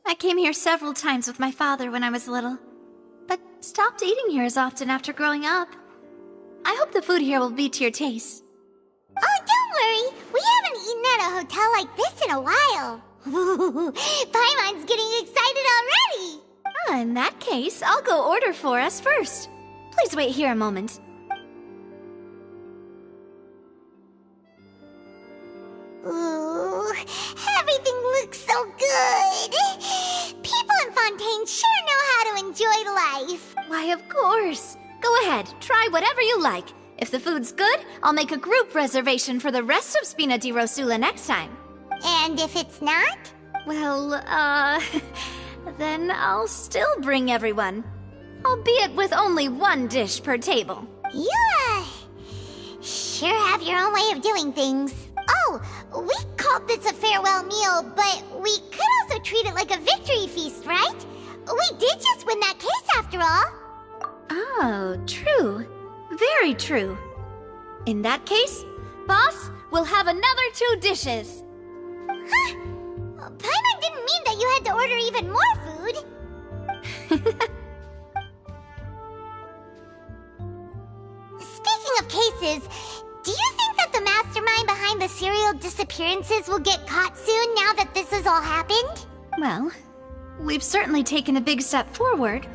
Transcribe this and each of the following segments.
I came here several times with my father when I was little, but stopped eating here as often after growing up. I hope the food here will be to your taste. Oh, don't worry. We haven't eaten at a hotel like this in a while. Paimon's getting excited already. In that case, I'll go order for us first. Please wait here a moment. Ooh, everything looks so good. People in Fontaine sure know how to enjoy life. Why, of course. Go ahead, try whatever you like. If the food's good, I'll make a group reservation for the rest of Spina di Rosula next time. And if it's not? Well, then I'll still bring everyone. Albeit with only one dish per table. You, sure have your own way of doing things. Oh, we called this a farewell meal, but we could also treat it like a victory feast, right? We did just win that case after all. Oh, true. Very true. In that case, boss, we'll have another 2 dishes. Huh? Paimon didn't mean that you had to order even more food. Speaking of cases, do you think that the mastermind behind the serial disappearances will get caught soon now that this has all happened? Well, we've certainly taken a big step forward,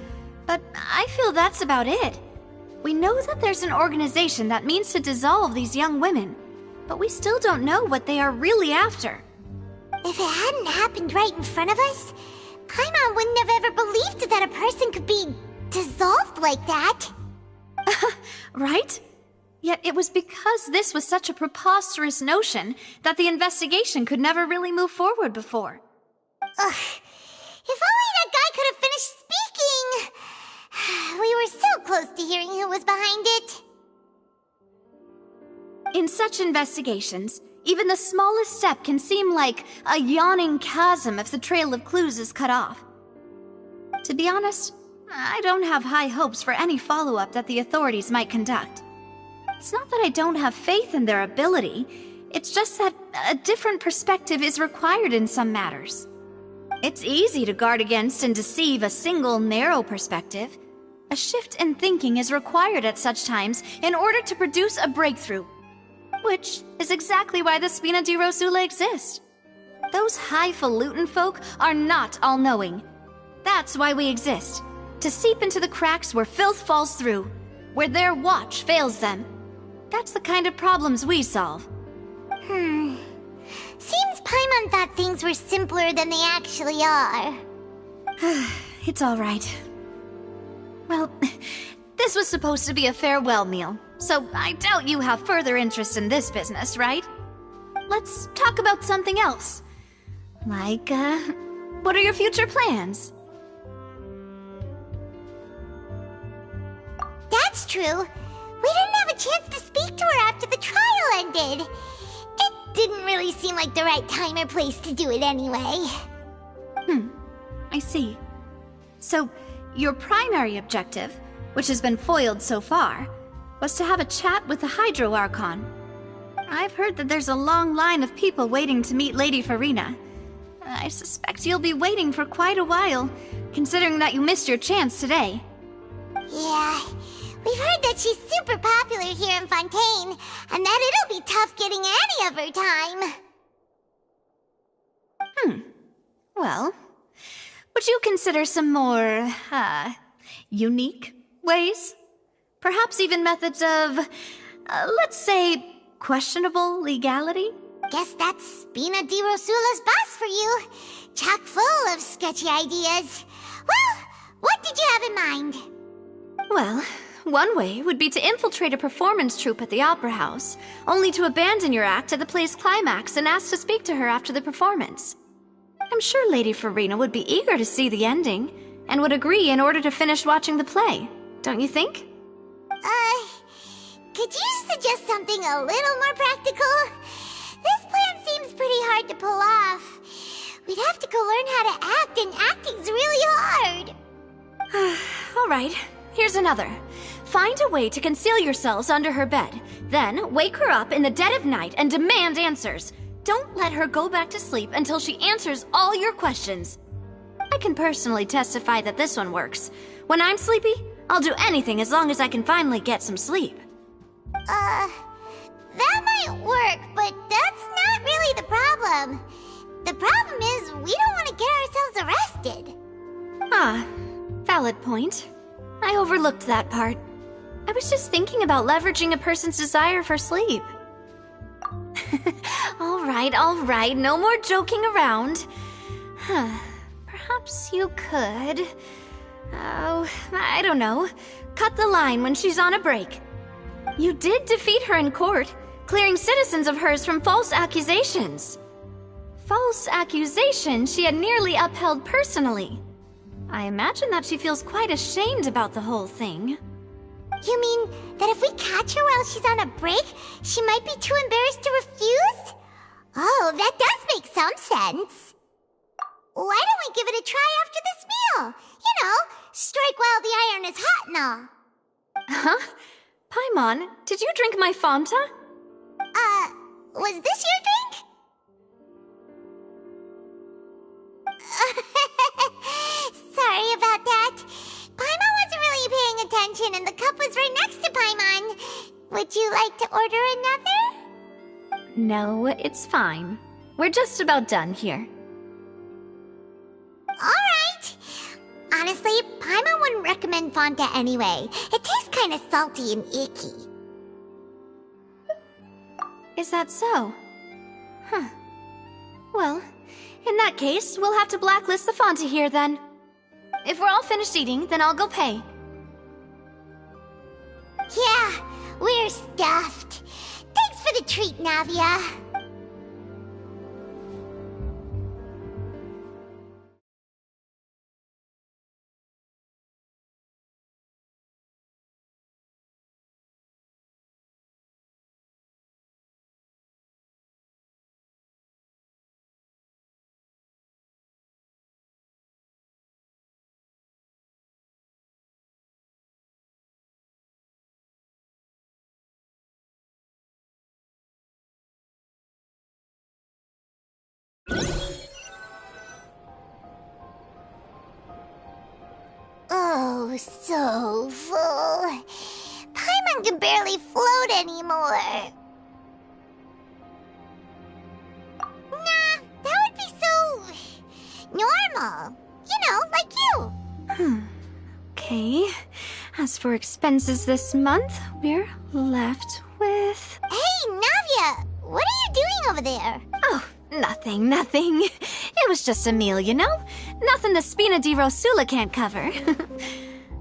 but I feel that's about it. We know that there's an organization that means to dissolve these young women, but we still don't know what they are really after. If it hadn't happened right in front of us, Paimon wouldn't have ever believed that a person could be dissolved like that. Right? Yet it was because this was such a preposterous notion that the investigation could never really move forward before. Ugh. If only that guy could have finished speaking! We were so close to hearing who was behind it. In such investigations, even the smallest step can seem like a yawning chasm if the trail of clues is cut off. To be honest, I don't have high hopes for any follow-up that the authorities might conduct. It's not that I don't have faith in their ability, it's just that a different perspective is required in some matters. It's easy to guard against and deceive a single narrow perspective. A shift in thinking is required at such times in order to produce a breakthrough. Which is exactly why the Spina di Rosula exist. Those highfalutin folk are not all-knowing. That's why we exist. To seep into the cracks where filth falls through, where their watch fails them. That's the kind of problems we solve. Seems Paimon thought things were simpler than they actually are. It's all right. Well, this was supposed to be a farewell meal, so I doubt you have further interest in this business, right? Let's talk about something else. Like, what are your future plans? That's true. We didn't have a chance to speak to her after the trial ended. It didn't really seem like the right time or place to do it anyway. I see. So, your primary objective, which has been foiled so far, was to have a chat with the Hydro Archon. I've heard that there's a long line of people waiting to meet Lady Farina. I suspect you'll be waiting for quite a while, considering that you missed your chance today. Yeah, we've heard that she's super popular here in Fontaine, and that it'll be tough getting any of her time. Well, would you consider some more, unique ways? Perhaps even methods of, let's say, questionable legality? Guess that's Spina di Rosula's boss for you. Chock full of sketchy ideas. Well, what did you have in mind? Well, one way would be to infiltrate a performance troupe at the Opera House, only to abandon your act at the play's climax and ask to speak to her after the performance. I'm sure Lady Farina would be eager to see the ending, and would agree in order to finish watching the play, don't you think? could you suggest something a little more practical? This plan seems pretty hard to pull off. We'd have to go learn how to act, and acting's really hard. Alright, here's another. Find a way to conceal yourselves under her bed. Then, wake her up in the dead of night and demand answers. Don't let her go back to sleep until she answers all your questions. I can personally testify that this one works. When I'm sleepy, I'll do anything as long as I can finally get some sleep. That might work, but that's not really the problem. The problem is we don't want to get ourselves arrested. Ah, valid point. I overlooked that part. I was just thinking about leveraging a person's desire for sleep. All right, no more joking around. Perhaps you could... Oh, I don't know. Cut the line when she's on a break. You did defeat her in court, clearing citizens of hers from false accusations. False accusations she had nearly upheld personally. I imagine that she feels quite ashamed about the whole thing. You mean that if we catch her while she's on a break, she might be too embarrassed to refuse? Oh, that does make some sense. Why don't we give it a try after this meal? You know, strike while the iron is hot and all. Huh? Paimon, did you drink my Fanta? Was this your drink? Sorry about that. Paimon wasn't really paying attention and the cup was right next to Paimon. Would you like to order another? No, it's fine. We're just about done here. Alright. Honestly, Paimon wouldn't recommend Fanta anyway. It tastes kind of salty and icky. Is that so? Huh. Well, in that case, we'll have to blacklist the Fanta here then. If we're all finished eating, then I'll go pay. Yeah, we're stuffed. Thanks for the treat, Navia. Oh, so full. Paimon can barely float anymore. Nah, that would be so... normal. You know, like you. Okay. As for expenses this month, we're left with... Hey, Navia! What are you doing over there? Oh, nothing. It was just a meal, you know? Nothing the Spina di Rosula can't cover.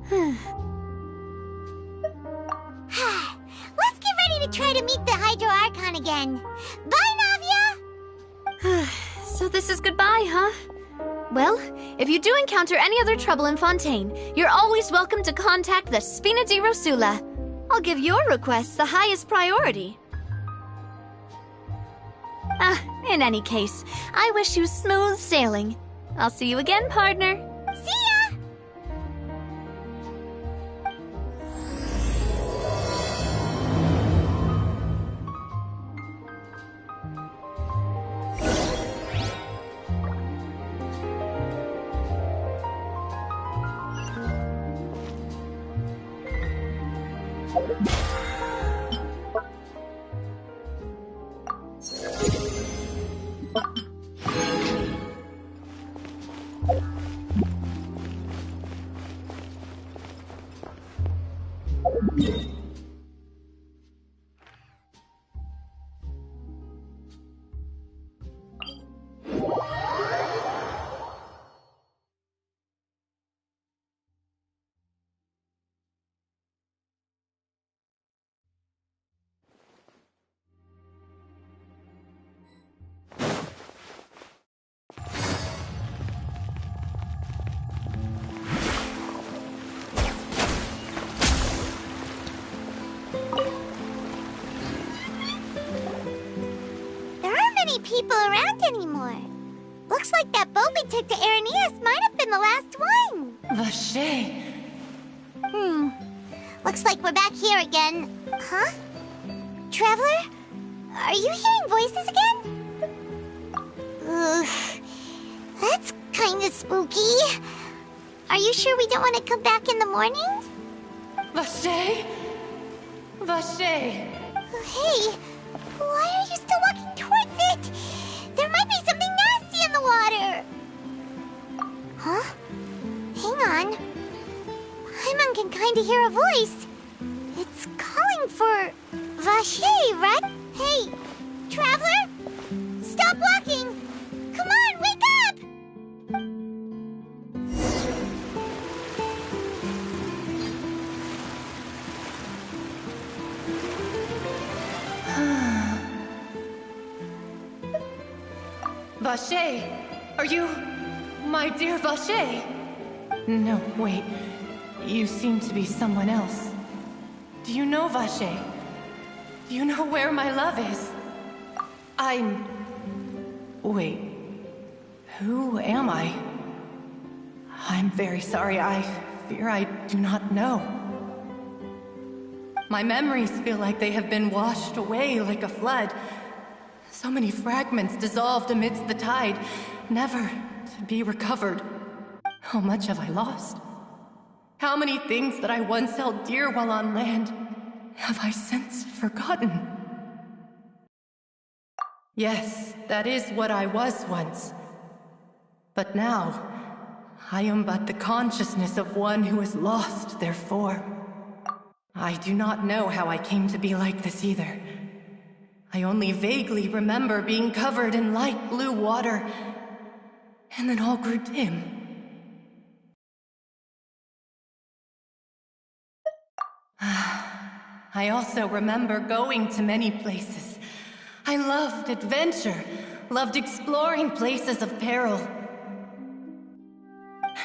Let's get ready to try to meet the Hydro Archon again. Bye, Navia! So this is goodbye, huh? Well, if you do encounter any other trouble in Fontaine, you're always welcome to contact the Spina di Rosula. I'll give your request the highest priority. In any case, I wish you smooth sailing. I'll see you again, partner. See ya! any people around anymore. Looks like that boat we took to Araneas might have been the last one. Vache. Looks like we're back here again. Huh? Traveler? Are you hearing voices again? Ugh. That's kinda spooky. Are you sure we don't want to come back in the morning? Vache? Vache. Hey, why are you still walking towards it? There might be something nasty in the water. Huh? Hang on. Paimon can kinda hear a voice. It's calling for Vache, right? Hey, Traveler? Stop walking! Come on, wake up! Vache, are you... my dear Vache? No, wait. You seem to be someone else. Do you know Vache? Do you know where my love is? Wait. Who am I? I'm very sorry. I fear I do not know. My memories feel like they have been washed away like a flood. So many fragments dissolved amidst the tide, never to be recovered. How much have I lost? How many things that I once held dear while on land have I since forgotten? Yes, that is what I was once. But now, I am but the consciousness of one who has lost their form. I do not know how I came to be like this either. I only vaguely remember being covered in light blue water, and then all grew dim. I also remember going to many places. I loved adventure, loved exploring places of peril.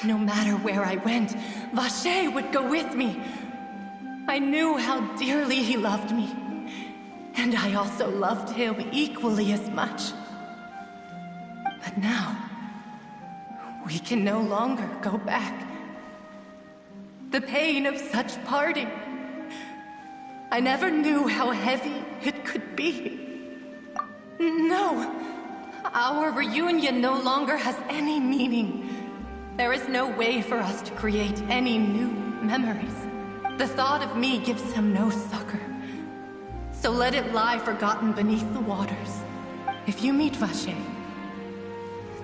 No matter where I went, Vache would go with me. I knew how dearly he loved me, and I also loved him equally as much. But now, we can no longer go back. The pain of such parting, I never knew how heavy it could be. No, our reunion no longer has any meaning. There is no way for us to create any new memories. The thought of me gives him no succor. So let it lie forgotten beneath the waters. If you meet Vache,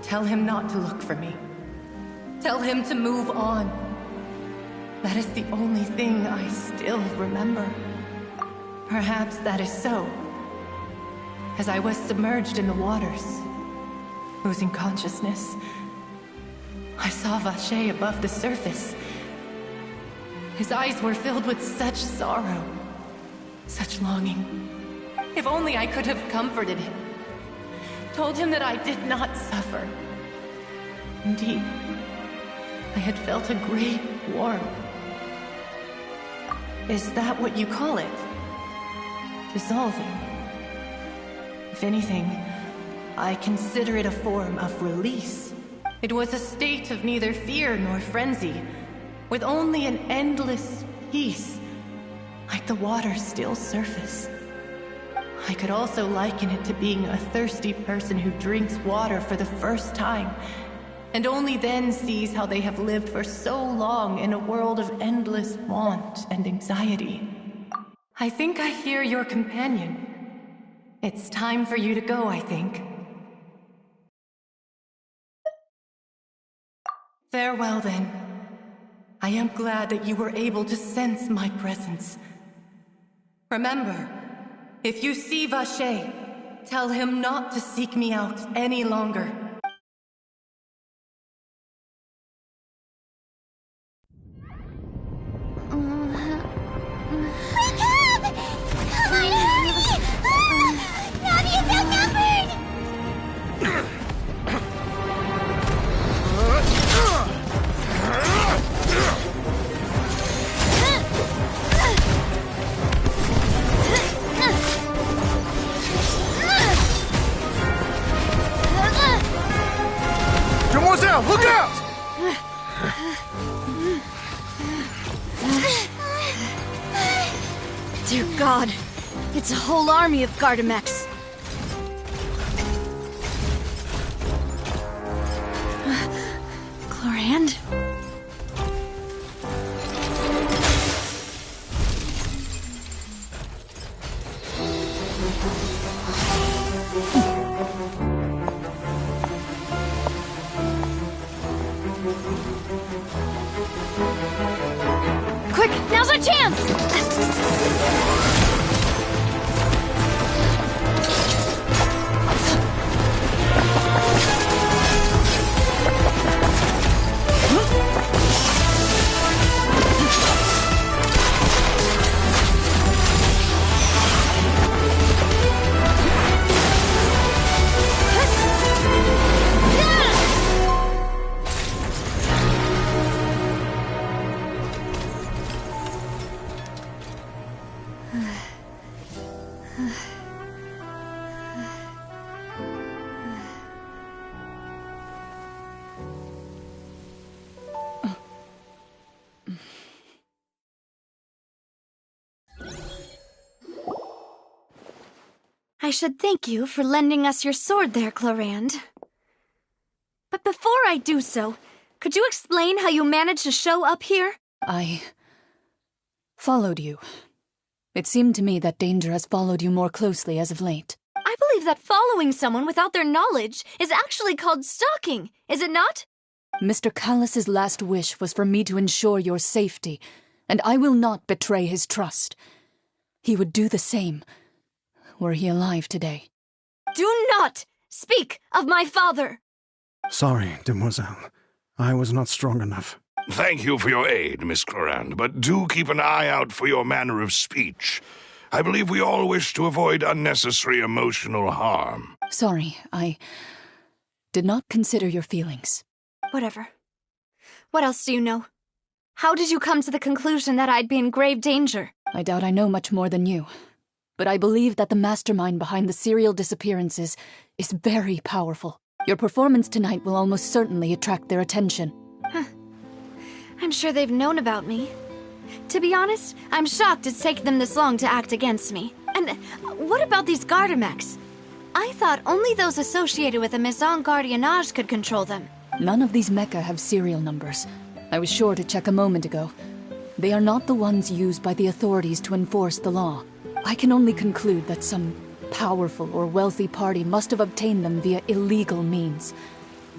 tell him not to look for me. Tell him to move on. That is the only thing I still remember. Perhaps that is so. As I was submerged in the waters, losing consciousness, I saw Vache above the surface. His eyes were filled with such sorrow, such longing. If only I could have comforted him, told him that I did not suffer. Indeed, I had felt a great warmth. Is that what you call it? Dissolving? If anything, I consider it a form of release. It was a state of neither fear nor frenzy, with only an endless peace, like the water's still surface. I could also liken it to being a thirsty person who drinks water for the first time, and only then sees how they have lived for so long in a world of endless want and anxiety. I think I hear your companion. It's time for you to go, I think. Farewell, then. I am glad that you were able to sense my presence. Remember, if you see Vache, tell him not to seek me out any longer. Wake up! Come on, hurry! Navi is outnumbered! God, it's a whole army of Gardamex. Clorand? Quick, now's our chance! I should thank you for lending us your sword there, Clorand. But before I do so, could you explain how you managed to show up here? I followed you. It seemed to me that danger has followed you more closely as of late. I believe that following someone without their knowledge is actually called stalking, is it not? Mr. Callus's last wish was for me to ensure your safety, and I will not betray his trust. He would do the same, were he alive today. Do not speak of my father! Sorry, demoiselle. I was not strong enough. Thank you for your aid, Miss Clorand, but do keep an eye out for your manner of speech. I believe we all wish to avoid unnecessary emotional harm. Sorry, I did not consider your feelings. Whatever. What else do you know? How did you come to the conclusion that I'd be in grave danger? I doubt I know much more than you, but I believe that the mastermind behind the serial disappearances is very powerful. Your performance tonight will almost certainly attract their attention. I'm sure they've known about me. To be honest, I'm shocked it's taken them this long to act against me. And what about these Gardamex? I thought only those associated with the Maison Gardiennage could control them. None of these mecha have serial numbers. I was sure to check a moment ago. They are not the ones used by the authorities to enforce the law. I can only conclude that some powerful or wealthy party must have obtained them via illegal means,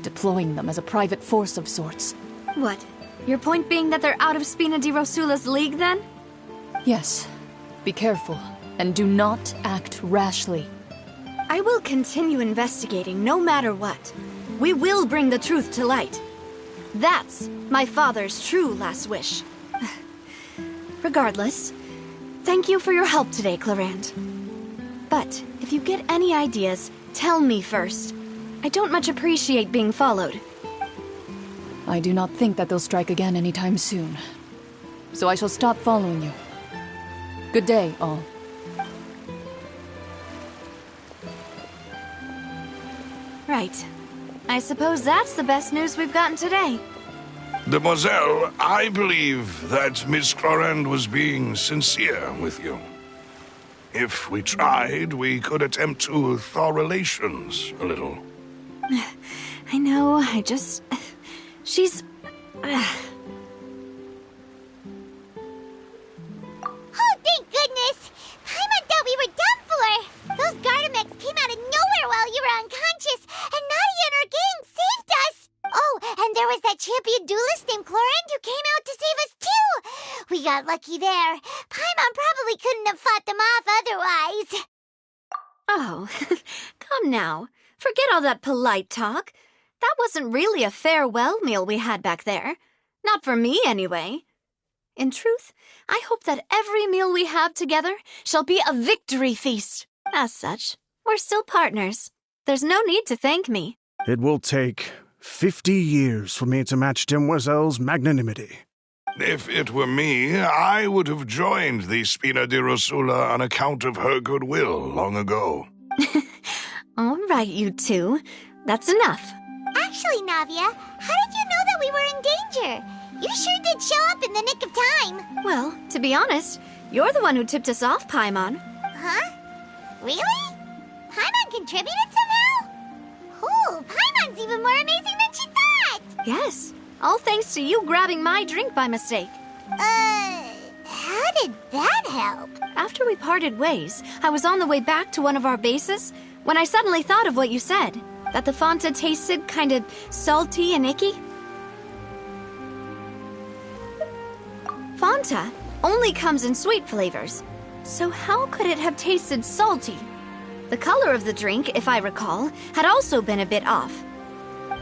deploying them as a private force of sorts. What? Your point being that they're out of Spina di Rosula's league, then? Yes. Be careful, and do not act rashly. I will continue investigating no matter what. We will bring the truth to light. That's my father's true last wish. Regardless, thank you for your help today, Clorand. But if you get any ideas, tell me first. I don't much appreciate being followed. I do not think that they'll strike again anytime soon. So I shall stop following you. Good day, all. Right. I suppose that's the best news we've gotten today. Demoiselle, I believe that Miss Clorand was being sincere with you. If we tried, we could attempt to thaw relations a little. I know, she's... Oh, thank goodness! Paimon thought we were done for! Those Gardamex came out of nowhere while you were unconscious, and Nadia and her gang saved us! Oh, and there was that champion duelist named Clorand who came out to save us too! We got lucky there. Paimon probably couldn't have fought them off otherwise. Oh, come now. Forget all that polite talk. That wasn't really a farewell meal we had back there. Not for me, anyway. In truth, I hope that every meal we have together shall be a victory feast. As such, we're still partners. There's no need to thank me. It will take 50 years for me to match Demoiselle's magnanimity. If it were me, I would have joined the Spina di Rosula on account of her goodwill long ago. All right, you two. That's enough. Actually, Navia, how did you know that we were in danger? You sure did show up in the nick of time. Well, to be honest, you're the one who tipped us off, Paimon. Huh? Really? Paimon contributed somehow? Ooh, Paimon's even more amazing than she thought! Yes, all thanks to you grabbing my drink by mistake. How did that help? After we parted ways, I was on the way back to one of our bases when I suddenly thought of what you said. That the Fanta tasted kind of salty and icky. Fanta only comes in sweet flavors, so how could it have tasted salty? The color of the drink, if I recall, had also been a bit off.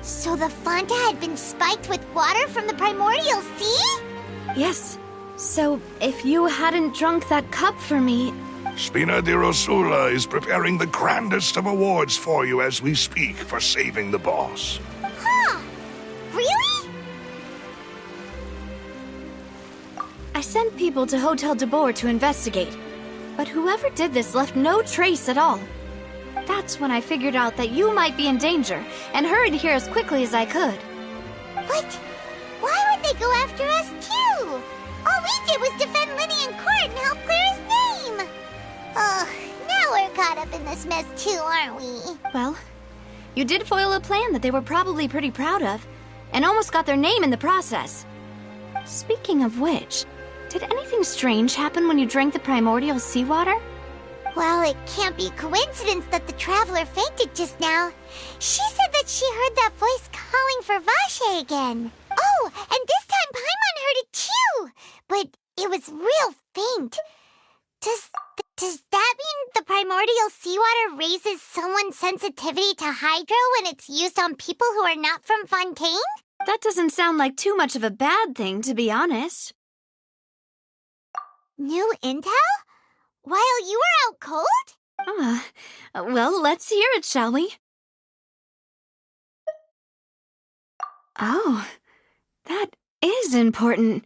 So the Fanta had been spiked with water from the primordial sea? Yes. So, if you hadn't drunk that cup for me... Spina di Rosula is preparing the grandest of awards for you as we speak for saving the boss. Huh. Really? I sent people to Hotel de Boer to investigate, but whoever did this left no trace at all. That's when I figured out that you might be in danger, and hurried here as quickly as I could. But why would they go after us too? All we did was defend Linny in court and help clear his name. Ugh, now we're caught up in this mess too, aren't we? Well, you did foil a plan that they were probably pretty proud of, and almost got their name in the process. Speaking of which, did anything strange happen when you drank the primordial seawater? Well, it can't be coincidence that the traveler fainted just now. She said that she heard that voice calling for Vache again. Oh, and this time Paimon heard it too, but it was real faint. Does that mean the primordial seawater raises someone's sensitivity to hydro when it's used on people who are not from Fontaine? That doesn't sound like too much of a bad thing, to be honest. New intel? While you were out cold? Well, let's hear it, shall we? Oh, that is important.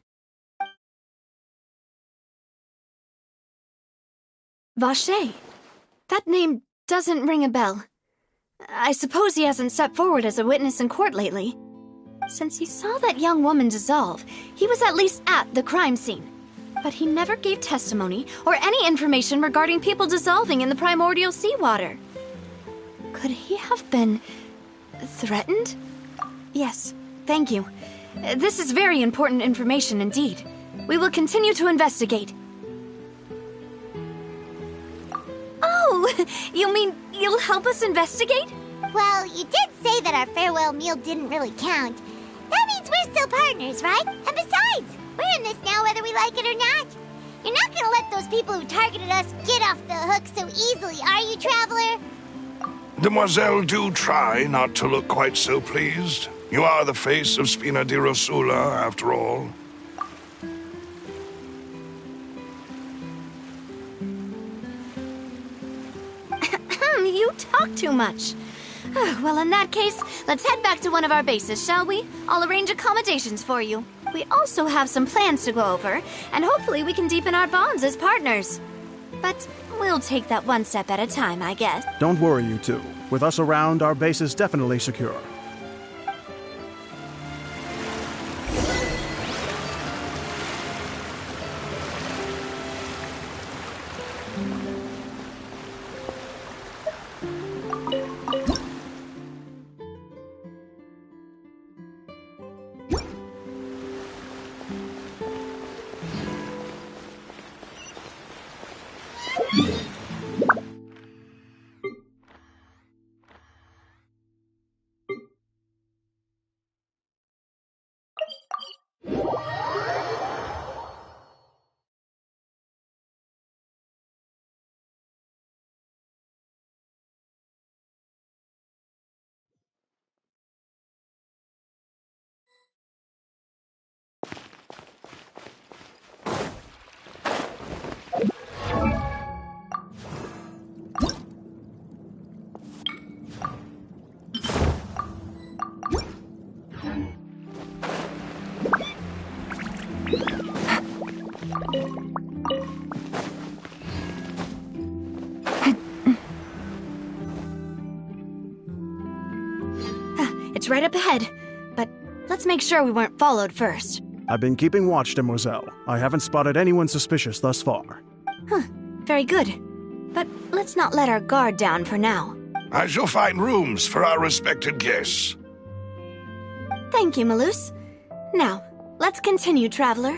Vache. That name doesn't ring a bell. I suppose he hasn't stepped forward as a witness in court lately. Since he saw that young woman dissolve, he was at least at the crime scene. But he never gave testimony or any information regarding people dissolving in the primordial seawater. Could he have been threatened? Yes, thank you. This is very important information indeed. We will continue to investigate. Oh, you mean you'll help us investigate? Well, you did say that our farewell meal didn't really count. That means we're still partners, right? And besides, we're in this now whether we like it or not. You're not gonna let those people who targeted us get off the hook so easily, are you, Traveler? Demoiselle, do try not to look quite so pleased. You are the face of Spina di Rosula, after all. You talk too much. Well, in that case, let's head back to one of our bases, shall we? I'll arrange accommodations for you. We also have some plans to go over, and hopefully we can deepen our bonds as partners. But we'll take that one step at a time, I guess. Don't worry, you two. With us around, our base is definitely secure. It's right up ahead, but let's make sure we weren't followed first. I've been keeping watch, Demoiselle. I haven't spotted anyone suspicious thus far. Very good. But let's not let our guard down for now. I shall find rooms for our respected guests. Thank you, Malus. Now, let's continue, traveler.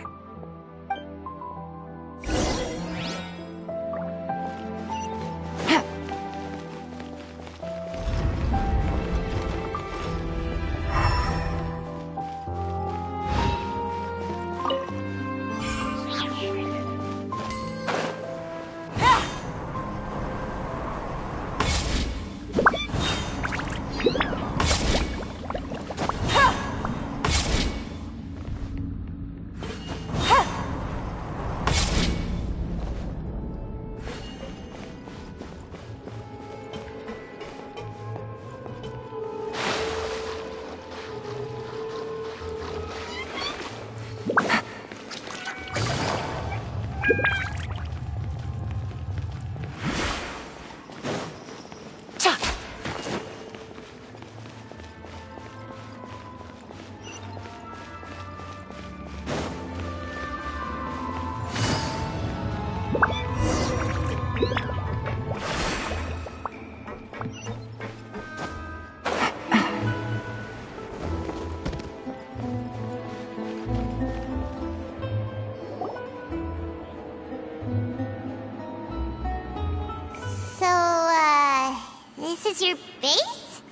This is your base?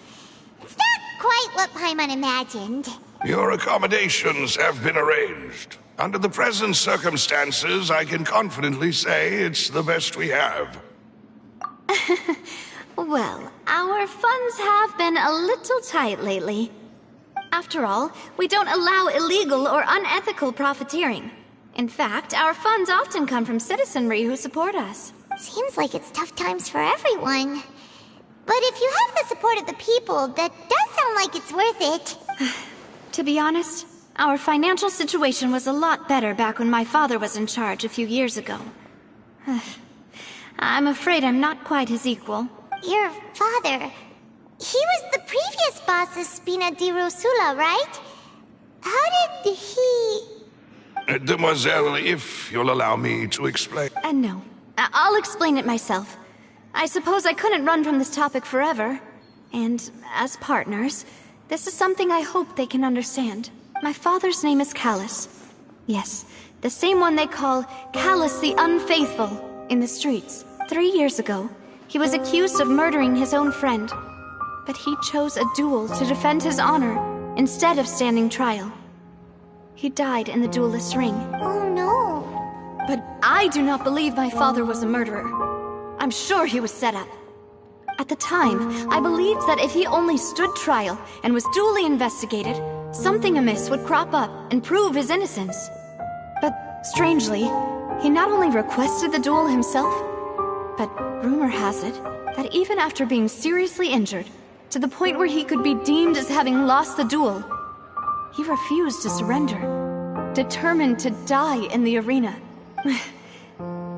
It's not quite what Paimon imagined. Your accommodations have been arranged. Under the present circumstances, I can confidently say it's the best we have. Well, our funds have been a little tight lately. After all, we don't allow illegal or unethical profiteering. In fact, our funds often come from citizenry who support us. Seems like it's tough times for everyone. But if you have the support of the people, that does sound like it's worth it. To be honest, our financial situation was a lot better back when my father was in charge a few years ago. I'm afraid I'm not quite his equal. Your father... he was the previous boss of Spina di Rosula, right? How did he... Demoiselle, if you'll allow me to explain... No. I'll explain it myself. I suppose I couldn't run from this topic forever. And as partners, this is something I hope they can understand. My father's name is Callus. Yes, the same one they call Callus the Unfaithful in the streets. 3 years ago, he was accused of murdering his own friend. But he chose a duel to defend his honor instead of standing trial. He died in the duelist's ring. Oh no. But I do not believe my father was a murderer. I'm sure he was set up. At the time, I believed that if he only stood trial and was duly investigated, something amiss would crop up and prove his innocence. But strangely, he not only requested the duel himself, but rumor has it that even after being seriously injured, to the point where he could be deemed as having lost the duel, he refused to surrender, determined to die in the arena.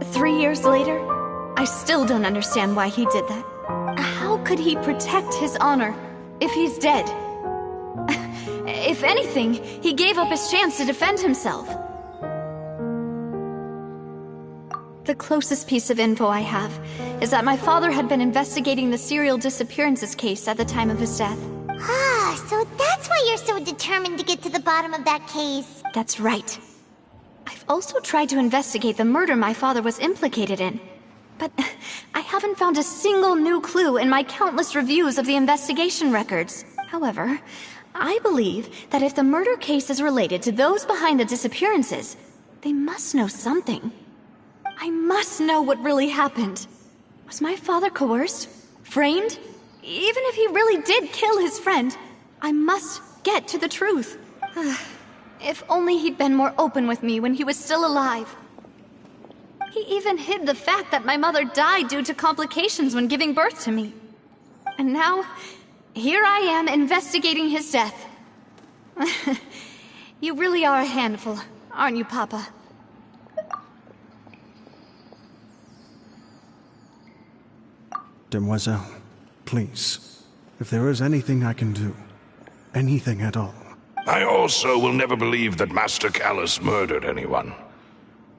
3 years later, I still don't understand why he did that. How could he protect his honor if he's dead? If anything, he gave up his chance to defend himself. The closest piece of info I have is that my father had been investigating the serial disappearances case at the time of his death. Ah, so that's why you're so determined to get to the bottom of that case. That's right. I've also tried to investigate the murder my father was implicated in, but I haven't found a single new clue in my countless reviews of the investigation records. However, I believe that if the murder case is related to those behind the disappearances, they must know something. I must know what really happened. Was my father coerced? Framed? Even if he really did kill his friend, I must get to the truth. If only he'd been more open with me when he was still alive. He even hid the fact that my mother died due to complications when giving birth to me. And now, here I am investigating his death. You really are a handful, aren't you, Papa? Demoiselle, please, if there is anything I can do, anything at all, I also will never believe that Master Callus murdered anyone.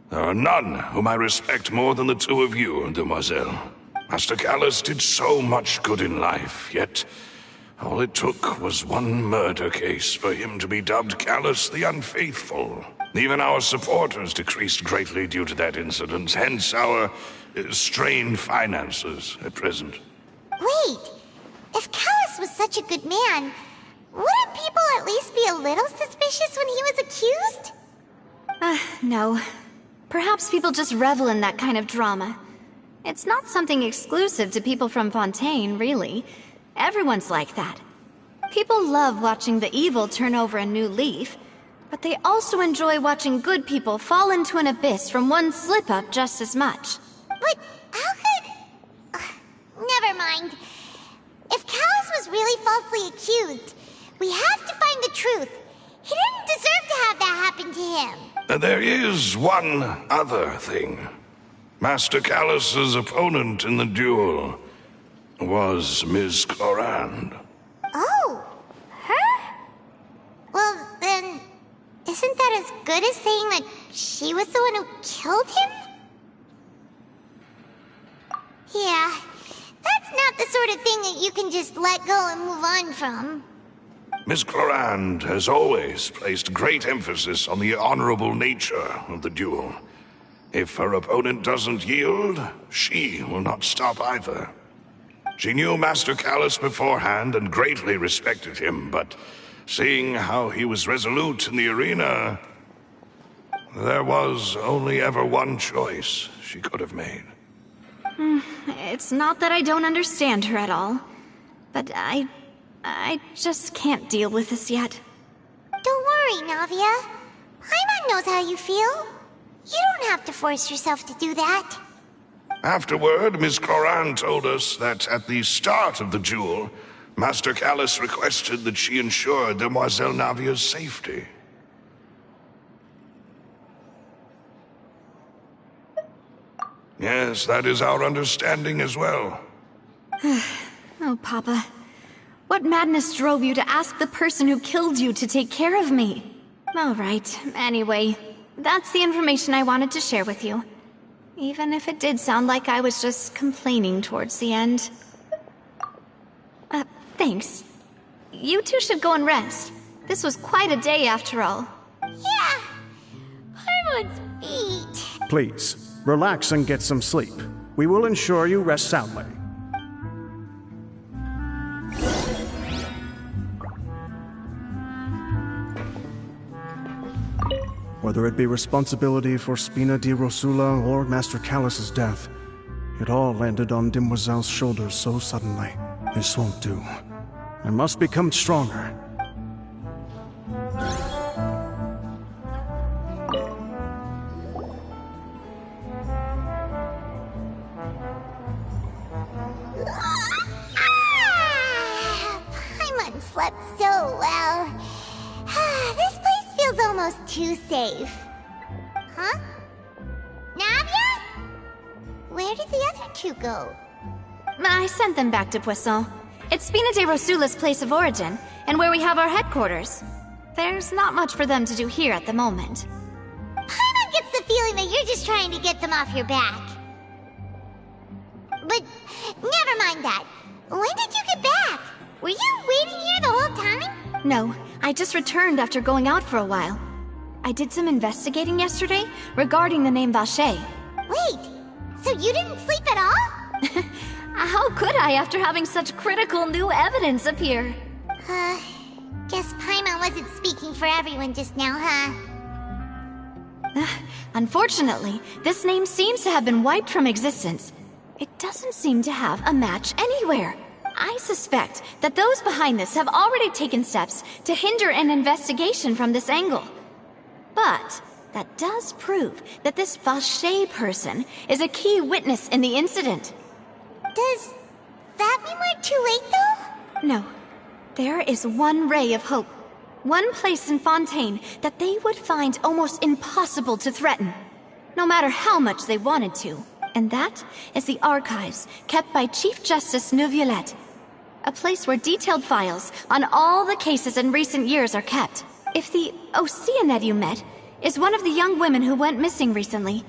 There are none whom I respect more than the two of you, Demoiselle. Master Callus did so much good in life, yet all it took was one murder case for him to be dubbed Callus the Unfaithful. Even our supporters decreased greatly due to that incident, hence our strained finances at present. Wait, if Callus was such a good man, wouldn't people at least be a little suspicious when he was accused? No. Perhaps people just revel in that kind of drama. It's not something exclusive to people from Fontaine, really. Everyone's like that. People love watching the evil turn over a new leaf, but they also enjoy watching good people fall into an abyss from one slip-up just as much. But how could... never mind. If Callus was really falsely accused, we have to find the truth. He didn't deserve to have that happen to him. There is one other thing. Master Callus's opponent in the duel was Ms. Clorand. Oh, her? Well, then, isn't that as good as saying that she was the one who killed him? Yeah, that's not the sort of thing that you can just let go and move on from. Miss Clorand has always placed great emphasis on the honorable nature of the duel. If her opponent doesn't yield, she will not stop either. She knew Master Callus beforehand and greatly respected him, but seeing how he was resolute in the arena, there was only ever one choice she could have made. It's not that I don't understand her at all, but I just can't deal with this yet. Don't worry, Navia. Paimon knows how you feel. You don't have to force yourself to do that. Afterward, Miss Clorand told us that at the start of the duel, Master Callus requested that she ensure Demoiselle Navia's safety. Yes, that is our understanding as well. Oh, Papa. What madness drove you to ask the person who killed you to take care of me? All right, anyway, that's the information I wanted to share with you. Even if it did sound like I was just complaining towards the end. Thanks. You two should go and rest. This was quite a day after all. Yeah, Paimon's feet. Please, relax and get some sleep. We will ensure you rest soundly. Whether it be responsibility for Spina di Rosula or Master Callus's death, it all landed on Demoiselle's shoulders so suddenly. This won't do. I must become stronger. Paimon slept so well. This place feels almost too safe. Huh? Navia? Where did the other two go? I sent them back to Poisson. It's Spina de Rosula's place of origin, and where we have our headquarters. There's not much for them to do here at the moment. Paimon gets the feeling that you're just trying to get them off your back. But never mind that. When did you get back? Were you waiting here the whole time? No, I just returned after going out for a while. I did some investigating yesterday regarding the name Vache. Wait, so you didn't sleep at all? How could I after having such critical new evidence appear? Guess Paimon wasn't speaking for everyone just now, huh? Unfortunately, this name seems to have been wiped from existence. It doesn't seem to have a match anywhere. I suspect that those behind this have already taken steps to hinder an investigation from this angle. But that does prove that this Vache person is a key witness in the incident. Does that mean we're too late, though? No. There is one ray of hope. One place in Fontaine that they would find almost impossible to threaten, no matter how much they wanted to. And that is the archives kept by Chief Justice Neuvillette. A place where detailed files on all the cases in recent years are kept. if the Oceanid you met is one of the young women who went missing recently,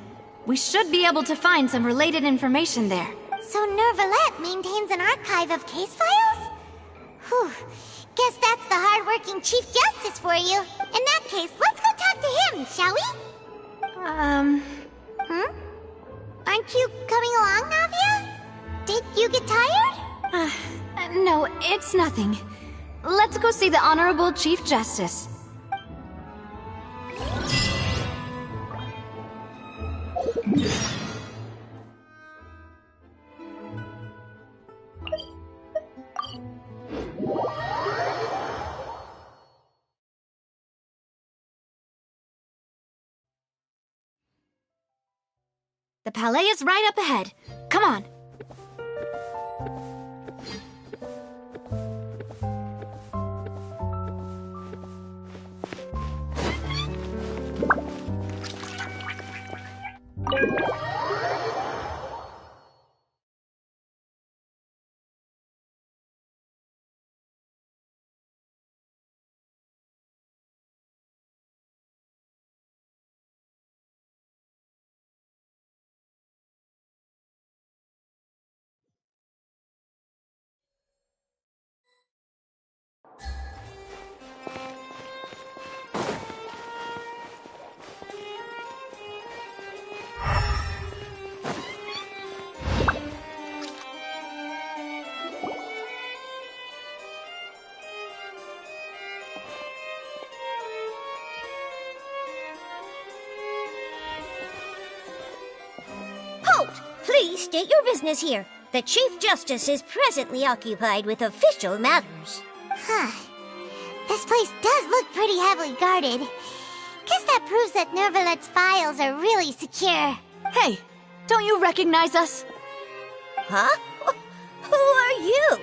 we should be able to find some related information there. So Nervalette maintains an archive of case files? Whew. Guess that's the hard-working Chief Justice for you. In that case, let's go talk to him, shall we? Aren't you coming along, Navia? Did you get tired? No, it's nothing. Let's go see the Honorable Chief Justice. The palais is right up ahead. Come on. Please state your business here. The Chief Justice is presently occupied with official matters. This place does look pretty heavily guarded. Guess that proves that Nervalette's files are really secure. Hey, don't you recognize us? Huh? Who are you?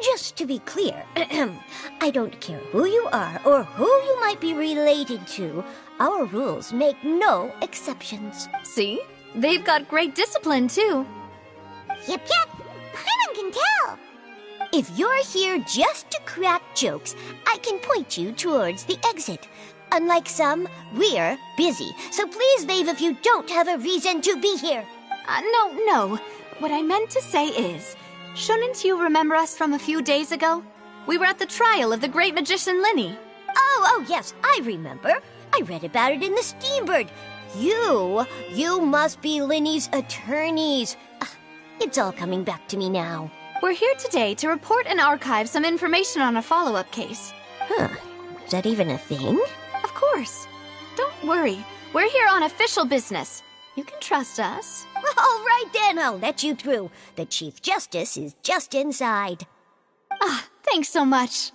Just to be clear, I don't care who you are or who you might be related to. Our rules make no exceptions. See? They've got great discipline, too. Yep. Paimon can tell. If you're here just to crack jokes, I can point you towards the exit. Unlike some, we're busy, so please leave if you don't have a reason to be here. No. What I meant to say is, shouldn't you remember us from a few days ago? We were at the trial of the great magician Linny. Oh, yes, I remember. I read about it in the Steambird. You must be Linny's attorneys. It's all coming back to me now. We're here today to report and archive some information on a follow-up case. Is that even a thing? Of course. Don't worry. We're here on official business. You can trust us. All right then, I'll let you through. The Chief Justice is just inside. Thanks so much.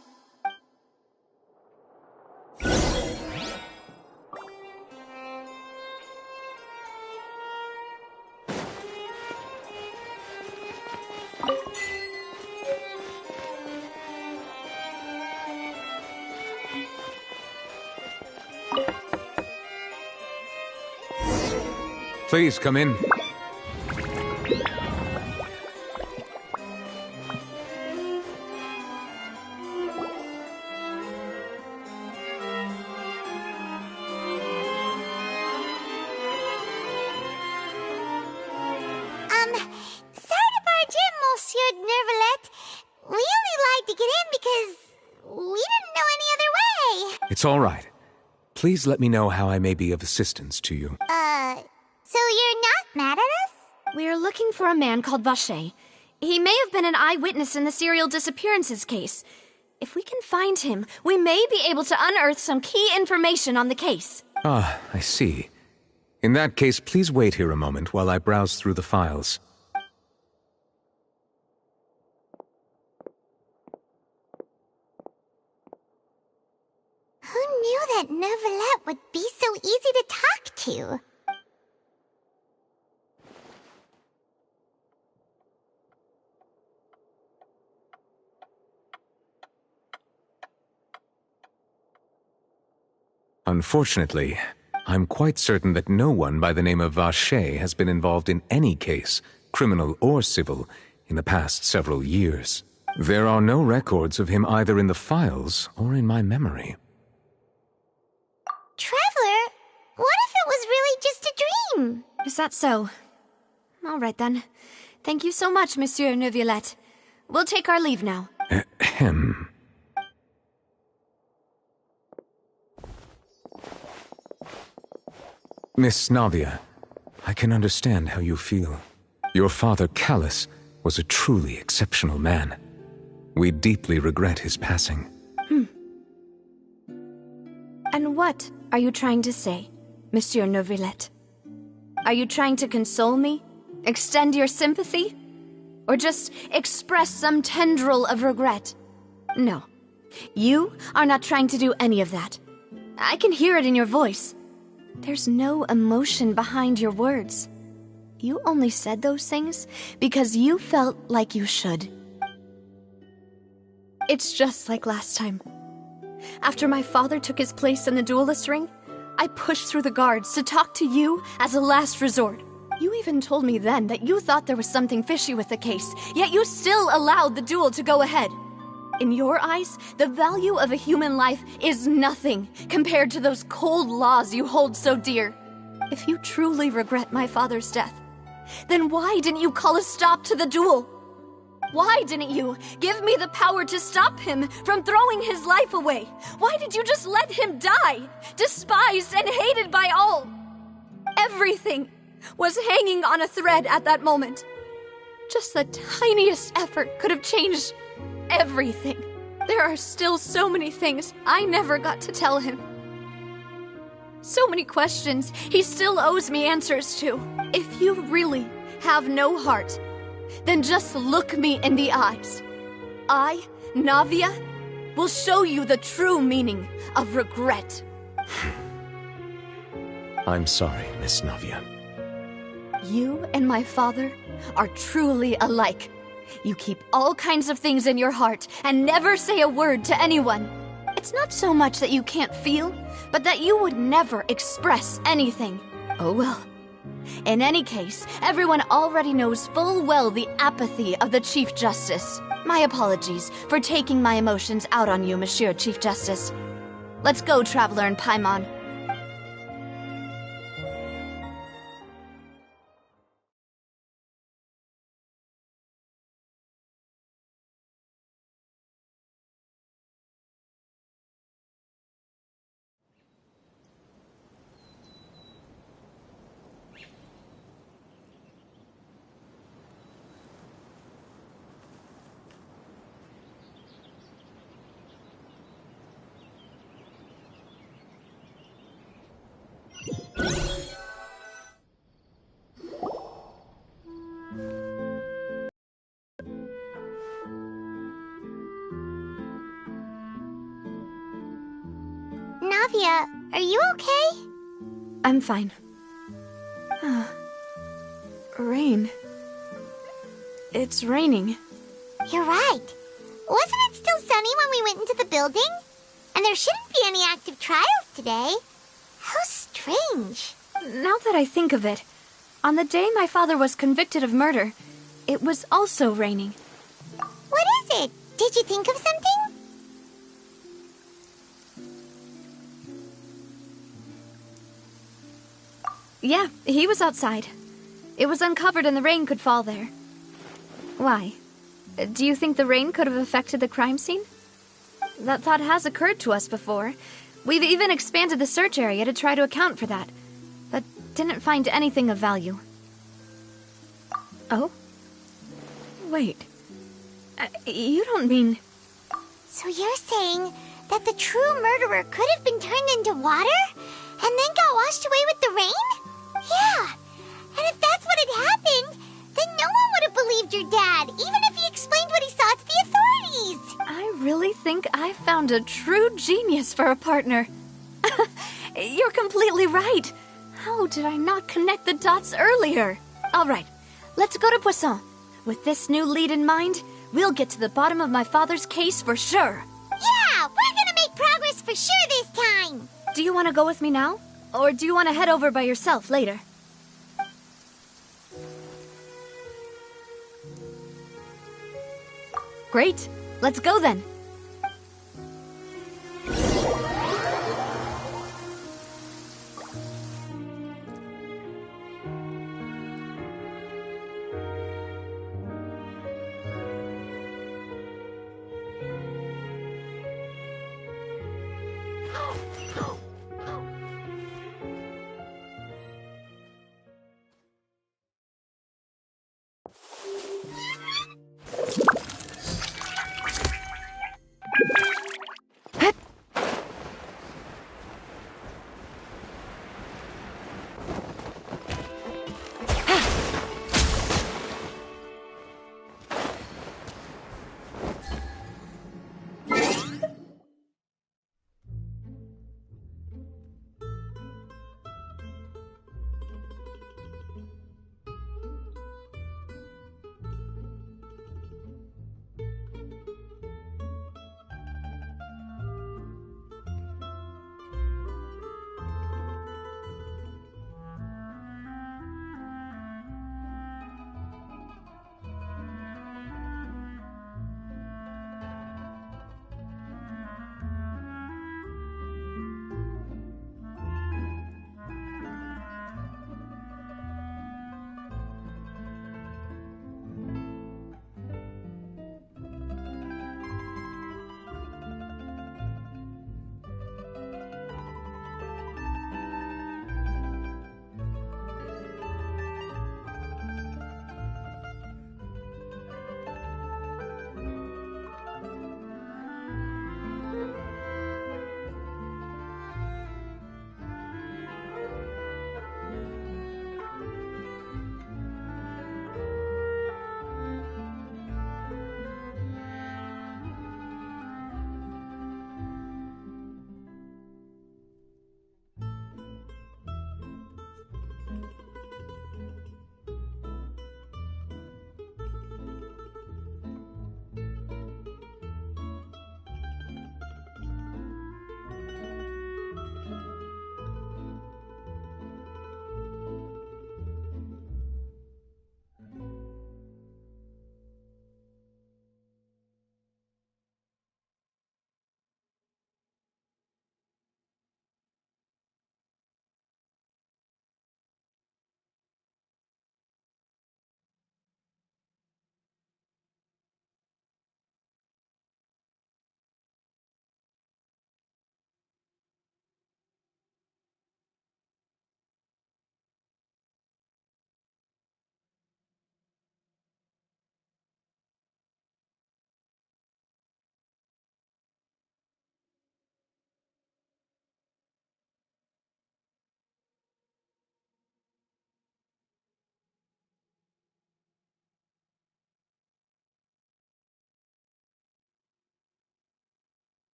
Please come in. Sorry to barge in, Monsieur Nervalette. We only lied to get in because we didn't know any other way. It's all right. Please let me know how I may be of assistance to you. So you're not mad at us? We're looking for a man called Vacher. He may have been an eyewitness in the serial disappearances case. If we can find him, we may be able to unearth some key information on the case. Ah, I see. In that case, please wait here a moment while I browse through the files. Who knew that Nervalette would be so easy to talk to? Unfortunately, I'm quite certain that no one by the name of Vacher has been involved in any case, criminal or civil, in the past several years. There are no records of him either in the files or in my memory. What if it was really just a dream? Is that so? All right then. Thank you so much, Monsieur Neuvillette. We'll take our leave now. Ahem. Miss Navia, I can understand how you feel. Your father, Callus, was a truly exceptional man. We deeply regret his passing. And what are you trying to say, Monsieur Neuvillette? Are you trying to console me? Extend your sympathy? Or just express some tendril of regret? No. You are not trying to do any of that. I can hear it in your voice. There's no emotion behind your words. You only said those things because you felt like you should. It's just like last time. After my father took his place in the duelist ring, I pushed through the guards to talk to you as a last resort. You even told me then that you thought there was something fishy with the case, yet you still allowed the duel to go ahead. In your eyes, the value of a human life is nothing compared to those cold laws you hold so dear. If you truly regret my father's death, then why didn't you call a stop to the duel? Why didn't you give me the power to stop him from throwing his life away? Why did you just let him die, despised and hated by all? Everything was hanging on a thread at that moment. Just the tiniest effort could have changed everything. There are still so many things I never got to tell him. So many questions he still owes me answers to. If you really have no heart, then just look me in the eyes. I, Navia, will show you the true meaning of regret. I'm sorry, Miss Navia. You and my father are truly alike. You keep all kinds of things in your heart and never say a word to anyone. It's not so much that you can't feel, but that you would never express anything. Oh well. In any case, everyone already knows full well the apathy of the Chief Justice. My apologies for taking my emotions out on you, Monsieur Chief Justice. Let's go, Traveler and Paimon. Navia, are you okay? I'm fine. Rain. It's raining. You're right. Wasn't it still sunny when we went into the building? And there shouldn't be any active trials today. How strange. Now that I think of it, on the day my father was convicted of murder, it was also raining. What is it? Did you think of something? Yeah, he was outside. It was uncovered and the rain could fall there. Why? Do you think the rain could have affected the crime scene? That thought has occurred to us before. We've even expanded the search area to try to account for that, but didn't find anything of value. Oh? Wait. You don't mean... So you're saying that the true murderer could have been turned into water and then got washed away with the rain? Yeah. And if that's what had happened, then no one would have believed your dad, even if he explained what he saw to the authorities. I really think I found a true genius for a partner. You're completely right. How did I not connect the dots earlier? All right, let's go to Poisson. With this new lead in mind, we'll get to the bottom of my father's case for sure. Yeah, we're gonna make progress for sure this time. Do you want to go with me now? Or do you want to head over by yourself later? Great. Let's go then.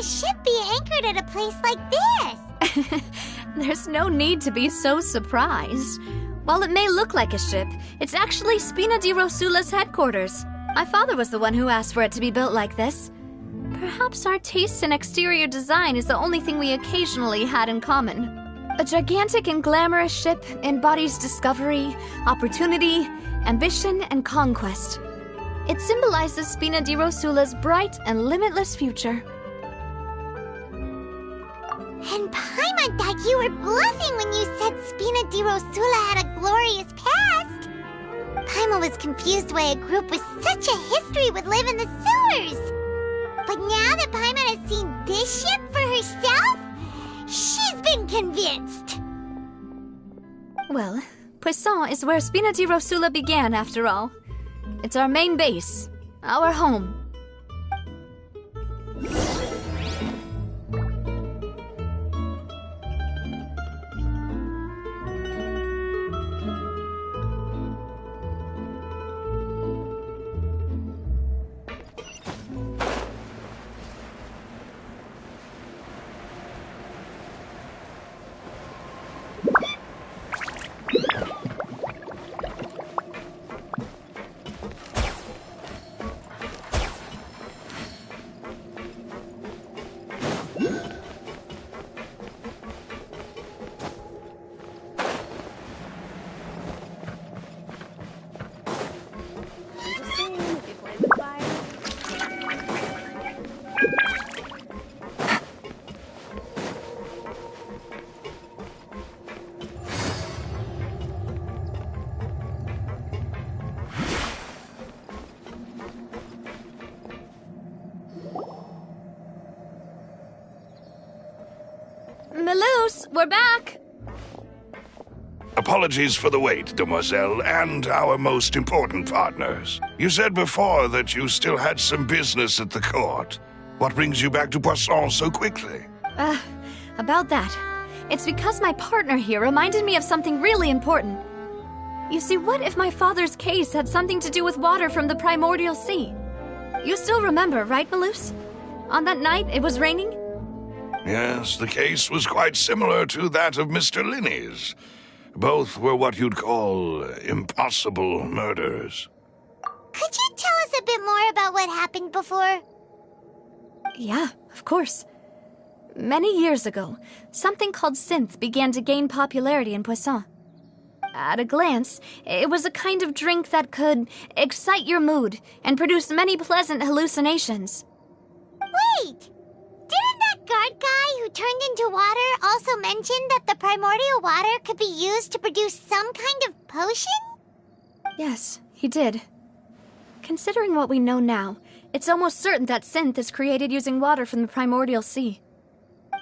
a ship be anchored at a place like this? There's no need to be so surprised. While it may look like a ship, it's actually Spina di Rosula's headquarters. My father was the one who asked for it to be built like this. Perhaps our taste in exterior design is the only thing we occasionally had in common. A gigantic and glamorous ship embodies discovery, opportunity, ambition, and conquest. It symbolizes Spina di Rosula's bright and limitless future. And Paimon thought you were bluffing when you said Spina di Rosula had a glorious past. Paimon was confused why a group with such a history would live in the sewers. But now that Paimon has seen this ship for herself, she's been convinced. Well, Poisson is where Spina di Rosula began, after all. It's our main base, our home. Melus, we're back! Apologies for the wait, demoiselle, and our most important partners. You said before that you still had some business at the court. What brings you back to Poisson so quickly? About that. It's because my partner here reminded me of something really important. You see, what if my father's case had something to do with water from the primordial sea? You still remember, right, Melus? On that night, it was raining? Yes, the case was quite similar to that of Mr. Linney's. Both were what you'd call impossible murders. Could you tell us a bit more about what happened before? Yeah, of course. Many years ago, something called synth began to gain popularity in Poisson. At a glance, it was a kind of drink that could excite your mood and produce many pleasant hallucinations. Wait! Didn't that guard guy who turned into water also mention that the primordial water could be used to produce some kind of potion? Yes, he did. Considering what we know now, it's almost certain that synth is created using water from the primordial sea.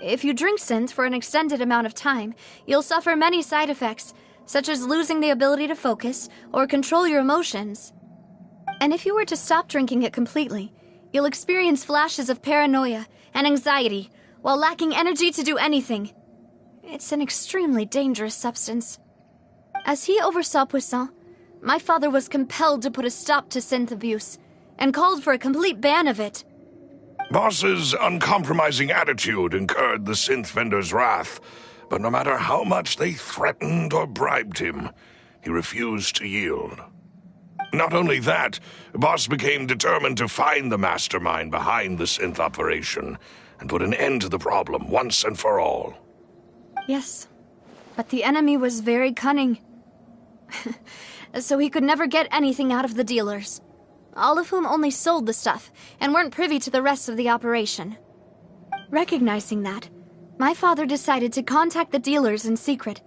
If you drink synth for an extended amount of time, you'll suffer many side effects, such as losing the ability to focus or control your emotions. And if you were to stop drinking it completely, you'll experience flashes of paranoia and anxiety while lacking energy to do anything. It's an extremely dangerous substance. As he oversaw Poisson, my father was compelled to put a stop to synth abuse and called for a complete ban of it. Boss's uncompromising attitude incurred the synth vendor's wrath, but no matter how much they threatened or bribed him, he refused to yield. Not only that, Boss became determined to find the mastermind behind the synth operation and put an end to the problem once and for all. Yes, but the enemy was very cunning. So he could never get anything out of the dealers, all of whom only sold the stuff and weren't privy to the rest of the operation. Recognizing that, my father decided to contact the dealers in secret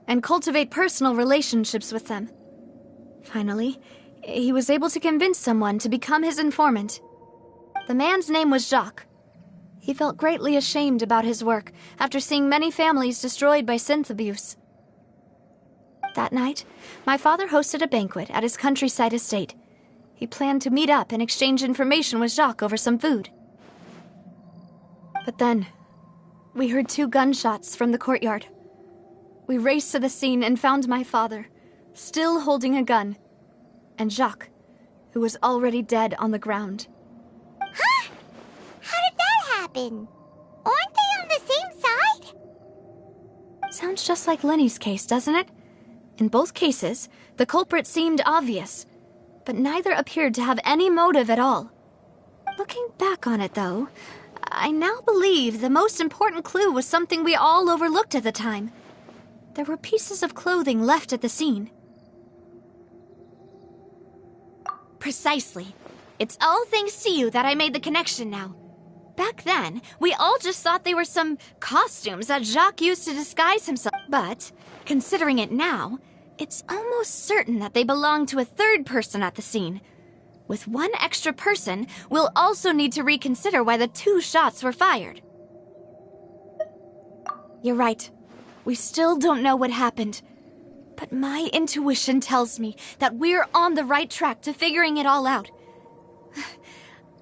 and cultivate personal relationships with them. Finally, he was able to convince someone to become his informant. The man's name was Jacques. He felt greatly ashamed about his work after seeing many families destroyed by synth abuse. That night, my father hosted a banquet at his countryside estate. He planned to meet up and exchange information with Jacques over some food. But then, we heard 2 gunshots from the courtyard. We raced to the scene and found my father, still holding a gun, and Jacques, who was already dead on the ground. Huh? How did that happen? Aren't they on the same side? Sounds just like Lenny's case, doesn't it? In both cases, the culprit seemed obvious, but neither appeared to have any motive at all. Looking back on it, though, I now believe the most important clue was something we all overlooked at the time. There were pieces of clothing left at the scene. Precisely. It's all thanks to you that I made the connection now. Back then, we all just thought they were some costumes that Jacques used to disguise himself. But, considering it now, it's almost certain that they belong to a third person at the scene. With one extra person, we'll also need to reconsider why the 2 shots were fired. You're right. We still don't know what happened. But my intuition tells me that we're on the right track to figuring it all out.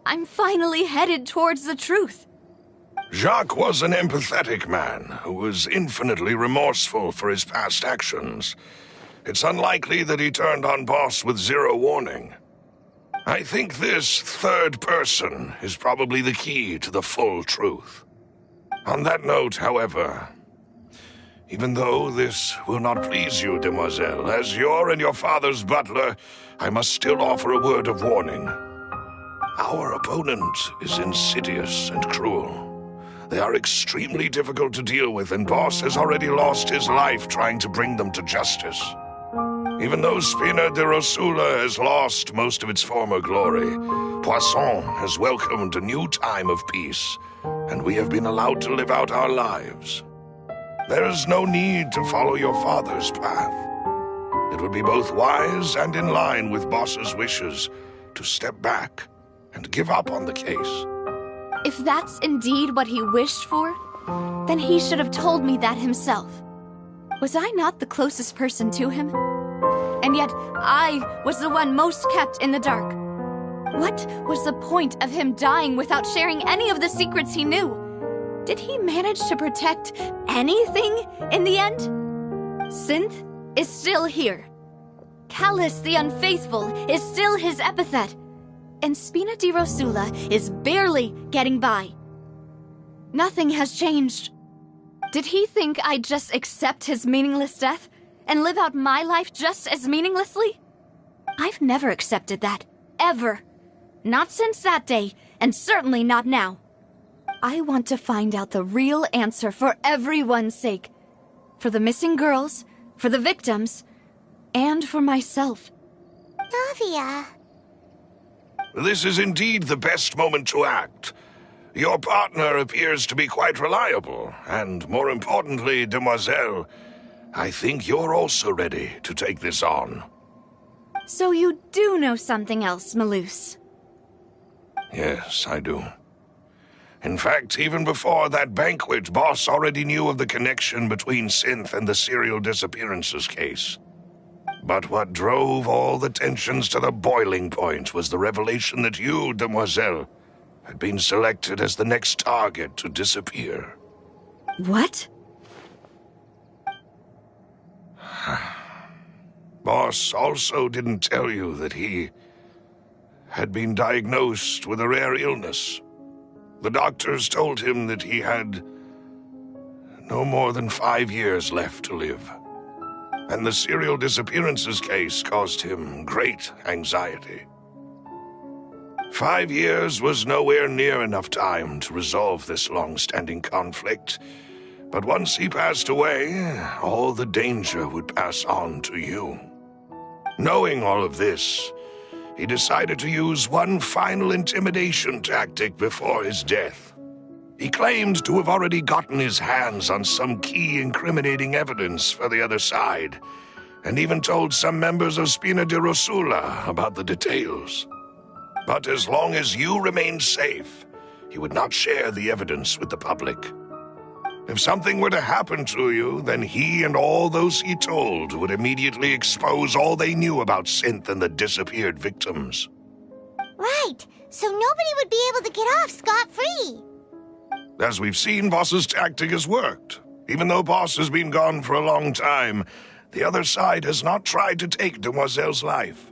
I'm finally headed towards the truth. Jacques was an empathetic man who was infinitely remorseful for his past actions. It's unlikely that he turned on Boss with 0 warning. I think this third person is probably the key to the full truth. On that note, however, even though this will not please you, demoiselle, as your and your father's butler, I must still offer a word of warning. Our opponent is insidious and cruel. They are extremely difficult to deal with, and Boss has already lost his life trying to bring them to justice. Even though Spina de Rosula has lost most of its former glory, Poisson has welcomed a new time of peace, and we have been allowed to live out our lives. There is no need to follow your father's path. It would be both wise and in line with Boss's wishes to step back and give up on the case. If that's indeed what he wished for, then he should have told me that himself. Was I not the closest person to him? And yet, I was the one most kept in the dark. What was the point of him dying without sharing any of the secrets he knew? Did he manage to protect anything in the end? Synth is still here. Callus the Unfaithful is still his epithet. And Spina di Rosula is barely getting by. Nothing has changed. Did he think I'd just accept his meaningless death and live out my life just as meaninglessly? I've never accepted that, ever. Not since that day, and certainly not now. I want to find out the real answer for everyone's sake. For the missing girls, for the victims, and for myself. Navia. This is indeed the best moment to act. Your partner appears to be quite reliable, and more importantly, demoiselle, I think you're also ready to take this on. So you do know something else, Malus? Yes, I do. In fact, even before that banquet, Boss already knew of the connection between Synth and the serial disappearances case. But what drove all the tensions to the boiling point was the revelation that you, demoiselle, had been selected as the next target to disappear. What? Boss also didn't tell you that he had been diagnosed with a rare illness. The doctors told him that he had no more than 5 years left to live. And the serial disappearances case caused him great anxiety. 5 years was nowhere near enough time to resolve this long-standing conflict, but once he passed away, all the danger would pass on to you. Knowing all of this, he decided to use one final intimidation tactic before his death. He claimed to have already gotten his hands on some key incriminating evidence for the other side, and even told some members of Spina di Rosula about the details. But as long as you remained safe, he would not share the evidence with the public. If something were to happen to you, then he and all those he told would immediately expose all they knew about Synth and the disappeared victims. Right, so nobody would be able to get off scot-free. As we've seen, Boss's tactic has worked. Even though Boss has been gone for a long time, the other side has not tried to take Demoiselle's life.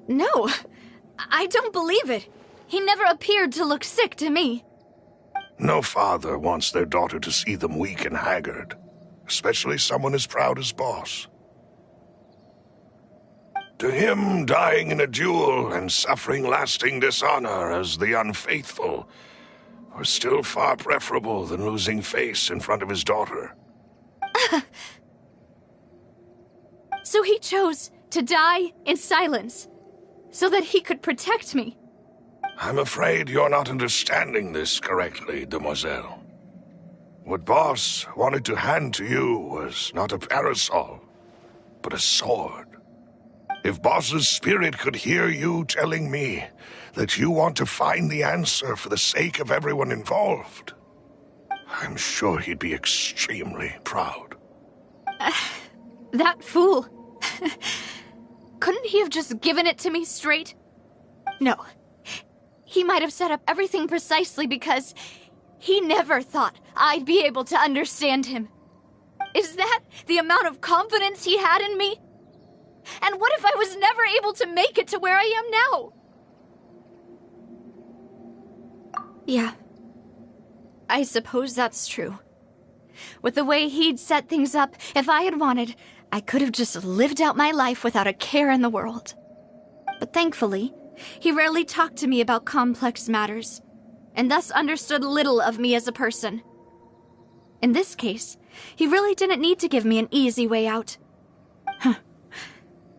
No, I don't believe it. He never appeared to look sick to me. No father wants their daughter to see them weak and haggard, especially someone as proud as Boss. To him, dying in a duel and suffering lasting dishonor as the unfaithful were still far preferable than losing face in front of his daughter. So he chose to die in silence, so that he could protect me. I'm afraid you're not understanding this correctly, demoiselle. What Boss wanted to hand to you was not a parasol, but a sword. If Boss's spirit could hear you telling me that you want to find the answer for the sake of everyone involved, I'm sure he'd be extremely proud. That fool. Couldn't he have just given it to me straight? No. He might have set up everything precisely because he never thought I'd be able to understand him. Is that the amount of confidence he had in me? And what if I was never able to make it to where I am now? Yeah. I suppose that's true. With the way he'd set things up, if I had wanted, I could have just lived out my life without a care in the world. But thankfully, he rarely talked to me about complex matters, and thus understood little of me as a person. In this case, he really didn't need to give me an easy way out.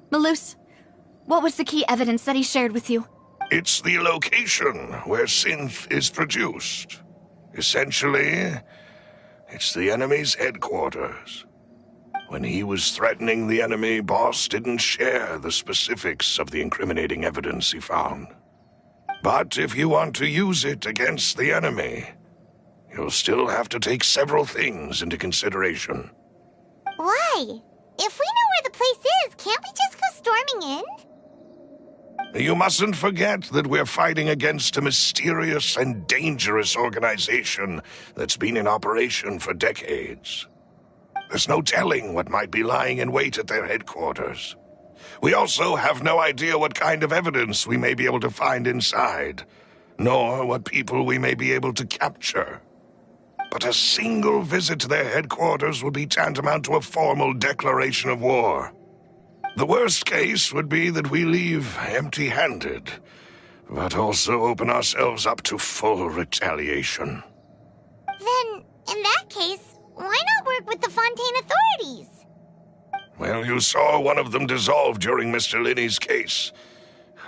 Malus, what was the key evidence that he shared with you? It's the location where synth is produced. Essentially, it's the enemy's headquarters. When he was threatening the enemy, Boss didn't share the specifics of the incriminating evidence he found. But if you want to use it against the enemy, you'll still have to take several things into consideration. Why? If we know where the place is, can't we just go storming in? You mustn't forget that we're fighting against a mysterious and dangerous organization that's been in operation for decades. There's no telling what might be lying in wait at their headquarters. We also have no idea what kind of evidence we may be able to find inside, nor what people we may be able to capture. But a single visit to their headquarters would be tantamount to a formal declaration of war. The worst case would be that we leave empty-handed, but also open ourselves up to full retaliation. Then, in that case, why not work with the Fontaine authorities? Well, you saw one of them dissolve during Mr. Linney's case.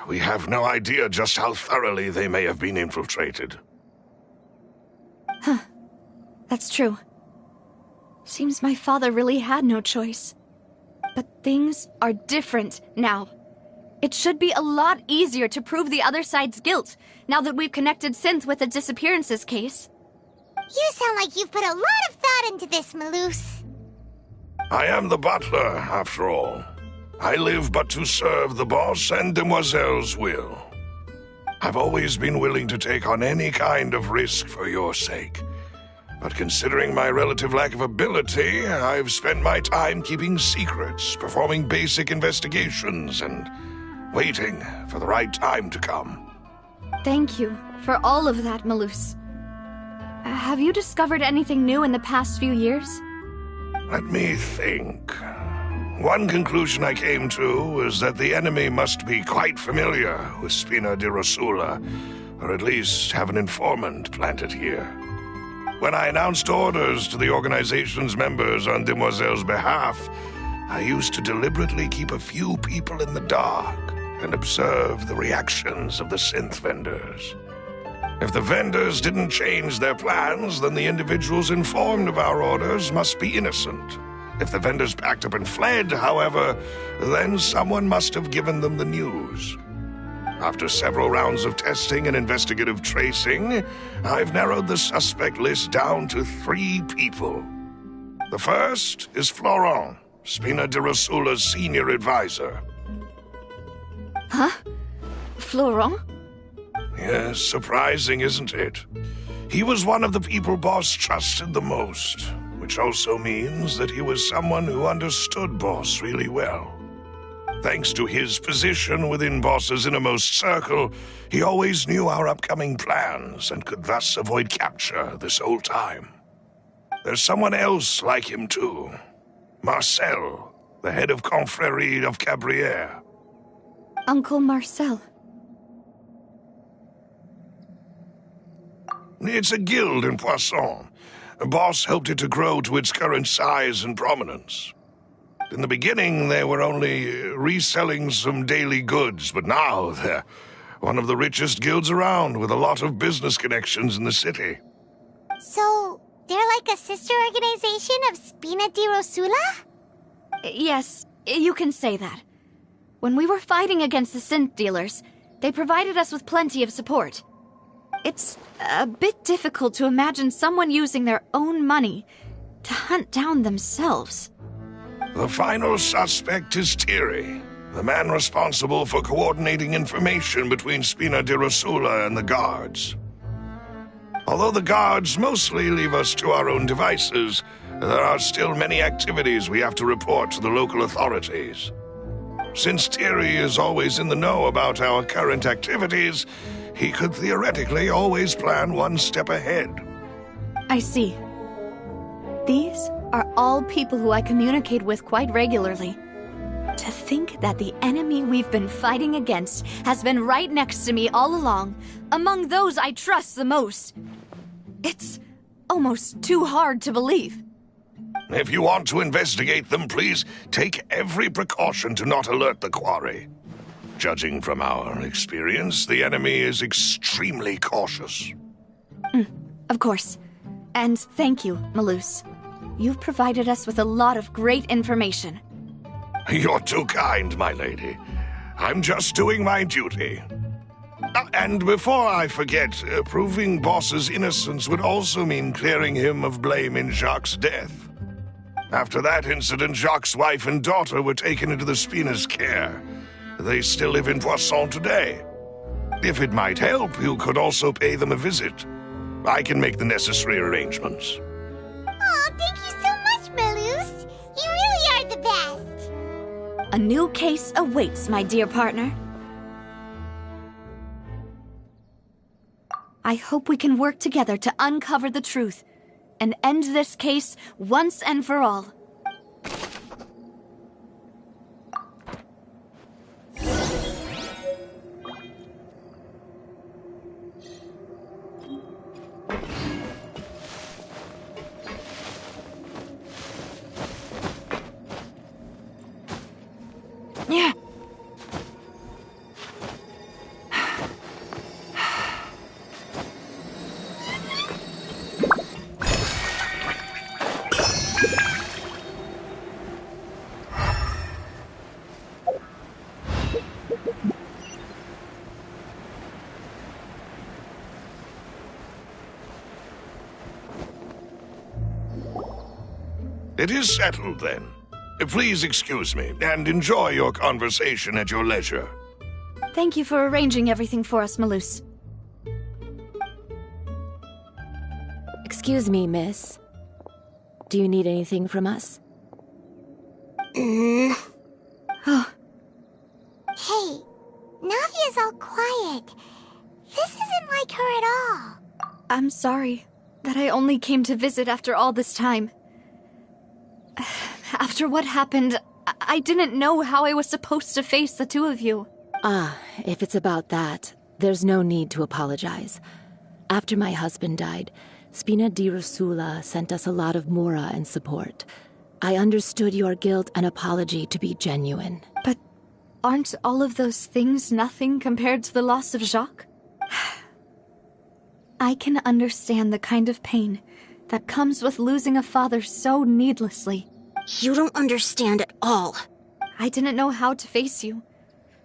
We have no idea just how thoroughly they may have been infiltrated. Huh. That's true. Seems my father really had no choice. But things are different now. It should be a lot easier to prove the other side's guilt, now that we've connected Synth with the disappearances case. You sound like you've put a lot of thought into this, Malus. I am the butler, after all. I live but to serve the boss and Demoiselle's will. I've always been willing to take on any kind of risk for your sake. But considering my relative lack of ability, I've spent my time keeping secrets, performing basic investigations, and waiting for the right time to come. Thank you for all of that, Malus. Have you discovered anything new in the past few years? Let me think. One conclusion I came to is that the enemy must be quite familiar with Spina di Rosula, or at least have an informant planted here. When I announced orders to the organization's members on Demoiselle's behalf, I used to deliberately keep a few people in the dark and observe the reactions of the synth vendors. If the vendors didn't change their plans, then the individuals informed of our orders must be innocent. If the vendors packed up and fled, however, then someone must have given them the news. After several rounds of testing and investigative tracing, I've narrowed the suspect list down to 3 people. The first is Florent, Spina di Rosula's senior advisor. Huh? Florent? Yes, surprising, isn't it? He was one of the people Boss trusted the most, which also means that he was someone who understood Boss really well. Thanks to his position within Boss's innermost circle, he always knew our upcoming plans and could thus avoid capture this whole time. There's someone else like him too. Marcel, the head of Confrérie of Cabrières. Uncle Marcel. It's a guild in Poisson. Boss helped it to grow to its current size and prominence. In the beginning, they were only reselling some daily goods, but now they're one of the richest guilds around with a lot of business connections in the city. So, they're like a sister organization of Spina di Rosula? Yes, you can say that. When we were fighting against the synth dealers, they provided us with plenty of support. It's a bit difficult to imagine someone using their own money to hunt down themselves. The final suspect is Thierry, the man responsible for coordinating information between Spina di Rosula and the guards. Although the guards mostly leave us to our own devices, there are still many activities we have to report to the local authorities. Since Thierry is always in the know about our current activities, he could theoretically always plan one step ahead. I see. These are all people who I communicate with quite regularly. To think that the enemy we've been fighting against has been right next to me all along, among those I trust the most. It's almost too hard to believe. If you want to investigate them, please take every precaution to not alert the quarry. Judging from our experience, the enemy is extremely cautious. Of course. And thank you, Malus. You've provided us with a lot of great information. You're too kind, my lady. I'm just doing my duty. And before I forget, proving Boss's innocence would also mean clearing him of blame in Jacques' death. After that incident, Jacques' wife and daughter were taken into the Spina's care. They still live in Poisson today. If it might help, you could also pay them a visit. I can make the necessary arrangements. Oh, thank you so much, Malus. You really are the best. A new case awaits, my dear partner. I hope we can work together to uncover the truth and end this case once and for all. Yeah. It is settled, then. Please excuse me, and enjoy your conversation at your leisure. Thank you for arranging everything for us, Malus. Excuse me, miss. Do you need anything from us? Hey, Navia's all quiet. This isn't like her at all. I'm sorry that I only came to visit after all this time. After what happened, I didn't know how I was supposed to face the two of you. Ah, if it's about that, there's no need to apologize. After my husband died, Spina di Rosula sent us a lot of mora and support. I understood your guilt and apology to be genuine. But aren't all of those things nothing compared to the loss of Jacques? I can understand the kind of pain that comes with losing a father so needlessly. You don't understand at all. I didn't know how to face you,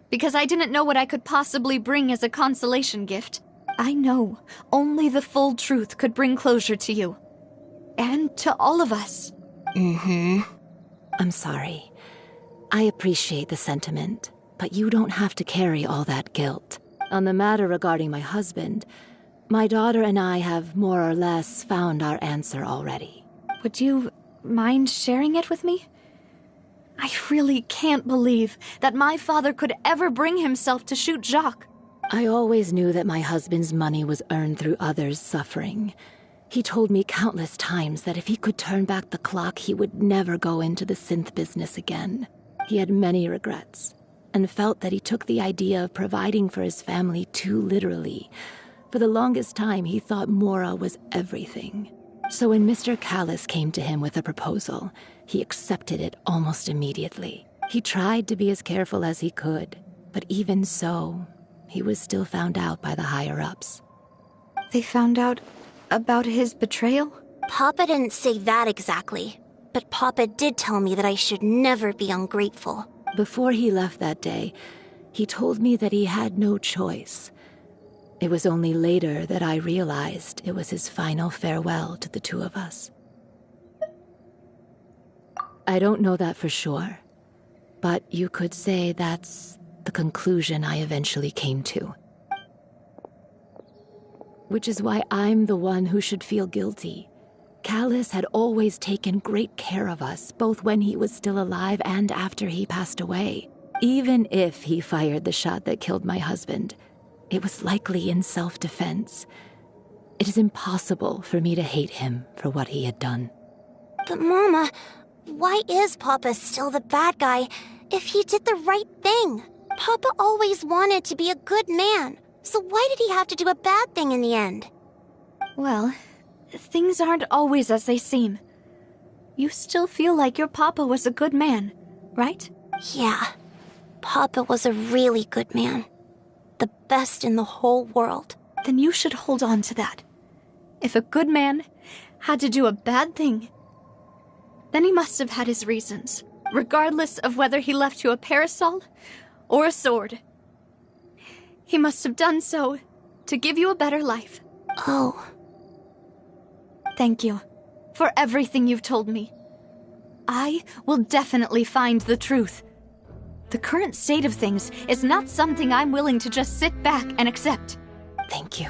because I didn't know what I could possibly bring as a consolation gift. I know only the full truth could bring closure to you, and to all of us. I'm sorry. I appreciate the sentiment, but you don't have to carry all that guilt. On the matter regarding my husband, my daughter and I have more or less found our answer already. Would you mind sharing it with me? I really can't believe that my father could ever bring himself to shoot Jacques. I always knew that my husband's money was earned through others' suffering. He told me countless times that if he could turn back the clock, he would never go into the synth business again. He had many regrets, and felt that he took the idea of providing for his family too literally. For the longest time, he thought Mora was everything. So when Mr. Callis came to him with a proposal, he accepted it almost immediately. He tried to be as careful as he could, but even so, he was still found out by the higher-ups. They found out about his betrayal? Papa didn't say that exactly, but Papa did tell me that I should never be ungrateful. Before he left that day, he told me that he had no choice. It was only later that I realized it was his final farewell to the two of us. I don't know that for sure, but you could say that's the conclusion I eventually came to. Which is why I'm the one who should feel guilty. Callis had always taken great care of us, both when he was still alive and after he passed away. Even if he fired the shot that killed my husband, it was likely in self-defense. It is impossible for me to hate him for what he had done. But Mama, why is Papa still the bad guy if he did the right thing? Papa always wanted to be a good man, so why did he have to do a bad thing in the end? Well, things aren't always as they seem. You still feel like your papa was a good man, right? Yeah, Papa was a really good man. The best in the whole world. Then you should hold on to that. If a good man had to do a bad thing, then he must have had his reasons, regardless of whether he left you a parasol or a sword. He must have done so to give you a better life. Oh. Thank you for everything you've told me. I will definitely find the truth. The current state of things is not something I'm willing to just sit back and accept. Thank you.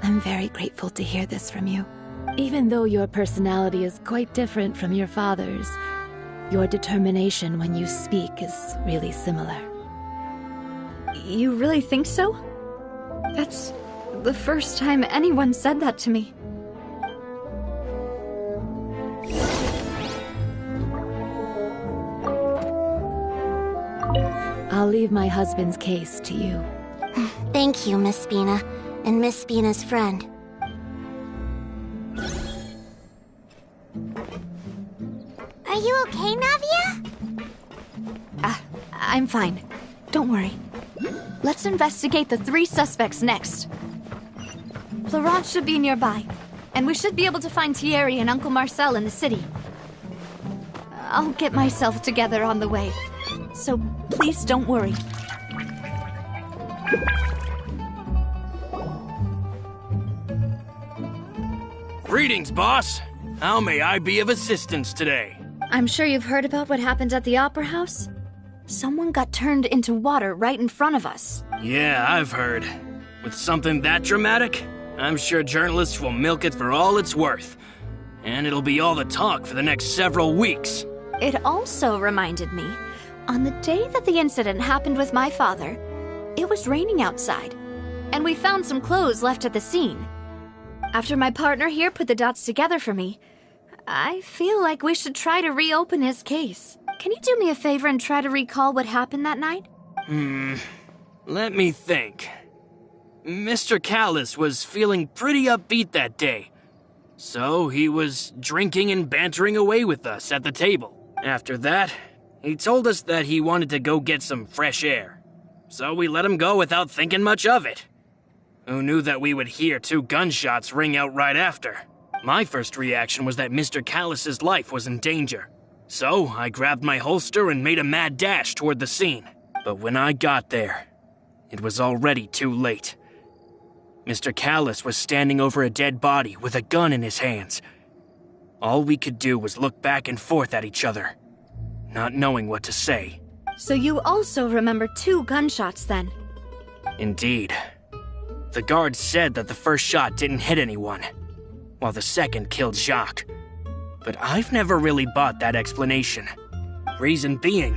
I'm very grateful to hear this from you. Even though your personality is quite different from your father's, your determination when you speak is really similar. You really think so? That's the first time anyone said that to me. I'll leave my husband's case to you. Thank you, Miss Spina, and Miss Spina's friend. Are you okay, Navia? I'm fine. Don't worry. Let's investigate the 3 suspects next. Florent should be nearby, and we should be able to find Thierry and Uncle Marcel in the city. I'll get myself together on the way, so please don't worry. Greetings, boss. How may I be of assistance today? I'm sure you've heard about what happened at the Opera House. Someone got turned into water right in front of us. Yeah, I've heard. With something that dramatic, I'm sure journalists will milk it for all it's worth. And it'll be all the talk for the next several weeks. It also reminded me, on the day that the incident happened with my father, it was raining outside, and we found some clothes left at the scene. After my partner here put the dots together for me, I feel like we should try to reopen his case. Can you do me a favor and try to recall what happened that night? Let me think. Mr. Callis was feeling pretty upbeat that day. So he was drinking and bantering away with us at the table. After that, he told us that he wanted to go get some fresh air. So we let him go without thinking much of it. Who knew that we would hear 2 gunshots ring out right after? My first reaction was that Mr. Callis's life was in danger. So I grabbed my holster and made a mad dash toward the scene. But when I got there, it was already too late. Mr. Callis was standing over a dead body with a gun in his hands. All we could do was look back and forth at each other, not knowing what to say. So you also remember 2 gunshots then? Indeed. The guard said that the first shot didn't hit anyone, while the second killed Jacques. But I've never really bought that explanation. Reason being,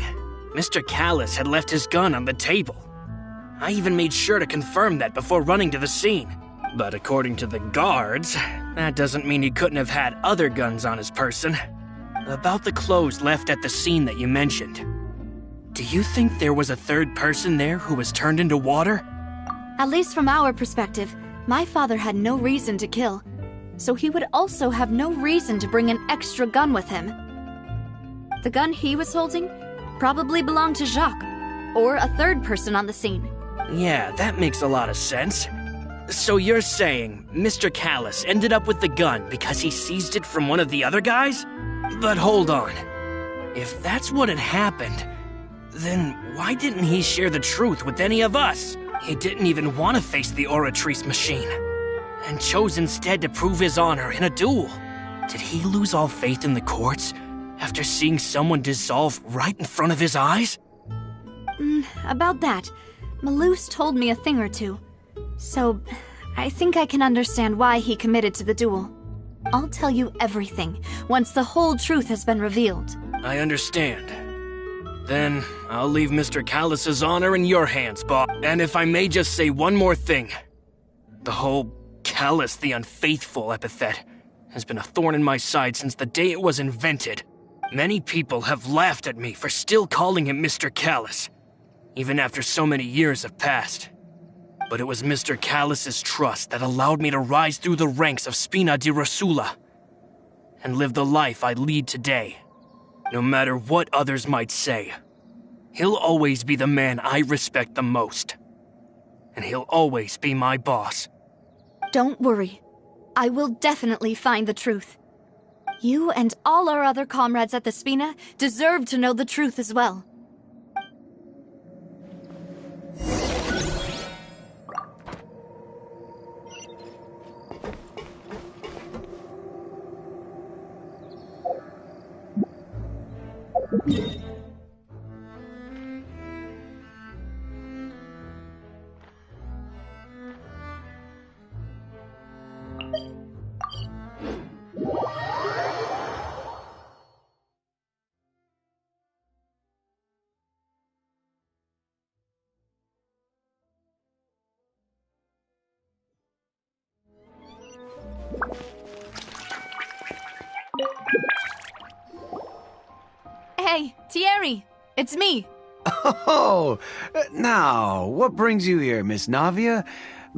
Mr. Callus had left his gun on the table. I even made sure to confirm that before running to the scene. But according to the guards, that doesn't mean he couldn't have had other guns on his person. About the clothes left at the scene that you mentioned, do you think there was a third person there who was turned into water? At least from our perspective, my father had no reason to kill, so he would also have no reason to bring an extra gun with him. The gun he was holding probably belonged to Jacques, or a third person on the scene. Yeah, that makes a lot of sense. So you're saying Mr. Callus ended up with the gun because he seized it from one of the other guys? But hold on. If that's what had happened, then why didn't he share the truth with any of us? He didn't even want to face the Oratrice machine, and chose instead to prove his honor in a duel. Did he lose all faith in the courts after seeing someone dissolve right in front of his eyes? About that, Malus told me a thing or two, so I think I can understand why he committed to the duel. I'll tell you everything once the whole truth has been revealed. I understand. Then I'll leave Mr. Callus's honor in your hands, Bob. And if I may just say one more thing. The whole Callus the Unfaithful epithet has been a thorn in my side since the day it was invented. Many people have laughed at me for still calling him Mr. Callus, even after so many years have passed. But it was Mr. Callus's trust that allowed me to rise through the ranks of Spina di Rosula and live the life I lead today. No matter what others might say, he'll always be the man I respect the most. And he'll always be my boss. Don't worry. I will definitely find the truth. You and all our other comrades at the Spina deserve to know the truth as well. Hey, Thierry! It's me! Oh, now, what brings you here, Miss Navia?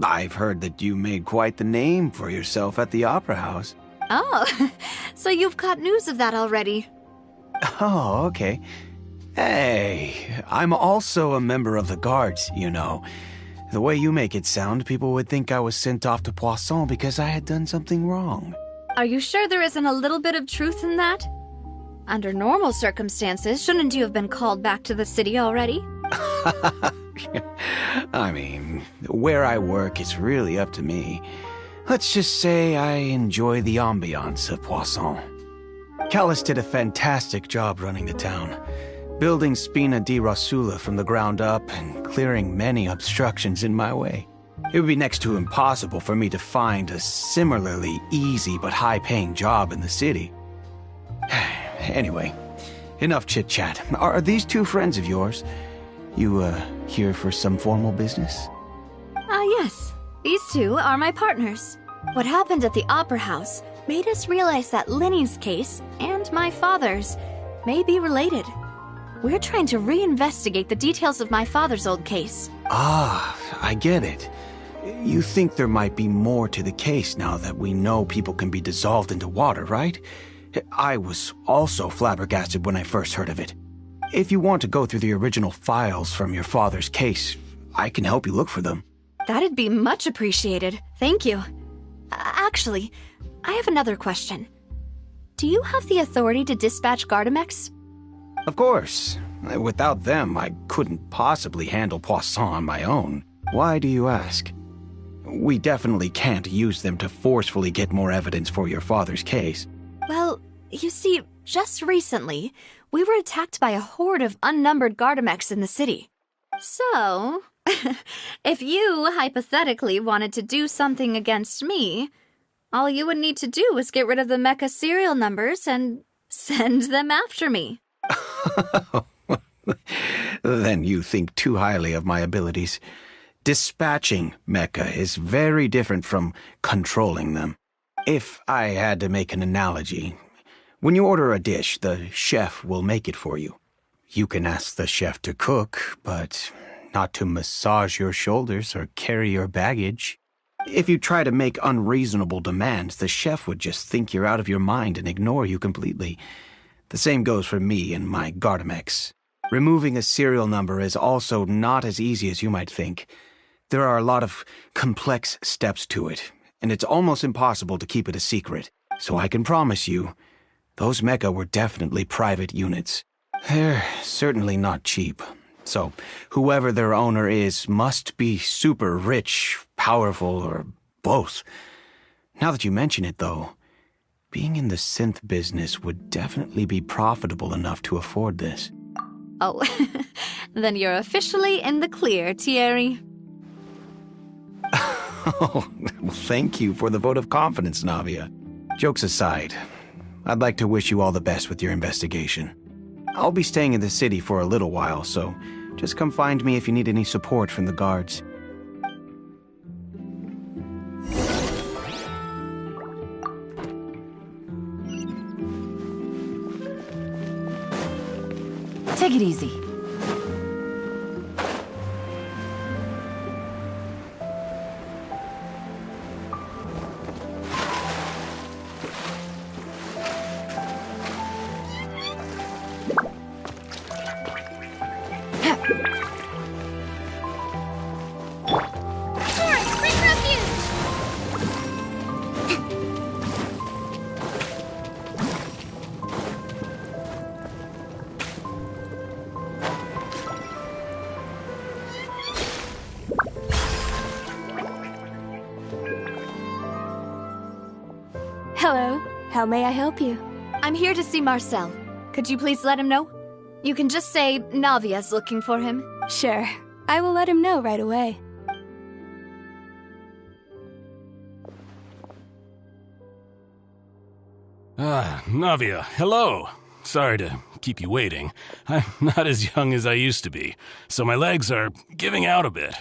I've heard that you made quite the name for yourself at the Opera House. Oh, so you've caught news of that already. Oh, okay. Hey, I'm also a member of the guards, you know. The way you make it sound, people would think I was sent off to Poisson because I had done something wrong. Are you sure there isn't a little bit of truth in that? Under normal circumstances, shouldn't you have been called back to the city already? I mean, where I work is really up to me. Let's just say I enjoy the ambiance of Poisson. Callus did a fantastic job running the town, building Spina di Rosula from the ground up and clearing many obstructions in my way. It would be next to impossible for me to find a similarly easy but high-paying job in the city. Anyway, enough chit-chat. Are these two friends of yours? You, here for some formal business? Yes. These two are my partners. What happened at the Opera House made us realize that Linny's case and my father's may be related. We're trying to reinvestigate the details of my father's old case. Ah, I get it. You think there might be more to the case now that we know people can be dissolved into water, right? I was also flabbergasted when I first heard of it. If you want to go through the original files from your father's case, I can help you look for them. That'd be much appreciated. Thank you. Actually, I have another question. Do you have the authority to dispatch Gardamex? Of course. Without them, I couldn't possibly handle Poisson on my own. Why do you ask? We definitely can't use them to forcefully get more evidence for your father's case. Well, you see, just recently, we were attacked by a horde of unnumbered Gardamex in the city. So, if you hypothetically wanted to do something against me, all you would need to do is get rid of the mecha serial numbers and send them after me. Then you think too highly of my abilities. Dispatching mecha is very different from controlling them. If I had to make an analogy, when you order a dish, the chef will make it for you. You can ask the chef to cook, but not to massage your shoulders or carry your baggage. If you try to make unreasonable demands, the chef would just think you're out of your mind and ignore you completely. The same goes for me and my Gardamex. Removing a serial number is also not as easy as you might think. There are a lot of complex steps to it, and it's almost impossible to keep it a secret. So I can promise you, those mecha were definitely private units. They're certainly not cheap. So whoever their owner is must be super rich, powerful, or both. Now that you mention it, though, being in the synth business would definitely be profitable enough to afford this. Oh, then you're officially in the clear, Thierry. Oh, well, thank you for the vote of confidence, Navia. Jokes aside, I'd like to wish you all the best with your investigation. I'll be staying in the city for a little while, so just come find me if you need any support from the guards. Take it easy. Hello. How may I help you? I'm here to see Marcel. Could you please let him know? You can just say Navia's looking for him. Sure. I will let him know right away. Navia, hello. Sorry to keep you waiting. I'm not as young as I used to be, so my legs are giving out a bit.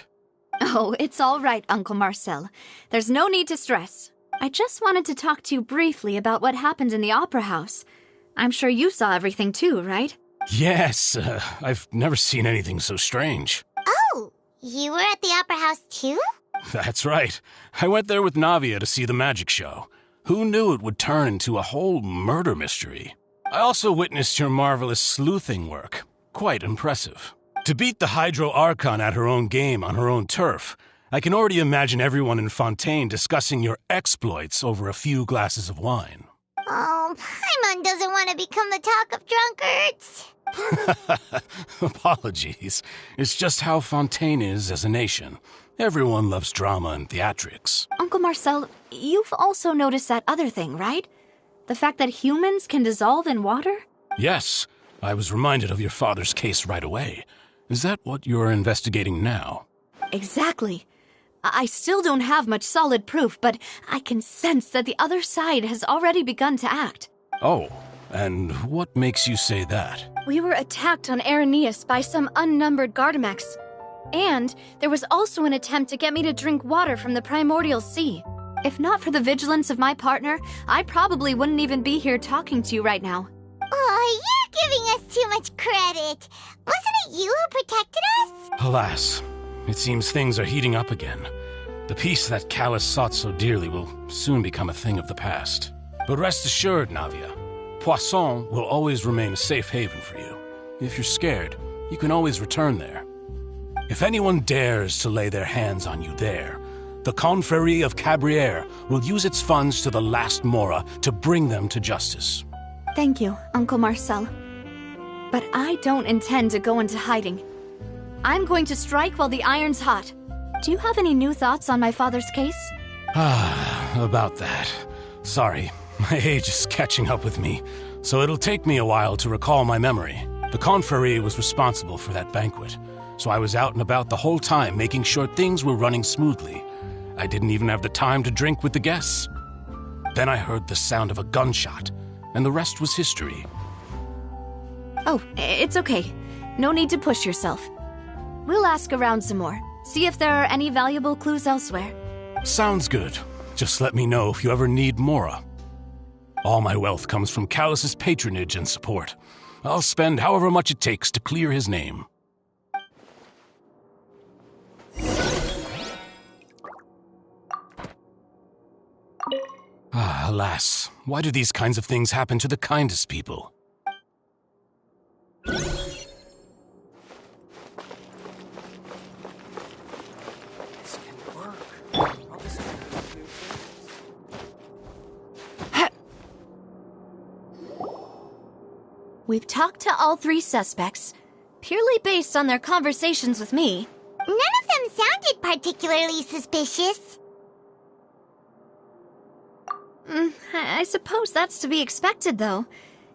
Oh, it's all right, Uncle Marcel. There's no need to stress. I just wanted to talk to you briefly about what happened in the Opera House. I'm sure you saw everything too, right? Yes, I've never seen anything so strange. Oh, you were at the Opera House too? That's right. I went there with Navia to see the magic show. Who knew it would turn into a whole murder mystery? I also witnessed your marvelous sleuthing work. Quite impressive. To beat the Hydro Archon at her own game on her own turf, I can already imagine everyone in Fontaine discussing your exploits over a few glasses of wine. Oh, Paimon doesn't want to become the talk of drunkards. Apologies. It's just how Fontaine is as a nation. Everyone loves drama and theatrics. Uncle Marcel, you've also noticed that other thing, right? The fact that humans can dissolve in water? Yes. I was reminded of your father's case right away. Is that what you're investigating now? Exactly. I still don't have much solid proof, but I can sense that the other side has already begun to act. Oh, and what makes you say that? We were attacked on Araneus by some unnumbered Gardamex. And there was also an attempt to get me to drink water from the primordial sea. If not for the vigilance of my partner, I probably wouldn't even be here talking to you right now. Oh, you're giving us too much credit. Wasn't it you who protected us? Alas, it seems things are heating up again. The peace that Callus sought so dearly will soon become a thing of the past. But rest assured, Navia, Poisson will always remain a safe haven for you. If you're scared, you can always return there. If anyone dares to lay their hands on you there, the Confrérie of Cabrières will use its funds to the last Mora to bring them to justice. Thank you, Uncle Marcel. But I don't intend to go into hiding. I'm going to strike while the iron's hot. Do you have any new thoughts on my father's case? About that. Sorry, my age is catching up with me, so it'll take me a while to recall my memory. The Confrérie was responsible for that banquet, so I was out and about the whole time making sure things were running smoothly. I didn't even have the time to drink with the guests. Then I heard the sound of a gunshot, and the rest was history. Oh, it's okay. No need to push yourself. We'll ask around some more. See if there are any valuable clues elsewhere. Sounds good. Just let me know if you ever need Mora. All my wealth comes from Callus's patronage and support. I'll spend however much it takes to clear his name. Alas, why do these kinds of things happen to the kindest people? We've talked to all 3 suspects, purely based on their conversations with me. None of them sounded particularly suspicious. I suppose that's to be expected, though.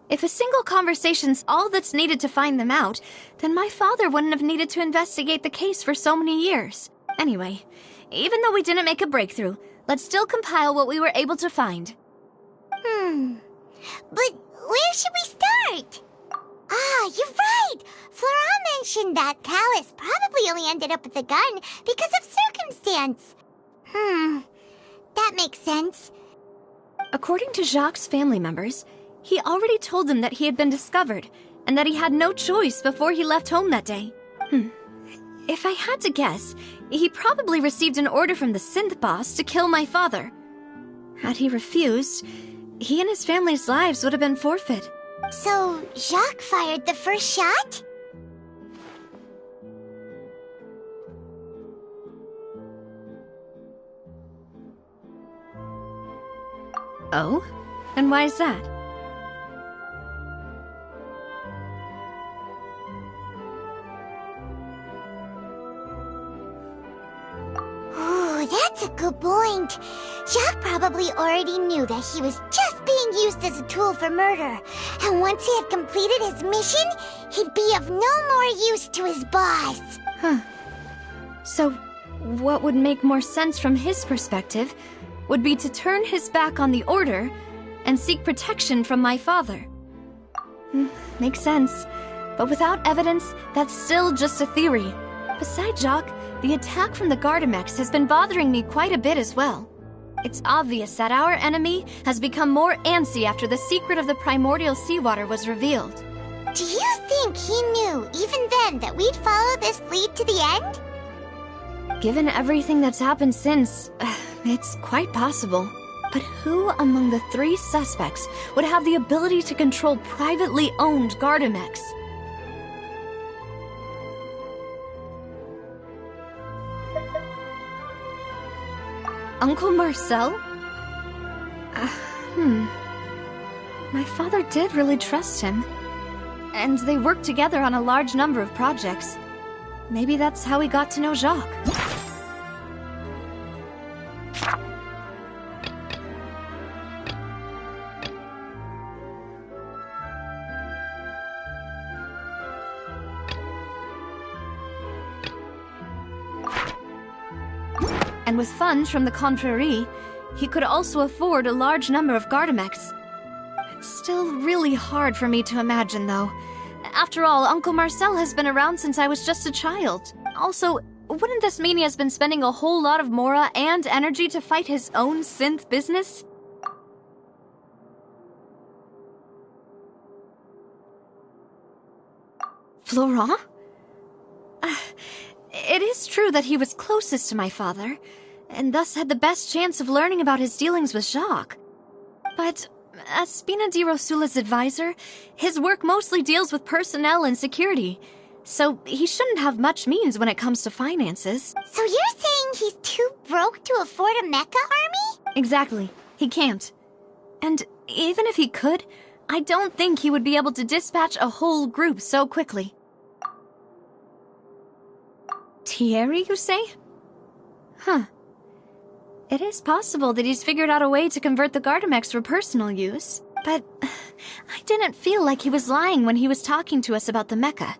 If a single conversation's all that's needed to find them out, then my father wouldn't have needed to investigate the case for so many years. Anyway, even though we didn't make a breakthrough, let's still compile what we were able to find. But where should we start? Ah, you're right! Flora mentioned that Callus probably only ended up with the gun because of circumstance. That makes sense. According to Jacques' family members, he already told them that he had been discovered, and that he had no choice before he left home that day. If I had to guess, he probably received an order from the synth boss to kill my father. Had he refused, he and his family's lives would have been forfeit. So, Jacques fired the first shot? Oh? And why is that? Ooh, that's a good point. Jacques probably already knew that he was just being used as a tool for murder. And once he had completed his mission, he'd be of no more use to his boss. So, what would make more sense from his perspective would be to turn his back on the Order and seek protection from my father. Makes sense. But without evidence, that's still just a theory. Besides Jacques, the attack from the Gardamex has been bothering me quite a bit as well. It's obvious that our enemy has become more antsy after the secret of the primordial seawater was revealed. Do you think he knew, even then, that we'd follow this lead to the end? Given everything that's happened since, it's quite possible. But who among the 3 suspects would have the ability to control privately owned Gardamex? Uncle Marcel? My father did really trust him. And they worked together on a large number of projects. Maybe that's how he got to know Jacques. And with funds from the Confrérie, he could also afford a large number of Gardamex. It's still really hard for me to imagine, though. After all, Uncle Marcel has been around since I was just a child. Also, wouldn't this mean he has been spending a whole lot of Mora and energy to fight his own synth business? Florent? It is true that he was closest to my father, and thus had the best chance of learning about his dealings with Jacques. But as Spina di Rosula's advisor, his work mostly deals with personnel and security, so he shouldn't have much means when it comes to finances. So you're saying he's too broke to afford a mecha army? Exactly. He can't. And even if he could, I don't think he would be able to dispatch a whole group so quickly. Thierry, you say? It is possible that he's figured out a way to convert the Gardamex for personal use, but I didn't feel like he was lying when he was talking to us about the mecha.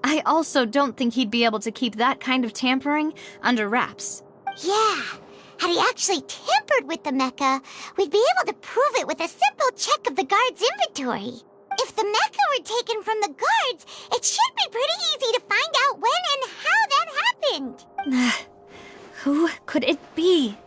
I also don't think he'd be able to keep that kind of tampering under wraps. Yeah, had he actually tampered with the mecha, we'd be able to prove it with a simple check of the guard's inventory. If the mecha were taken from the guards, it should be pretty easy to find out when and how that happened. Who could it be?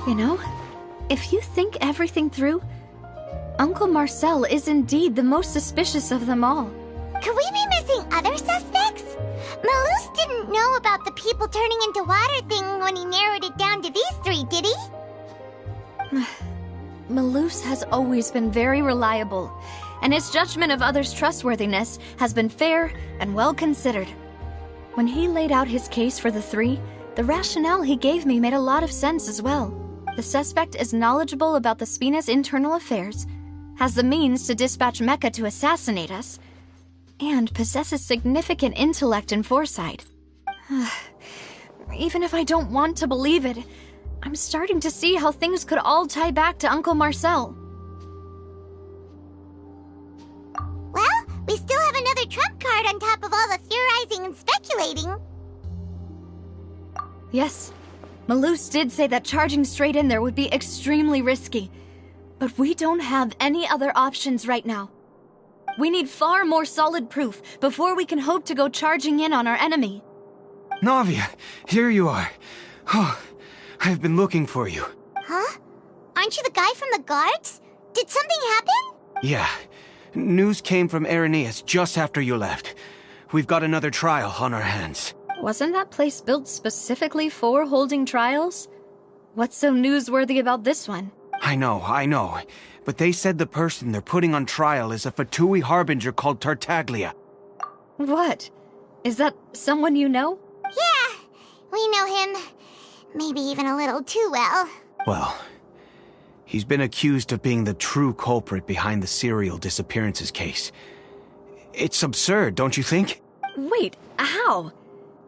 You know, if you think everything through, Uncle Marcel is indeed the most suspicious of them all. Could we be missing other suspects? Malus didn't know about the people turning into water thing when he narrowed it down to these three, did he? Malus has always been very reliable, and his judgment of others' trustworthiness has been fair and well considered. When he laid out his case for the three, the rationale he gave me made a lot of sense as well. The suspect is knowledgeable about the Spina's internal affairs, has the means to dispatch Mecha to assassinate us, and possesses significant intellect and foresight. Even if I don't want to believe it, I'm starting to see how things could all tie back to Uncle Marcel. Well, we still have another trump card on top of all the theorizing and speculating. Yes, Malus did say that charging straight in there would be extremely risky. But we don't have any other options right now. We need far more solid proof before we can hope to go charging in on our enemy. Navia, here you are. Oh, I've been looking for you. Huh? Aren't you the guy from the guards? Did something happen? Yeah. News came from Irenaeus just after you left. We've got another trial on our hands. Wasn't that place built specifically for holding trials? What's so newsworthy about this one? I know. But they said the person they're putting on trial is a Fatui harbinger called Tartaglia. What? Is that someone you know? Yeah, we know him. Maybe even a little too well. Well, he's been accused of being the true culprit behind the serial disappearances case. It's absurd, don't you think? Wait, how?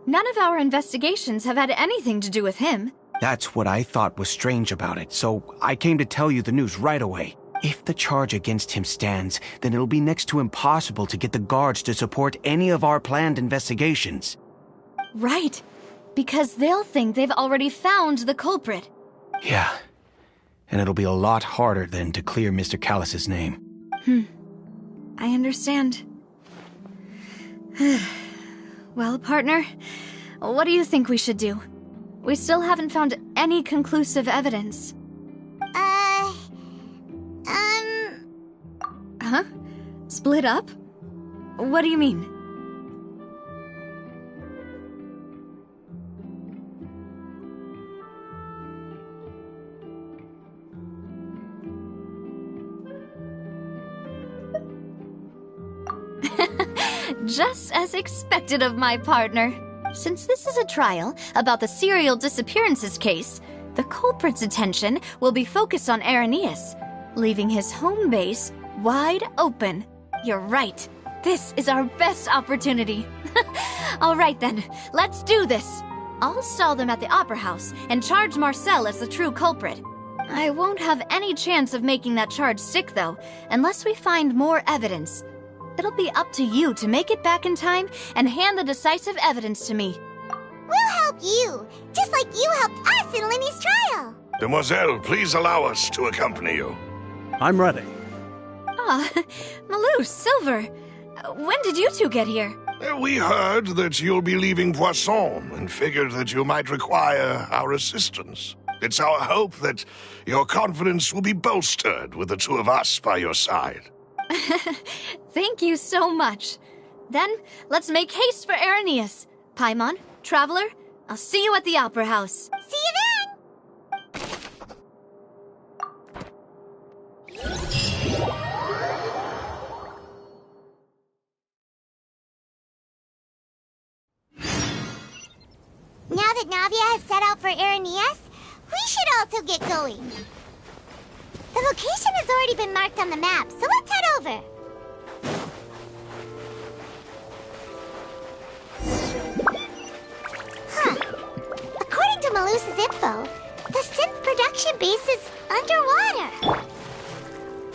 None of our investigations have had anything to do with him. That's what I thought was strange about it, so I came to tell you the news right away. If the charge against him stands, then it'll be next to impossible to get the guards to support any of our planned investigations. Right, because they'll think they've already found the culprit. Yeah, and it'll be a lot harder then to clear Mr. Callus's name. I understand. Well, partner, what do you think we should do? We still haven't found any conclusive evidence. Huh? Split up? What do you mean? Just as expected of my partner. Since this is a trial about the serial disappearances case, the culprit's attention will be focused on Irenaeus, leaving his home base wide open. You're right. This is our best opportunity. All right then, let's do this. I'll stall them at the Opera House and charge Marcel as the true culprit. I won't have any chance of making that charge stick, though, unless we find more evidence. It'll be up to you to make it back in time and hand the decisive evidence to me. We'll help you, just like you helped us in Linny's trial. Demoiselle, please allow us to accompany you. I'm ready. Malus, Silver, when did you two get here? We heard that you'll be leaving Poisson and figured that you might require our assistance. It's our hope that your confidence will be bolstered with the two of us by your side. Thank you so much. Then, let's make haste for Irenaeus. Paimon, Traveler, I'll see you at the Opera House. See you then! Now that Navia has set out for Aranias, we should also get going. The location has already been marked on the map, so let's head over. According to Malusa's info, the synth production base is underwater.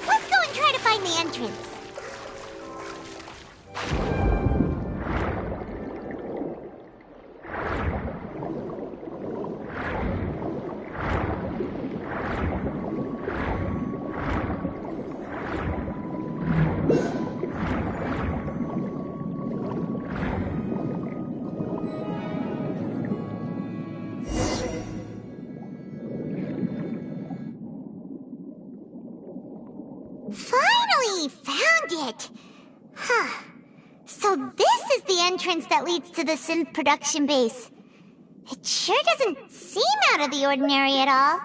Let's go and try to find the entrance. Finally found it! Huh. So this is the entrance that leads to the synth production base. It sure doesn't seem out of the ordinary at all.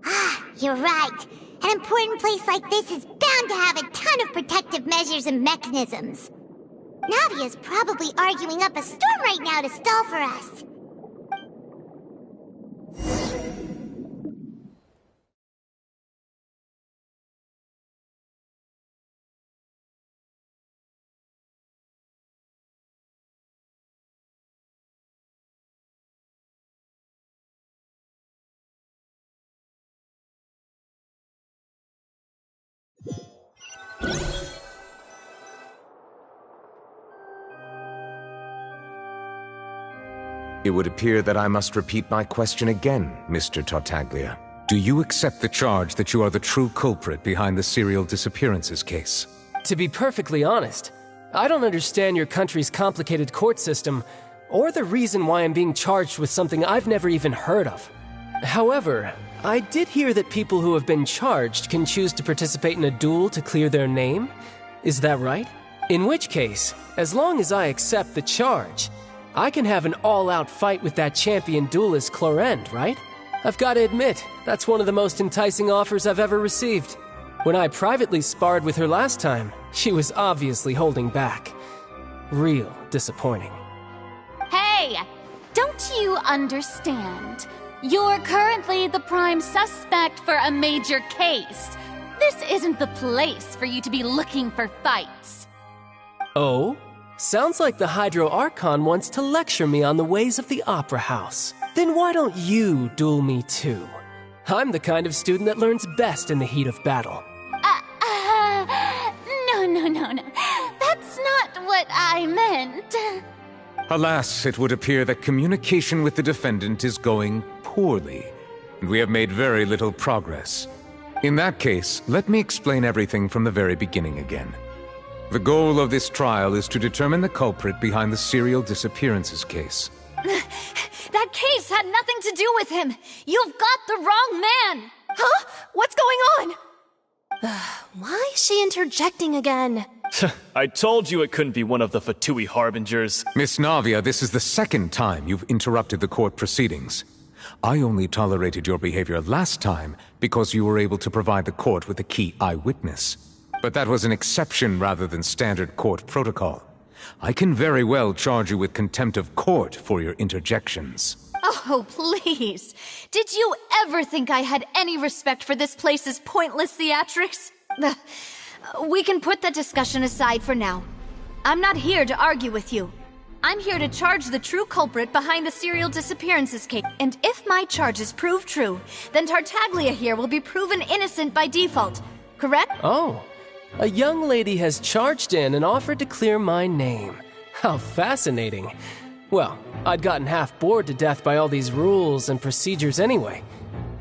Ah, you're right. An important place like this is bound to have a ton of protective measures and mechanisms. Navia's probably arguing up a storm right now to stall for us. It would appear that I must repeat my question again, Mr. Tartaglia. Do you accept the charge that you are the true culprit behind the serial disappearances case? To be perfectly honest, I don't understand your country's complicated court system, or the reason why I'm being charged with something I've never even heard of. However, I did hear that people who have been charged can choose to participate in a duel to clear their name. Is that right? In which case, as long as I accept the charge, I can have an all-out fight with that champion duelist Clorend, right? I've got to admit, that's one of the most enticing offers I've ever received. When I privately sparred with her last time, she was obviously holding back. Real disappointing. Hey! Don't you understand? You're currently the prime suspect for a major case. This isn't the place for you to be looking for fights. Oh? Sounds like the Hydro Archon wants to lecture me on the ways of the Opera House. Then why don't you duel me too? I'm the kind of student that learns best in the heat of battle. No. That's not what I meant. Alas, it would appear that communication with the defendant is going poorly, and we have made very little progress. In that case, let me explain everything from the very beginning again. The goal of this trial is to determine the culprit behind the serial disappearances case. That case had nothing to do with him! You've got the wrong man! Huh? What's going on? Why is she interjecting again? I told you it couldn't be one of the Fatui Harbingers. Miss Navia, this is the second time you've interrupted the court proceedings. I only tolerated your behavior last time because you were able to provide the court with a key eyewitness. But that was an exception rather than standard court protocol. I can very well charge you with contempt of court for your interjections. Oh, please. Did you ever think I had any respect for this place's pointless theatrics? We can put that discussion aside for now. I'm not here to argue with you. I'm here to charge the true culprit behind the serial disappearances case. And if my charges prove true, then Tartaglia here will be proven innocent by default. Correct? Oh. A young lady has charged in and offered to clear my name. How fascinating. Well, I'd gotten half bored to death by all these rules and procedures anyway.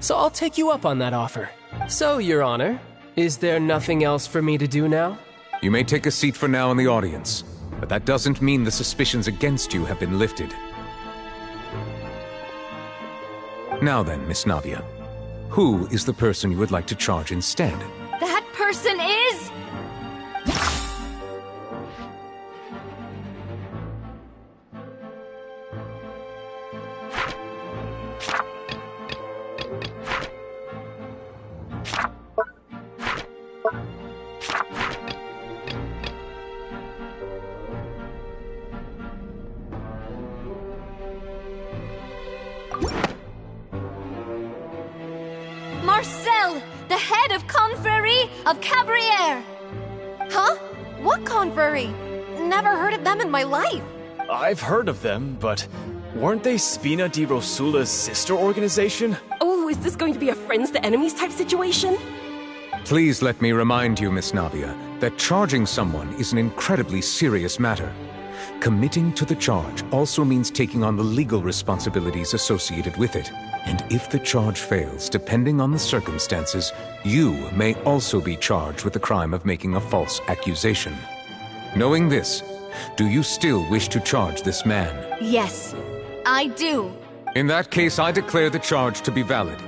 So I'll take you up on that offer. So, Your Honor, is there nothing else for me to do now? You may take a seat for now in the audience, but that doesn't mean the suspicions against you have been lifted. Now then, Miss Navia, who is the person you would like to charge instead? That person is... the head of Confrérie of Cabriere. Huh? What confrérie? Never heard of them in my life. I've heard of them, but weren't they Spina di Rosula's sister organization? Oh, is this going to be a friends to enemies type situation? Please let me remind you, Miss Navia, that charging someone is an incredibly serious matter. Committing to the charge also means taking on the legal responsibilities associated with it. And if the charge fails, depending on the circumstances, you may also be charged with the crime of making a false accusation. Knowing this, do you still wish to charge this man? Yes, I do. In that case, I declare the charge to be valid.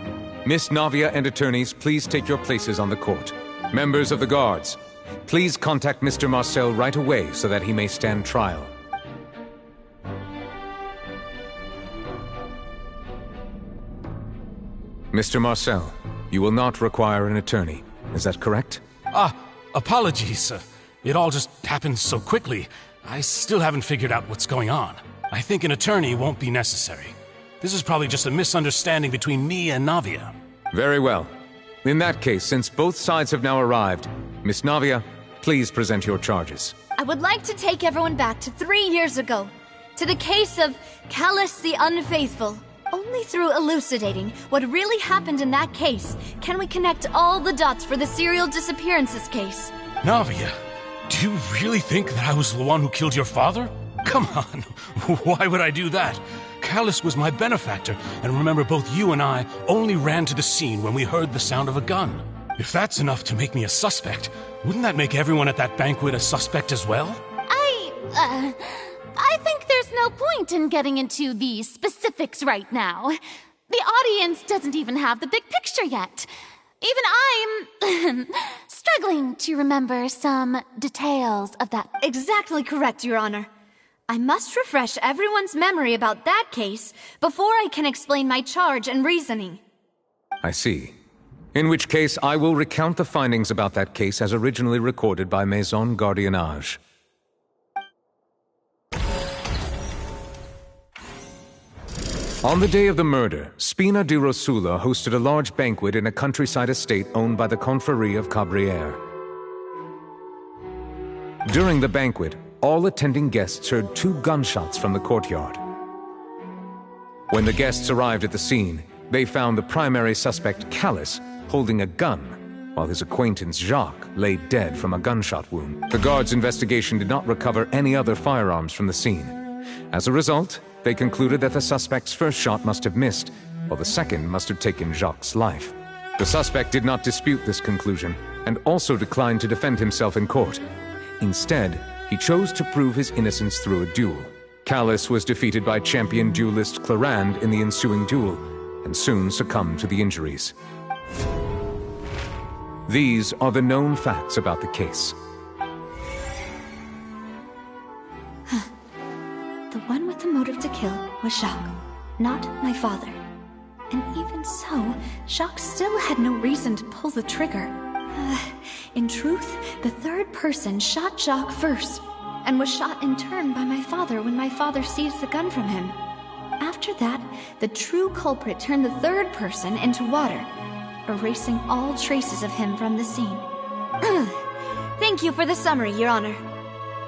Miss Navia and attorneys, please take your places on the court. Members of the guards, please contact Mr. Marcel right away so that he may stand trial. Mr. Marcel, you will not require an attorney. Is that correct? Apologies. It all just happened so quickly. I still haven't figured out what's going on. I think an attorney won't be necessary. This is probably just a misunderstanding between me and Navia. Very well. In that case, since both sides have now arrived, Miss Navia, please present your charges. I would like to take everyone back to 3 years ago, to the case of Callus the Unfaithful. Only through elucidating what really happened in that case can we connect all the dots for the serial disappearances case. Navia, do you really think that I was the one who killed your father? Come on, why would I do that? Callus was my benefactor, and remember, both you and I only ran to the scene when we heard the sound of a gun. If that's enough to make me a suspect, wouldn't that make everyone at that banquet a suspect as well? I think there's no point in getting into the specifics right now. The audience doesn't even have the big picture yet. Even I'm struggling to remember some details of that. Exactly correct, Your Honor. I must refresh everyone's memory about that case before I can explain my charge and reasoning. I see. In which case, I will recount the findings about that case as originally recorded by Maison Gardiennage. On the day of the murder, Spina di Rosula hosted a large banquet in a countryside estate owned by the Confrérie of Cabriere. During the banquet, all attending guests heard 2 gunshots from the courtyard. When the guests arrived at the scene, they found the primary suspect, Callus, holding a gun, while his acquaintance, Jacques, lay dead from a gunshot wound. The guards' investigation did not recover any other firearms from the scene. As a result, they concluded that the suspect's first shot must have missed, while the second must have taken Jacques' life. The suspect did not dispute this conclusion, and also declined to defend himself in court. Instead, he chose to prove his innocence through a duel. Callus was defeated by champion duelist Clarand in the ensuing duel, and soon succumbed to the injuries. These are the known facts about the case. The one with the motive to kill was Jacques, not my father. And even so, Jacques still had no reason to pull the trigger. In truth, the third person shot Jacques first, and was shot in turn by my father when my father seized the gun from him. After that, the true culprit turned the third person into water, erasing all traces of him from the scene. Thank you for the summary, Your Honor.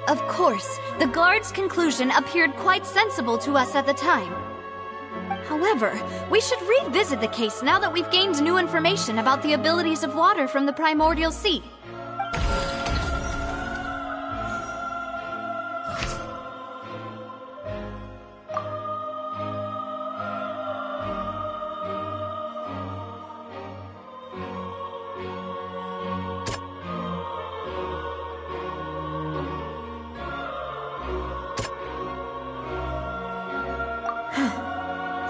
Of course, the guard's conclusion appeared quite sensible to us at the time. However, we should revisit the case now that we've gained new information about the abilities of water from the primordial sea.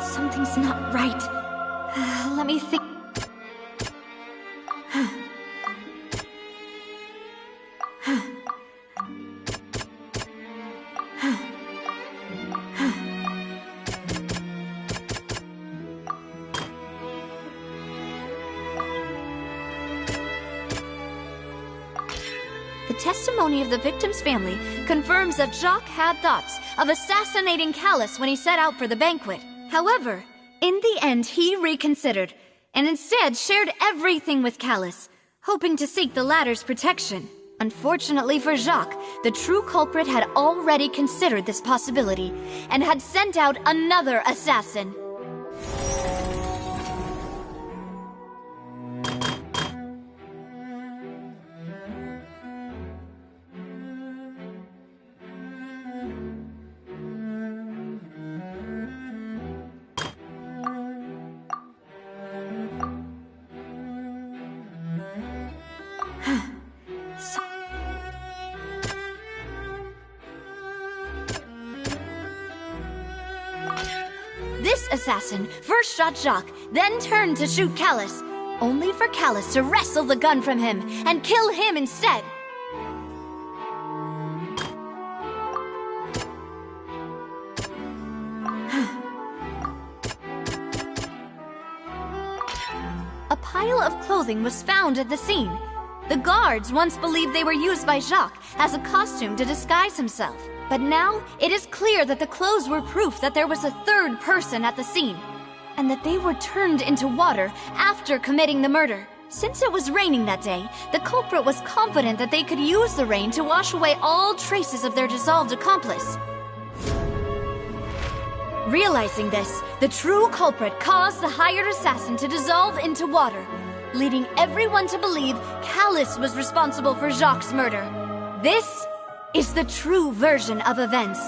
Something's not right. Let me think. The testimony of the victim's family confirms that Jacques had thoughts of assassinating Callus when he set out for the banquet. However, in the end, he reconsidered, and instead shared everything with Callus, hoping to seek the latter's protection. Unfortunately for Jacques, the true culprit had already considered this possibility and had sent out another assassin. This assassin first shot Jacques, then turned to shoot Callus, only for Callus to wrestle the gun from him and kill him instead. A pile of clothing was found at the scene. The guards once believed they were used by Jacques as a costume to disguise himself. But now, it is clear that the clothes were proof that there was a third person at the scene, and that they were turned into water after committing the murder. Since it was raining that day, the culprit was confident that they could use the rain to wash away all traces of their dissolved accomplice. Realizing this, the true culprit caused the hired assassin to dissolve into water, leading everyone to believe Callus was responsible for Jacques' murder. This is the true version of events.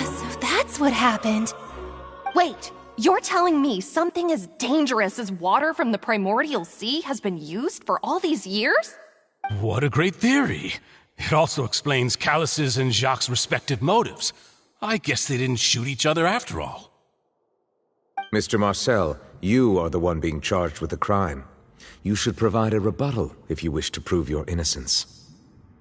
So that's what happened. Wait, you're telling me something as dangerous as water from the primordial sea has been used for all these years? What a great theory. It also explains Callus's and Jacques' respective motives. I guess they didn't shoot each other after all. Mr. Marcel, you are the one being charged with the crime. You should provide a rebuttal if you wish to prove your innocence.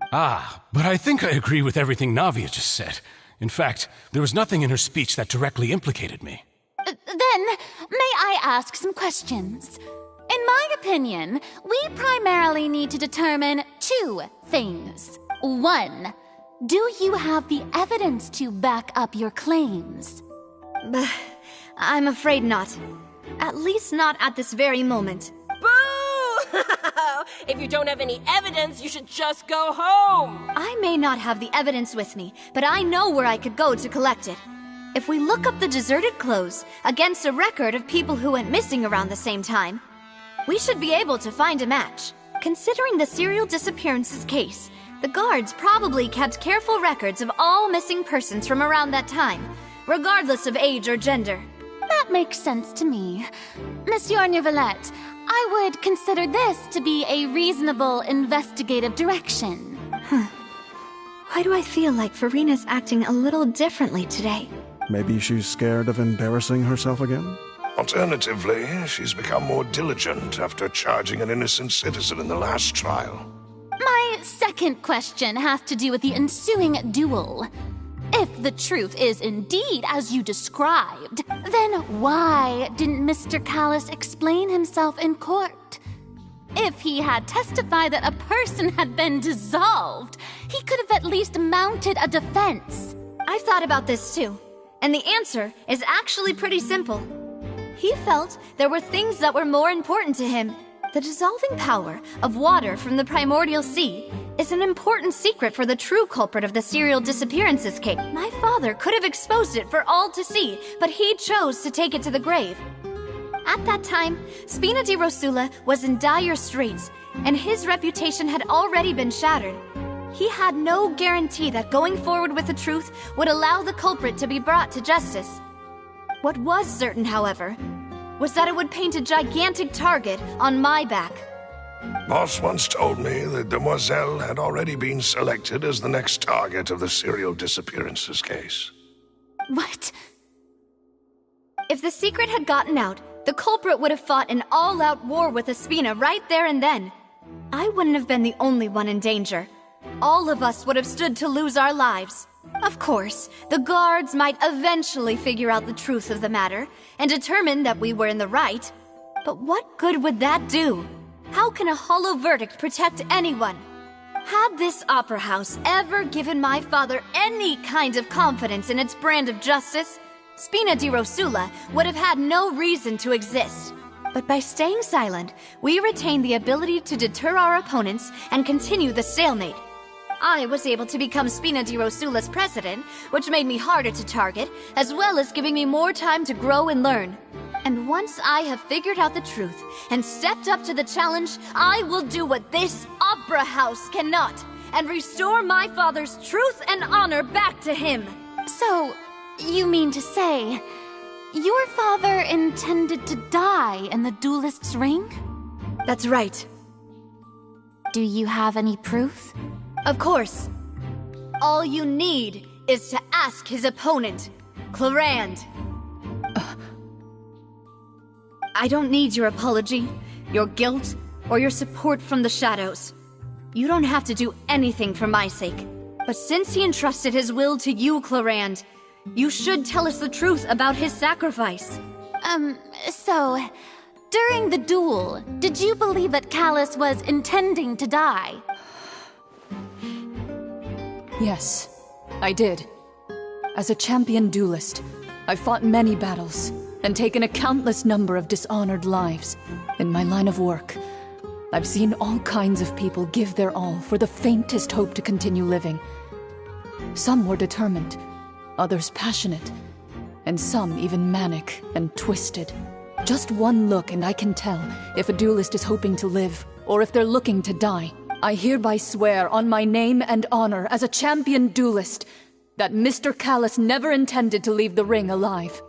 But I think I agree with everything Navia just said. In fact, there was nothing in her speech that directly implicated me. Then, may I ask some questions? In my opinion, we primarily need to determine two things. One, do you have the evidence to back up your claims? I'm afraid not. At least not at this very moment. Boo! If you don't have any evidence, you should just go home! I may not have the evidence with me, but I know where I could go to collect it. If we look up the deserted clothes against a record of people who went missing around the same time, we should be able to find a match. Considering the serial disappearances case, the guards probably kept careful records of all missing persons from around that time, regardless of age or gender. That makes sense to me. Monsieur Neuvillette, I would consider this to be a reasonable investigative direction. Why do I feel like Farina's acting a little differently today? Maybe she's scared of embarrassing herself again? Alternatively, she's become more diligent after charging an innocent citizen in the last trial. My second question has to do with the ensuing duel. If the truth is indeed as you described, then why didn't Mr. Callus explain himself in court? If he had testified that a person had been dissolved, he could have at least mounted a defense. I've thought about this too, and the answer is actually pretty simple. He felt there were things that were more important to him. The dissolving power of water from the primordial sea is an important secret for the true culprit of the serial disappearances case. My father could have exposed it for all to see, but he chose to take it to the grave. At that time, Spina di Rosula was in dire straits, and his reputation had already been shattered. He had no guarantee that going forward with the truth would allow the culprit to be brought to justice. What was certain, however, was that it would paint a gigantic target on my back. Boss once told me that Demoiselle had already been selected as the next target of the serial disappearances case. What? If the secret had gotten out, the culprit would have fought an all-out war with Espina right there and then. I wouldn't have been the only one in danger. All of us would have stood to lose our lives. Of course, the guards might eventually figure out the truth of the matter and determine that we were in the right. But what good would that do? How can a hollow verdict protect anyone? Had this opera house ever given my father any kind of confidence in its brand of justice, Spina di Rosula would have had no reason to exist. But by staying silent, we retain the ability to deter our opponents and continue the stalemate. I was able to become Spina di Rosula's president, which made me harder to target, as well as giving me more time to grow and learn. And once I have figured out the truth and stepped up to the challenge, I will do what this opera house cannot, and restore my father's truth and honor back to him. So, you mean to say, your father intended to die in the duelist's ring? That's right. Do you have any proof? Of course. All you need is to ask his opponent, Clarand. I don't need your apology, your guilt, or your support from the shadows. You don't have to do anything for my sake. But since he entrusted his will to you, Clarand, you should tell us the truth about his sacrifice. So, during the duel, did you believe that Callus was intending to die? Yes, I did. As a champion duelist, I've fought many battles and taken a countless number of dishonored lives. In my line of work, I've seen all kinds of people give their all for the faintest hope to continue living. Some were determined, others passionate, and some even manic and twisted. Just one look and I can tell if a duelist is hoping to live or if they're looking to die. I hereby swear on my name and honor as a champion duelist that Mr. Callus never intended to leave the ring alive.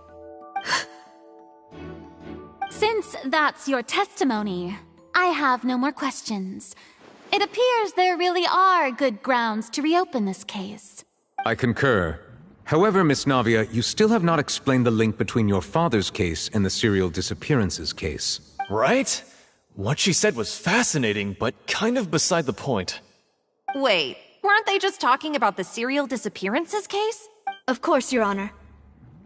Since that's your testimony, I have no more questions. It appears there really are good grounds to reopen this case. I concur. However, Miss Navia, you still have not explained the link between your father's case and the serial disappearances case. Right? What she said was fascinating, but kind of beside the point. Wait, weren't they just talking about the serial disappearances case? Of course, Your Honor.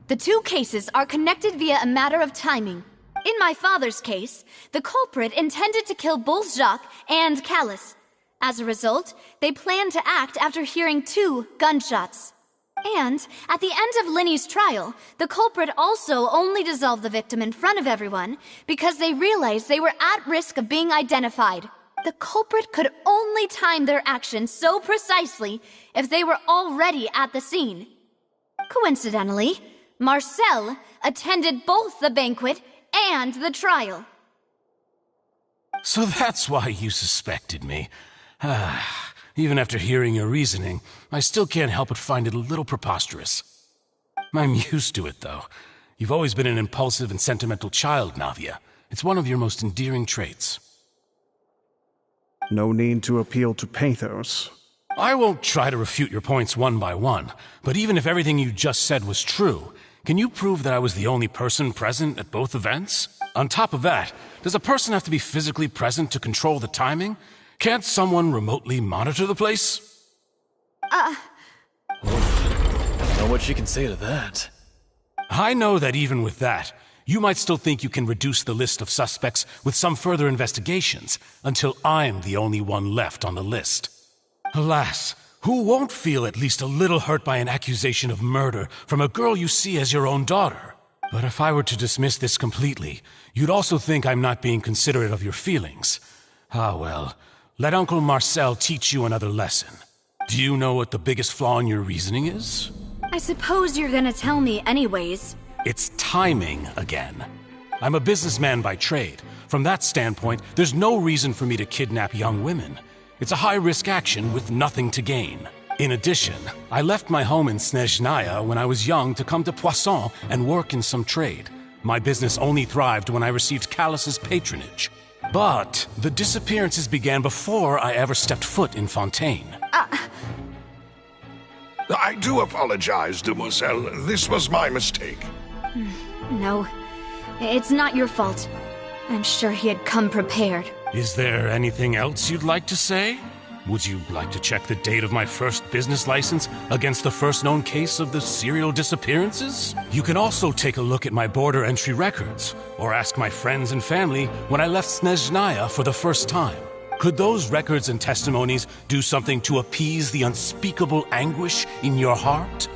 The two cases are connected via a matter of timing. In my father's case, the culprit intended to kill both Jacques and Callus. As a result, they planned to act after hearing 2 gunshots. And, at the end of Linny's trial, the culprit also only dissolved the victim in front of everyone because they realized they were at risk of being identified. The culprit could only time their actions so precisely if they were already at the scene. Coincidentally, Marcel attended both the banquet and the trial. So that's why you suspected me. Even after hearing your reasoning, I still can't help but find it a little preposterous. I'm used to it, though. You've always been an impulsive and sentimental child, Navia. It's one of your most endearing traits. No need to appeal to pathos. I won't try to refute your points one by one, but even if everything you just said was true, can you prove that I was the only person present at both events? On top of that, does a person have to be physically present to control the timing? Can't someone remotely monitor the place? I don't know what she can say to that. I know that even with that, you might still think you can reduce the list of suspects with some further investigations until I'm the only one left on the list. Alas, who won't feel at least a little hurt by an accusation of murder from a girl you see as your own daughter? But if I were to dismiss this completely, you'd also think I'm not being considerate of your feelings. Ah well, let Uncle Marcel teach you another lesson. Do you know what the biggest flaw in your reasoning is? I suppose you're gonna tell me anyways. It's timing again. I'm a businessman by trade. From that standpoint, there's no reason for me to kidnap young women. It's a high-risk action with nothing to gain. In addition, I left my home in Snezhnaya when I was young to come to Poisson and work in some trade. My business only thrived when I received Callus's patronage. But the disappearances began before I ever stepped foot in Fontaine. I do apologize, demoiselle. This was my mistake. No, it's not your fault. I'm sure he had come prepared. Is there anything else you'd like to say? Would you like to check the date of my first business license against the first known case of the serial disappearances? You can also take a look at my border entry records, or ask my friends and family when I left Snezhnaya for the first time. Could those records and testimonies do something to appease the unspeakable anguish in your heart?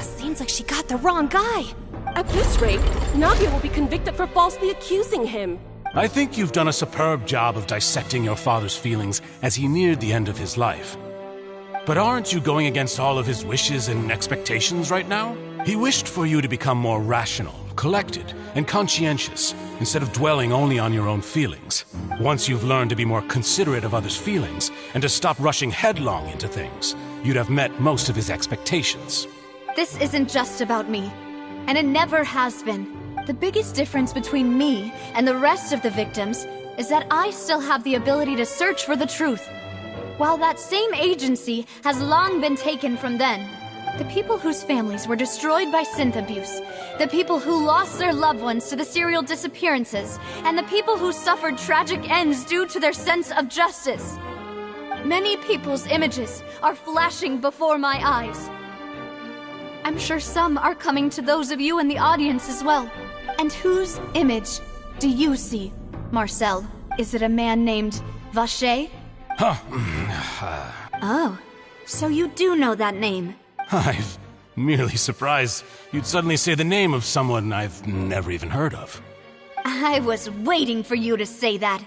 Seems like she got the wrong guy. At this rate, Navia will be convicted for falsely accusing him. I think you've done a superb job of dissecting your father's feelings as he neared the end of his life. But aren't you going against all of his wishes and expectations right now? He wished for you to become more rational, collected, and conscientious, instead of dwelling only on your own feelings. Once you've learned to be more considerate of others' feelings, and to stop rushing headlong into things, you'd have met most of his expectations. This isn't just about me, and it never has been. The biggest difference between me and the rest of the victims is that I still have the ability to search for the truth. While that same agency has long been taken from them, the people whose families were destroyed by synth abuse, the people who lost their loved ones to the serial disappearances, and the people who suffered tragic ends due to their sense of justice. Many people's images are flashing before my eyes. I'm sure some are coming to those of you in the audience as well. And whose image do you see, Marcel? Is it a man named Vacher? Oh, so you do know that name. I'm merely surprised you'd suddenly say the name of someone I've never even heard of. I was waiting for you to say that.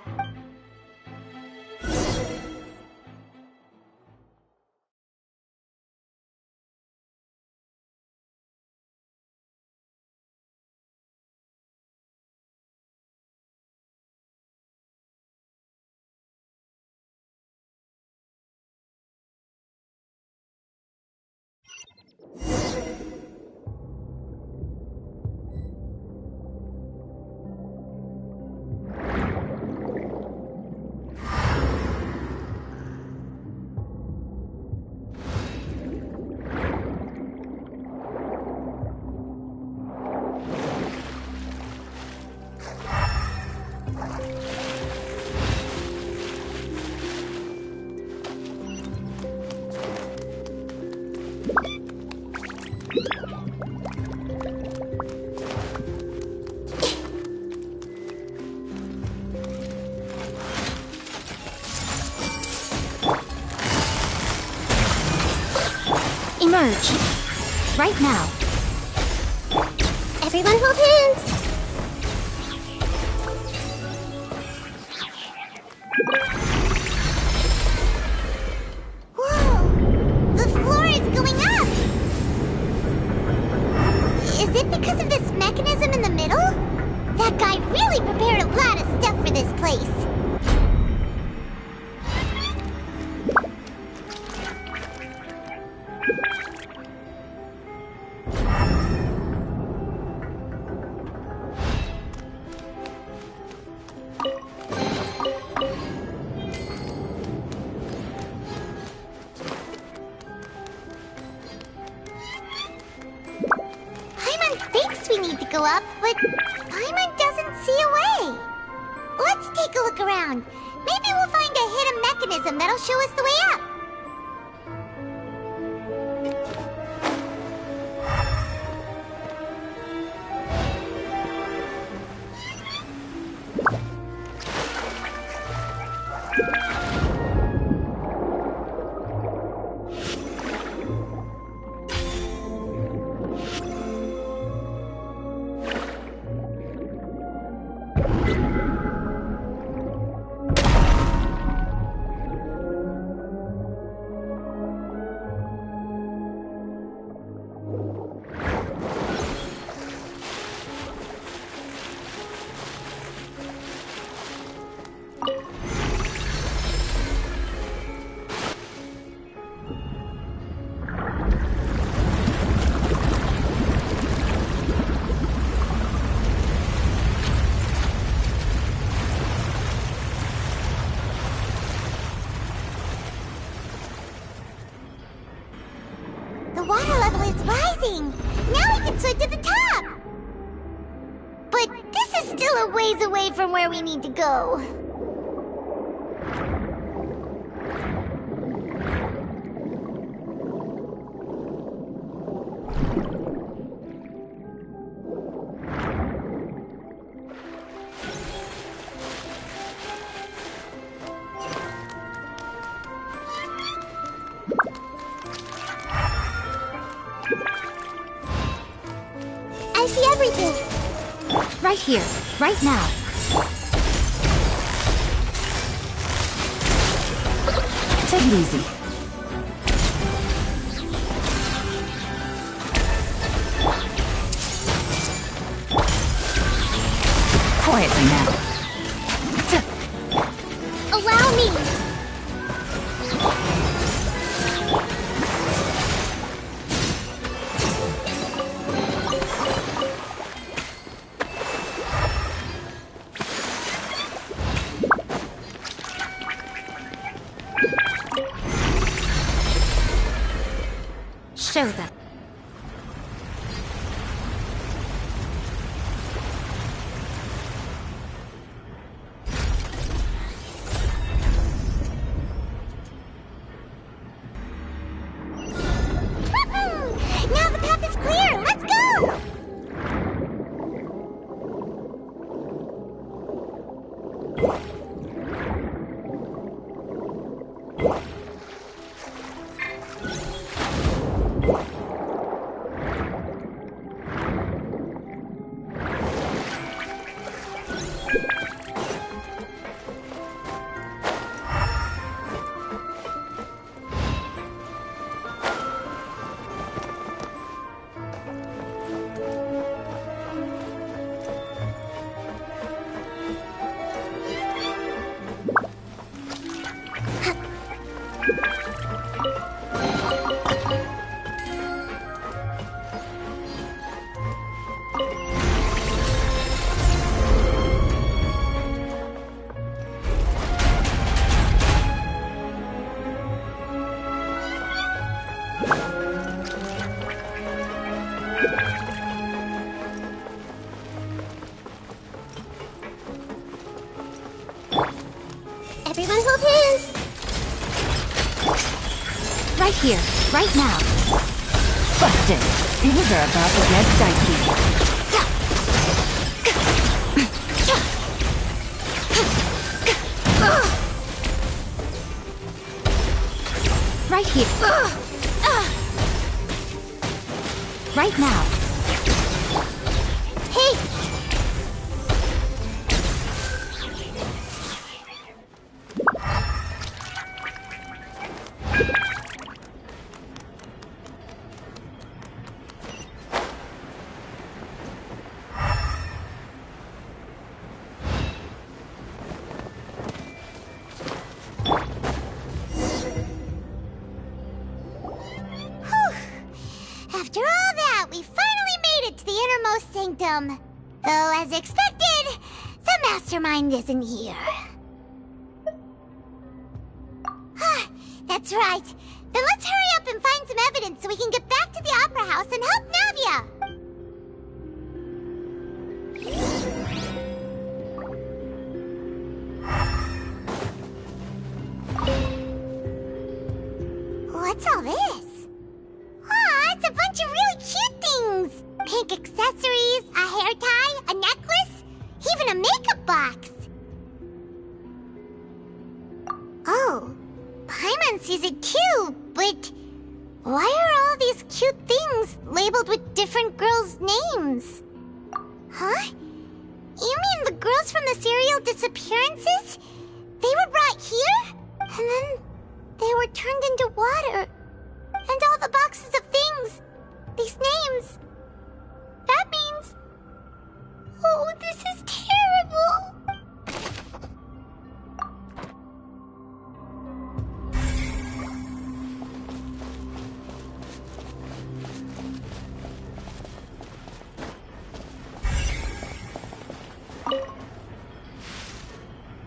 Emerge. Right now. Everyone hold hands. Whoa! The floor is going up! Is it because of this mechanism in the middle? That guy really prepared a lot of stuff for this place. Go up, but Paimon doesn't see a way. Let's take a look around. Maybe we'll find a hidden mechanism that'll show us the way up. To the top! But this is still a ways away from where we need to go. see everything. Right here, right now. Take it easy. Quietly now. Allow me. Show them. Now the path is clear. Let's go. Everyone hold hands. Right here, right now. Busted. Things are about to get dicey. Right here. Right now. Hey! After all that, we finally made it to the innermost sanctum. Though, as expected, the mastermind isn't here. That's right. Then let's hurry up and find some evidence so we can get back to the Opera House and help Navia. What's all this? Aw, it's a bunch of really cute things! Pink accessories, a hair tie, a necklace, even a makeup box! Oh, Paimon sees it too, but why are all these cute things labeled with different girls' names? Huh? You mean the girls from the serial disappearances? They were brought here? And then they were turned into water. And all the boxes of things. These names. That means... Oh, this is terrible.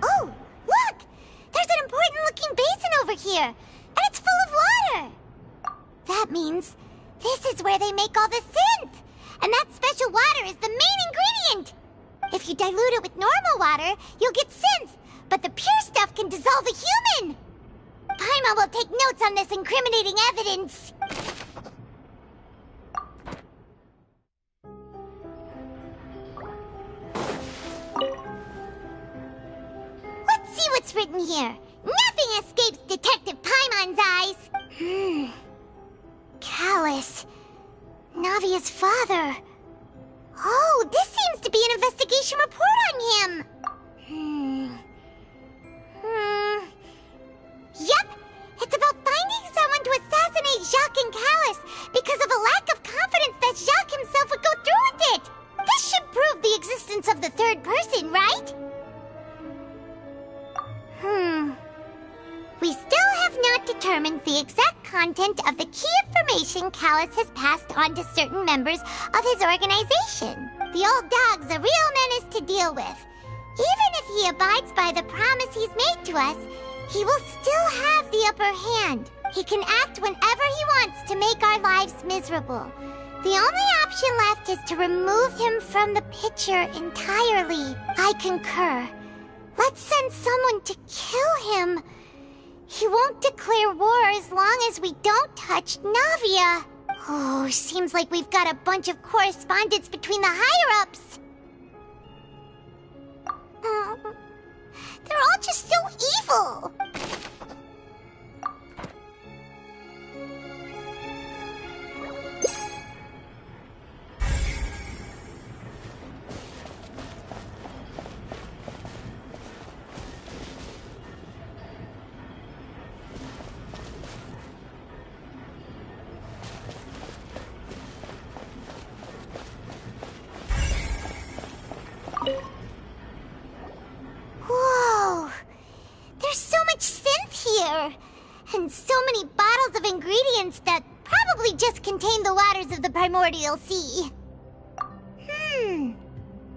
Oh, look! There's an important-looking basin over here. And it's full of water. That means this is where they make all the synth! And that special water is the main ingredient! If you dilute it with normal water, you'll get synth, but the pure stuff can dissolve a human! Paimon will take notes on this incriminating evidence. Let's see what's written here. Nothing escapes Detective Paimon's eyes. Callus. Navia's father. Oh, this seems to be an investigation report on him. Yep, it's about finding someone to assassinate Jacques and Callus because of a lack of confidence that Jacques himself would go through with it. This should prove the existence of the third person, right? We still have not determined the exact content of the key information Callus has passed on to certain members of his organization. The old dog's a real menace to deal with. Even if he abides by the promise he's made to us, he will still have the upper hand. He can act whenever he wants to make our lives miserable. The only option left is to remove him from the picture entirely. I concur. Let's send someone to kill him. He won't declare war as long as we don't touch Navia. Oh, seems like we've got a bunch of correspondence between the higher-ups. They're all just so evil. Whoa! There's so much synth here! And so many bottles of ingredients that probably just contain the waters of the primordial sea.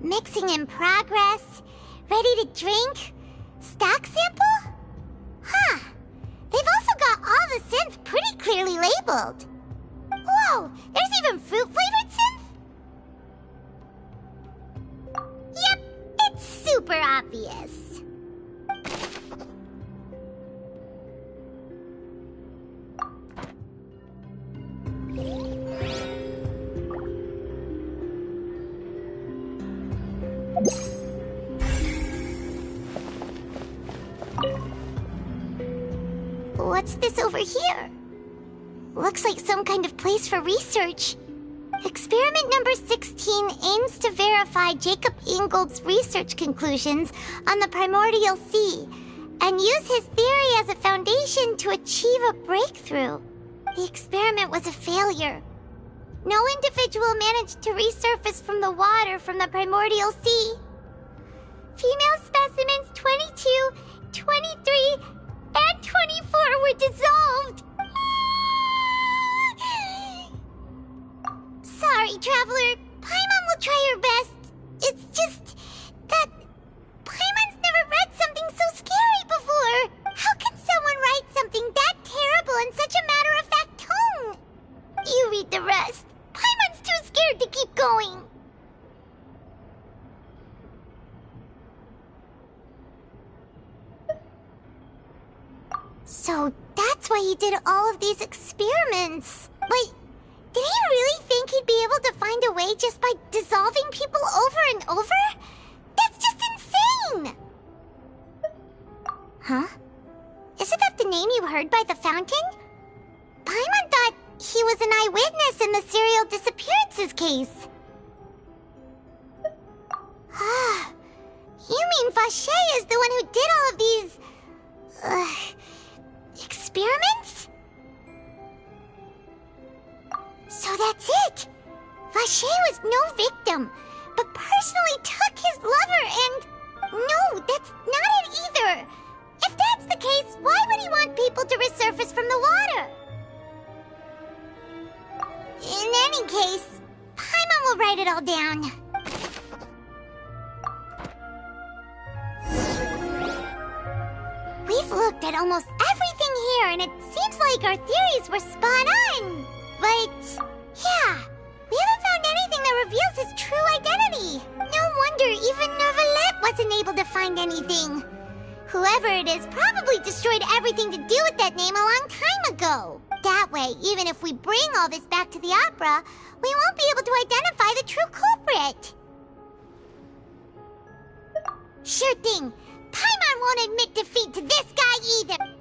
Mixing in progress. Ready to drink? Stock sample? Huh. They've also got all the synth pretty clearly labeled. Whoa! There's even fruit-flavored synth? Yep, it's super obvious. What's this over here? Looks like some kind of place for research. Experiment number 16 aims to verify Jacob Ingold's research conclusions on the primordial sea and use his theory as a foundation to achieve a breakthrough. The experiment was a failure. No individual managed to resurface from the water from the primordial sea. Female specimens 22, 23, and 24 were dissolved. Sorry, Traveler. Paimon will try her best. It's just that Paimon's never read something so scary before. How can someone write something that terrible in such a matter-of-fact tone? You read the rest. Paimon's too scared to keep going. So that's why he did all of these experiments. Wait, did he really think he'd be able to find a way just by dissolving people over and over? That's just insane! Huh? Isn't that the name you heard by the fountain? Paimon thought he was an eyewitness in the serial disappearances case. Ah, you mean Vacher is the one who did all of these... experiments? So that's it! Vacher was no victim, but personally took his lover and... No, that's not it either! If that's the case, why would he want people to resurface from the water? In any case, Paimon will write it all down. We've looked at almost everything here, and it seems like our theories were spot on. But, yeah, we haven't found anything that reveals his true identity. No wonder even Neuvillette wasn't able to find anything. Whoever it is probably destroyed everything to do with that name a long time ago. That way, even if we bring all this back to the opera, we won't be able to identify the true culprit. Sure thing. Paimon won't admit defeat to this guy either.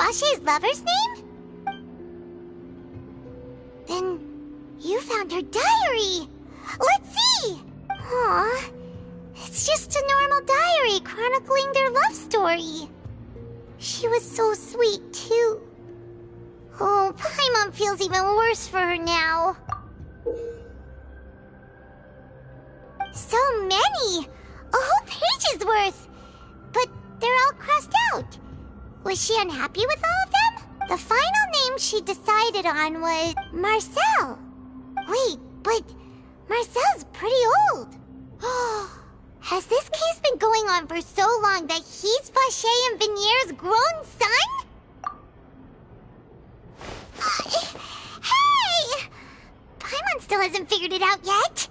Vashey's lover's name? Then you found her diary. Let's see. Aw, it's just a normal diary chronicling their love story. She was so sweet, too. Oh, Paimon feels even worse for her now. So many! A whole page's worth! But they're all crossed out. Was she unhappy with all of them? The final name she decided on was Marcel. Wait, but Marcel's pretty old. Has this case been going on for so long that he's Vashey and Venier's grown son? Hey! Paimon still hasn't figured it out yet.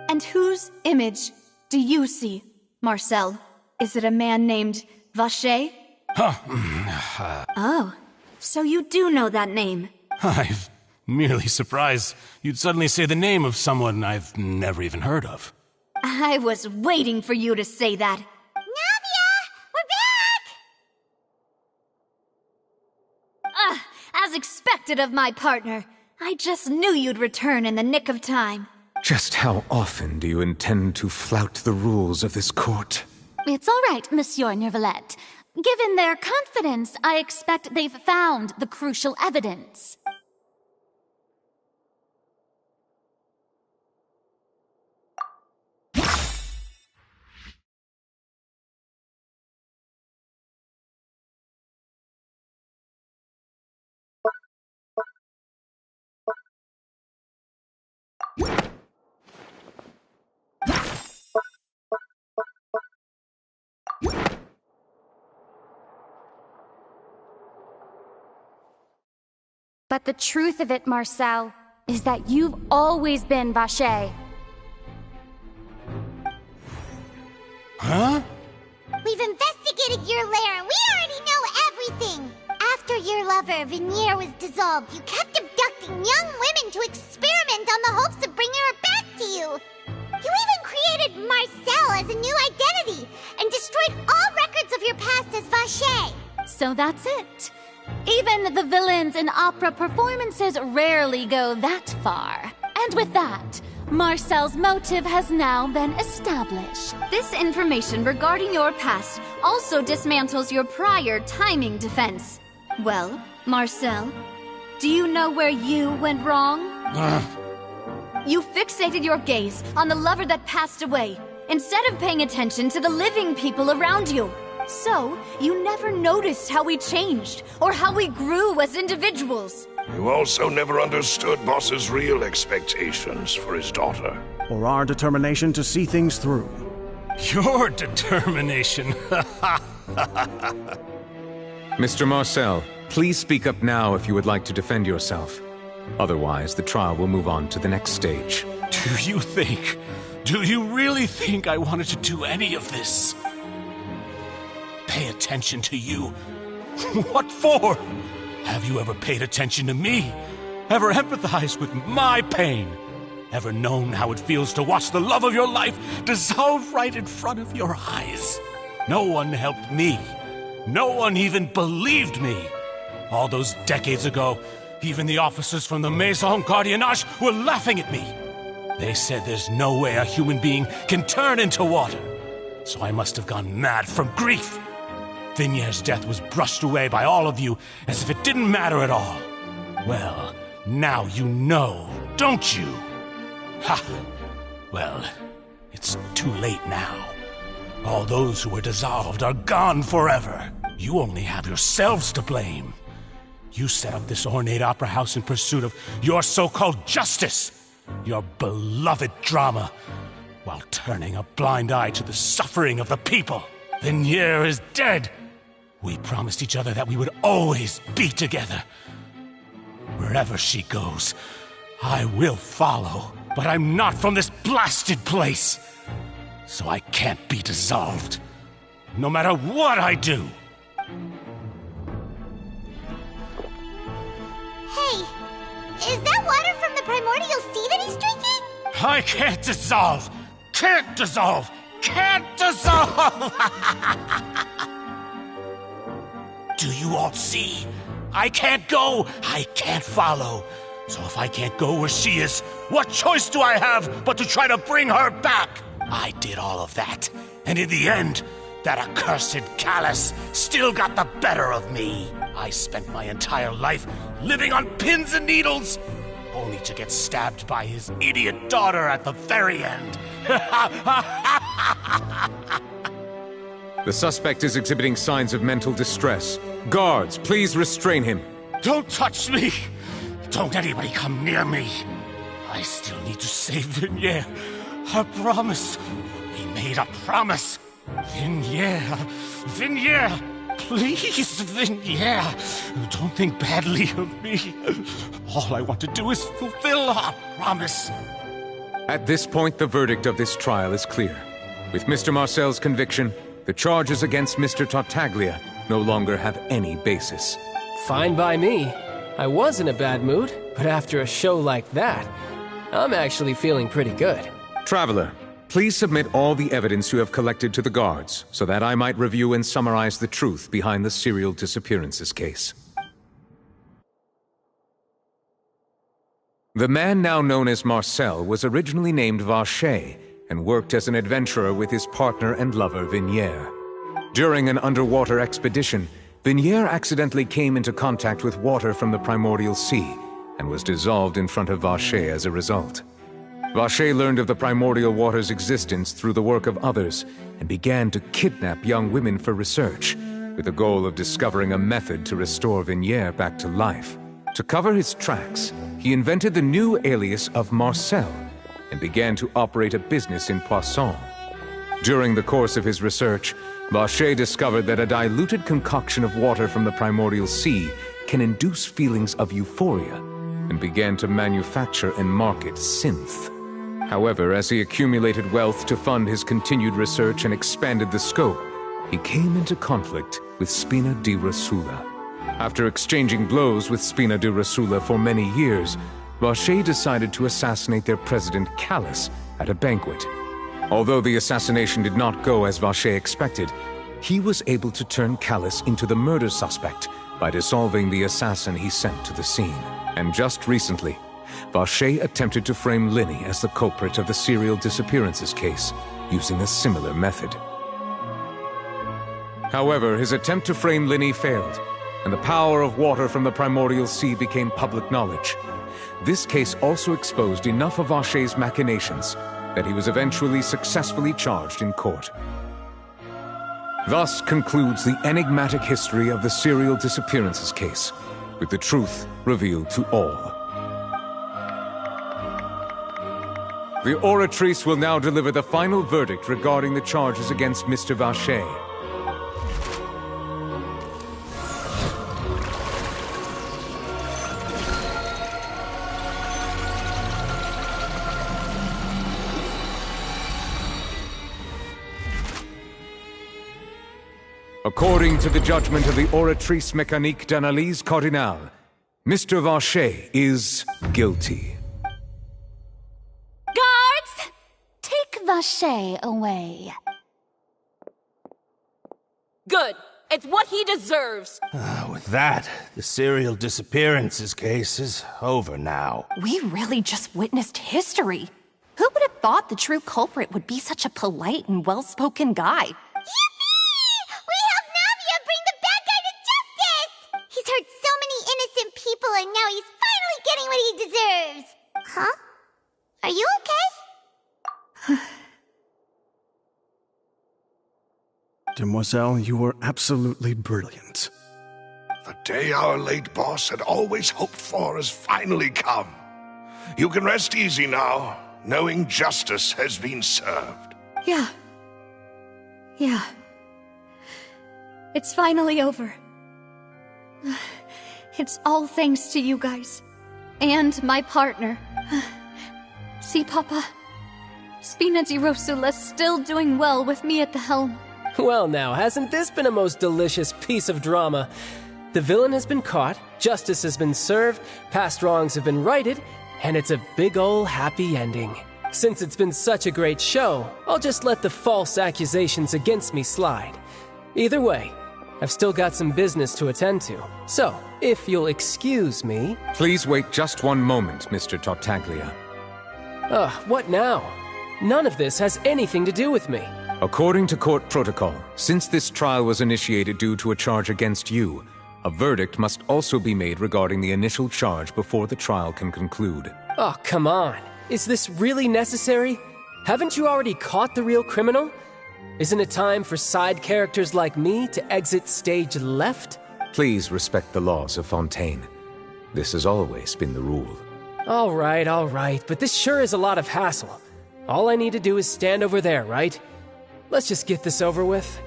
And whose image do you see, Marcel? Is it a man named Vashey? Oh, so you do know that name. I'm merely surprised you'd suddenly say the name of someone I've never even heard of. I was waiting for you to say that. Navia! We're back! As expected of my partner. I just knew you'd return in the nick of time. Just how often do you intend to flout the rules of this court? It's all right, Monsieur Nervalette. Given their confidence, I expect they've found the crucial evidence. But the truth of it, Marcel, is that you've always been Vashey. Huh? We've investigated your lair and we already know everything! After your lover, Venier, was dissolved, you kept abducting young women to experiment on the hopes of bringing her back to you! You even created Marcel as a new identity and destroyed all records of your past as Vashey! So that's it. Even the villains in opera performances rarely go that far. And with that, Marcel's motive has now been established. This information regarding your past also dismantles your prior timing defense. Well, Marcel, do you know where you went wrong? You fixated your gaze on the lover that passed away, instead of paying attention to the living people around you. So, you never noticed how we changed, or how we grew as individuals. You also never understood Boss's real expectations for his daughter. Or our determination to see things through. Your determination. Mr. Marcel, please speak up now if you would like to defend yourself. Otherwise, the trial will move on to the next stage. Do you really think I wanted to do any of this? Pay attention to you? What for? Have you ever paid attention to me? Ever empathized with my pain? Ever known how it feels to watch the love of your life dissolve right in front of your eyes? No one helped me. No one even believed me. All those decades ago, even the officers from the Maison Gardiennage were laughing at me. They said there's no way a human being can turn into water. So I must have gone mad from grief. Vinier's death was brushed away by all of you as if it didn't matter at all. Well, now you know, don't you? Ha! Well, it's too late now. All those who were dissolved are gone forever. You only have yourselves to blame. You set up this ornate opera house in pursuit of your so-called justice, your beloved drama, while turning a blind eye to the suffering of the people. Venier is dead. We promised each other that we would always be together. Wherever she goes, I will follow. But I'm not from this blasted place, so I can't be dissolved, no matter what I do. Hey, is that water from the primordial sea that he's drinking? I can't dissolve! Can't dissolve! Can't dissolve! Do you all see? I can't go, I can't follow. So if I can't go where she is, what choice do I have but to try to bring her back? I did all of that, and in the end, that accursed Callus still got the better of me. I spent my entire life living on pins and needles, only to get stabbed by his idiot daughter at the very end. The suspect is exhibiting signs of mental distress. Guards, please restrain him. Don't touch me! Don't anybody come near me. I still need to save Vignier. A promise. We made a promise. Vignier. Vignier. Please, Vignier. Don't think badly of me. All I want to do is fulfill our promise. At this point, the verdict of this trial is clear. With Mr. Marcel's conviction, the charges against Mr. Tartaglia no longer have any basis. Fine by me. I was in a bad mood, but after a show like that, I'm actually feeling pretty good. Traveler, please submit all the evidence you have collected to the guards, so that I might review and summarize the truth behind the serial disappearances case. The man now known as Marcel was originally named Vacher and worked as an adventurer with his partner and lover Vignier. During an underwater expedition, Vignier accidentally came into contact with water from the primordial sea and was dissolved in front of Vacher as a result. Vacher learned of the primordial water's existence through the work of others and began to kidnap young women for research, with the goal of discovering a method to restore Vignier back to life. To cover his tracks, he invented the new alias of Marcel and began to operate a business in Poisson. During the course of his research, Vacher discovered that a diluted concoction of water from the primordial sea can induce feelings of euphoria, and began to manufacture and market synth. However, as he accumulated wealth to fund his continued research and expanded the scope, he came into conflict with Spina di Rosula. After exchanging blows with Spina di Rosula for many years, Vacher decided to assassinate their president Callus at a banquet. Although the assassination did not go as Vacher expected, he was able to turn Callus into the murder suspect by dissolving the assassin he sent to the scene. And just recently, Vacher attempted to frame Linny as the culprit of the serial disappearances case, using a similar method. However, his attempt to frame Linny failed, and the power of water from the primordial sea became public knowledge. This case also exposed enough of Vacher's machinations that he was eventually successfully charged in court. Thus concludes the enigmatic history of the serial disappearances case, with the truth revealed to all. The Oratrice will now deliver the final verdict regarding the charges against Mr. Vacher. According to the judgment of the Oratrice Mécanique d'Analyse Cardinale, Mr. Vacher is guilty. Guards! Take Vacher away. Good. It's what he deserves. With that, the serial disappearances case is over now. We really just witnessed history. Who would have thought the true culprit would be such a polite and well-spoken guy? He's hurt so many innocent people and now he's finally getting what he deserves. Huh? Are you okay? Demoiselle, you were absolutely brilliant. The day our late boss had always hoped for has finally come. You can rest easy now, knowing justice has been served. Yeah. It's finally over. It's all thanks to you guys. And my partner. See, Papa? Spina di Rosula's still doing well with me at the helm. Well now, hasn't this been a most delicious piece of drama? The villain has been caught, justice has been served, past wrongs have been righted, and it's a big ol' happy ending. Since it's been such a great show, I'll just let the false accusations against me slide. Either way, I've still got some business to attend to. So, if you'll excuse me... Please wait just one moment, Mr. Tartaglia. What now? None of this has anything to do with me. According to court protocol, since this trial was initiated due to a charge against you, a verdict must also be made regarding the initial charge before the trial can conclude. Oh, come on. Is this really necessary? Haven't you already caught the real criminal? Isn't it time for side characters like me to exit stage left? Please respect the laws of Fontaine. This has always been the rule. All right, but this sure is a lot of hassle. All I need to do is stand over there, right? Let's just get this over with.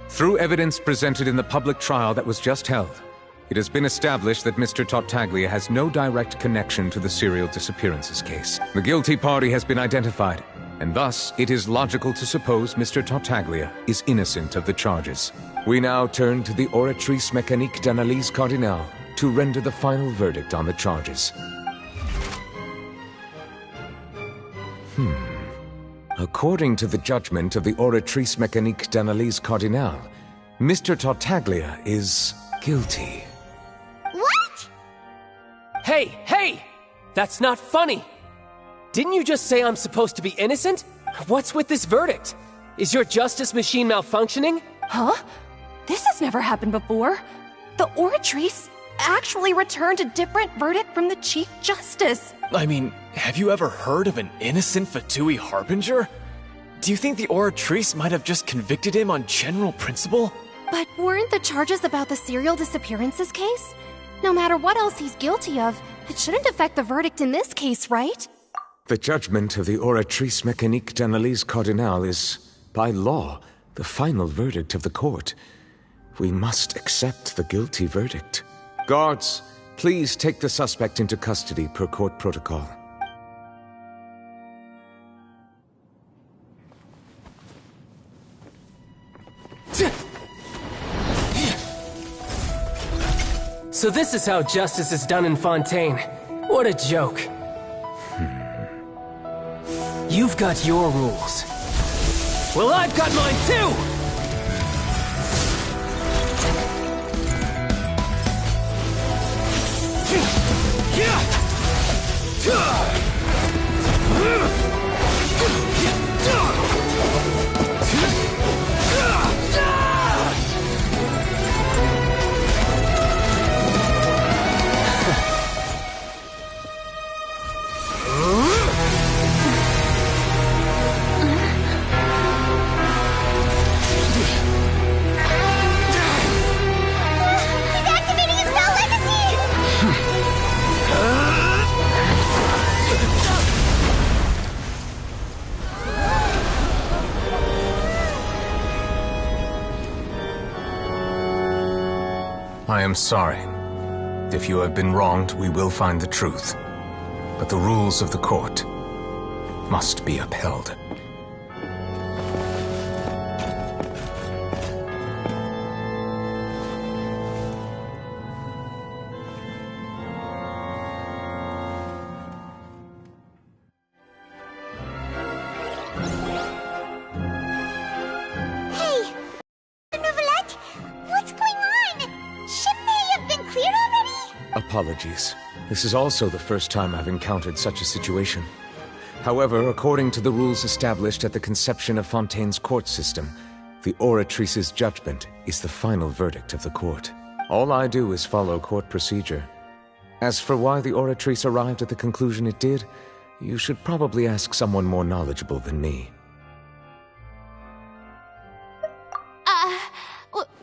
Through evidence presented in the public trial that was just held, it has been established that Mr. Tartaglia has no direct connection to the serial disappearances case. The guilty party has been identified, and thus it is logical to suppose Mr. Tartaglia is innocent of the charges. We now turn to the Oratrice Mécanique d'Analyse Cardinale to render the final verdict on the charges. According to the judgment of the Oratrice Mécanique d'Analyse Cardinale, Mr. Tartaglia is guilty. What? Hey! That's not funny! Didn't you just say I'm supposed to be innocent? What's with this verdict? Is your justice machine malfunctioning? Huh? This has never happened before. The Oratrice actually returned a different verdict from the Chief Justice. I mean, have you ever heard of an innocent Fatui Harbinger? Do you think the Oratrice might have just convicted him on general principle? But weren't the charges about the serial disappearances case? No matter what else he's guilty of, it shouldn't affect the verdict in this case, right? The judgment of the Oratrice Mécanique d'Analyse Cardinale is, by law, the final verdict of the court. We must accept the guilty verdict. Guards, please take the suspect into custody per court protocol. So this is how justice is done in Fontaine. What a joke. You've got your rules. Well, I've got mine too! I am sorry. If you have been wronged, we will find the truth. But the rules of the court must be upheld. Apologies. This is also the first time I've encountered such a situation. However, according to the rules established at the conception of Fontaine's court system, the Oratrice's judgment is the final verdict of the court. All I do is follow court procedure. As for why the Oratrice arrived at the conclusion it did, you should probably ask someone more knowledgeable than me.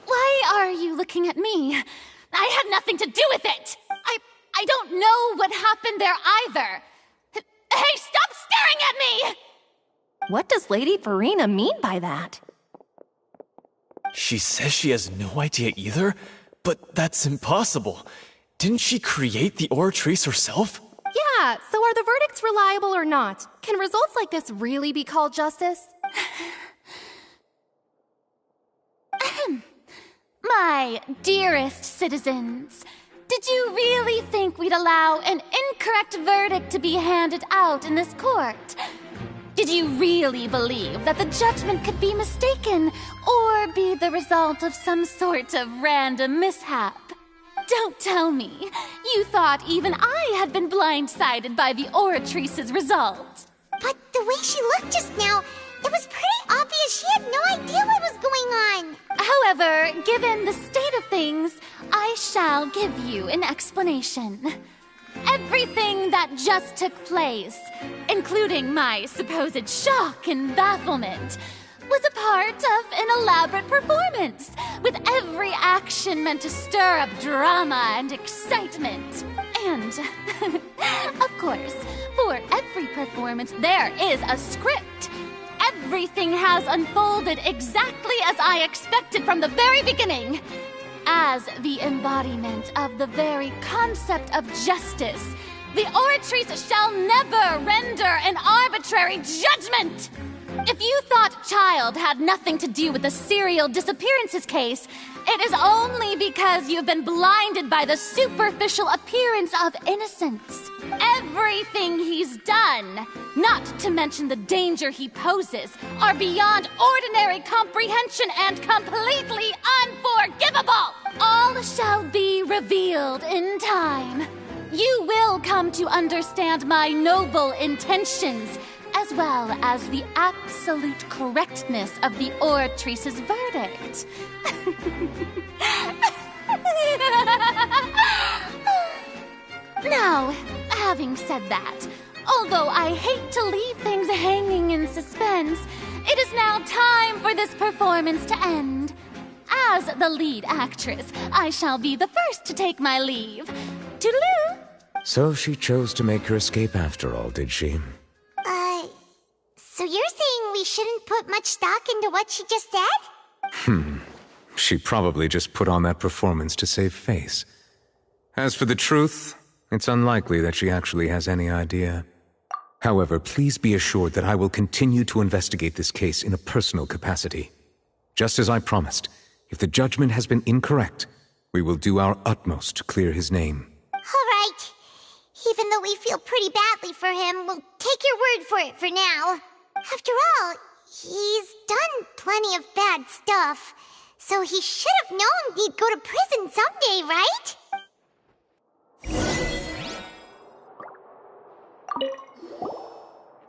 Why are you looking at me? I had nothing to do with it! I don't know what happened there either! Hey, stop staring at me! What does Lady Farina mean by that? She says she has no idea either, but that's impossible. Didn't she create the Oratrice herself? Yeah, so are the verdicts reliable or not? Can results like this really be called justice? My dearest citizens, did you really think we'd allow an incorrect verdict to be handed out in this court? Did you really believe that the judgment could be mistaken or be the result of some sort of random mishap? Don't tell me. You thought even I had been blindsided by the Oratrice's result. But the way she looked just now, it was pretty obvious she had no idea what was going on. However, given the state of things, I shall give you an explanation. Everything that just took place, including my supposed shock and bafflement, was a part of an elaborate performance, with every action meant to stir up drama and excitement. And, of course, for every performance there is a script. Everything has unfolded exactly as I expected from the very beginning. As the embodiment of the very concept of justice, the Oratrice shall never render an arbitrary judgment! If you thought Child had nothing to do with the serial disappearances case, it is only because you've been blinded by the superficial appearance of innocence. Everything he's done, not to mention the danger he poses, are beyond ordinary comprehension and completely unforgivable. All shall be revealed in time. You will come to understand my noble intentions, as well as the absolute correctness of the Oratrice's verdict. Now, having said that, although I hate to leave things hanging in suspense, it is now time for this performance to end. As the lead actress, I shall be the first to take my leave. Toodaloo! So she chose to make her escape after all, did she? So you're saying we shouldn't put much stock into what she just said? She probably just put on that performance to save face. As for the truth, it's unlikely that she actually has any idea. However, please be assured that I will continue to investigate this case in a personal capacity. Just as I promised, if the judgment has been incorrect, we will do our utmost to clear his name. All right. Even though we feel pretty badly for him, we'll take your word for it for now. After all, he's done plenty of bad stuff, so he should have known he'd go to prison someday, right?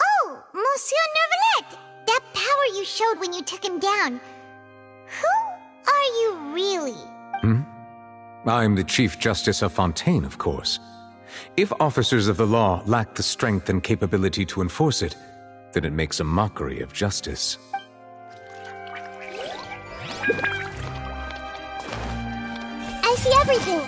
Oh, Monsieur Neuvillette! That power you showed when you took him down. Who are you really? I'm the Chief Justice of Fontaine, of course. If officers of the law lack the strength and capability to enforce it, then it makes a mockery of justice. I see everything.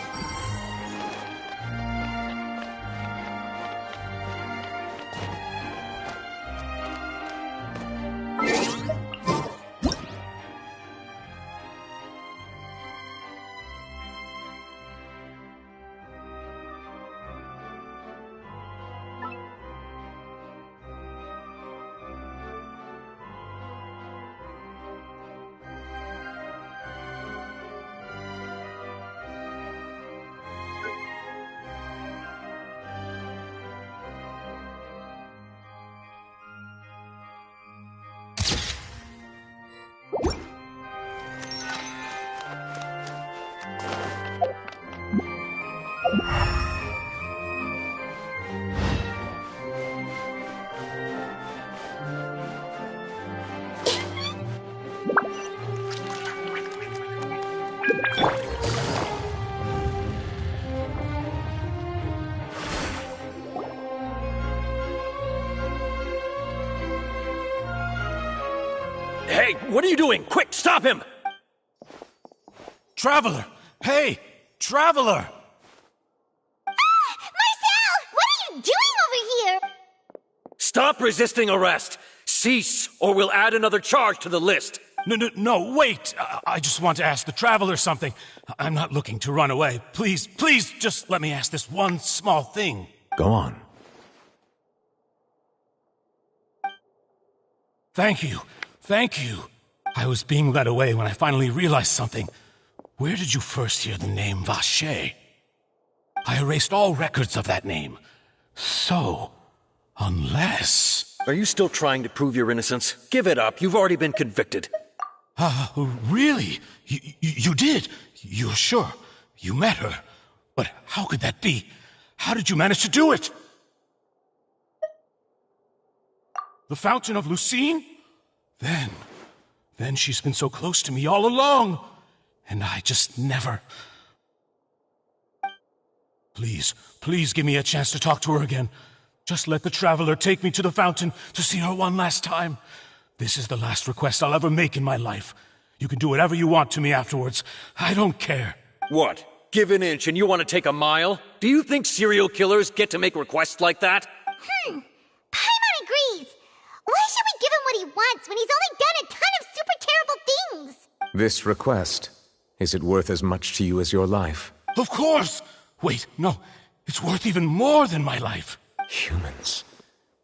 Hey, what are you doing? Quick, stop him! Traveler! Hey! Traveler! Marcel! What are you doing over here? Stop resisting arrest! Cease, or we'll add another charge to the list! No, wait! I just want to ask the Traveler something. I'm not looking to run away. Please, just let me ask this one small thing. Go on. Thank you. I was being led away when I finally realized something. Where did you first hear the name Vacher? I erased all records of that name. So, unless... Are you still trying to prove your innocence? Give it up. You've already been convicted. Really? You did? You're sure? You met her? But how could that be? How did you manage to do it? The Fountain of Lucine? Then she's been so close to me all along. And I just never... Please give me a chance to talk to her again. Just let the Traveler take me to the fountain to see her one last time. This is the last request I'll ever make in my life. You can do whatever you want to me afterwards. I don't care. What? Give an inch and you want to take a mile? Do you think serial killers get to make requests like that? Paimon agrees. Why should we give him what he wants when he's only done a ton of super terrible things? This request, is it worth as much to you as your life? Of course! Wait, no. It's worth even more than my life. Humans.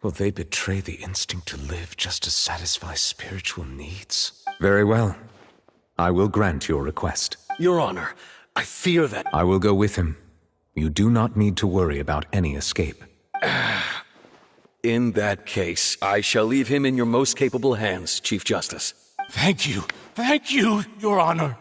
Will they betray the instinct to live just to satisfy spiritual needs? Very well. I will grant your request. Your Honor, I fear that... I will go with him. You do not need to worry about any escape. In that case, I shall leave him in your most capable hands, Chief Justice. Thank you, Your Honor.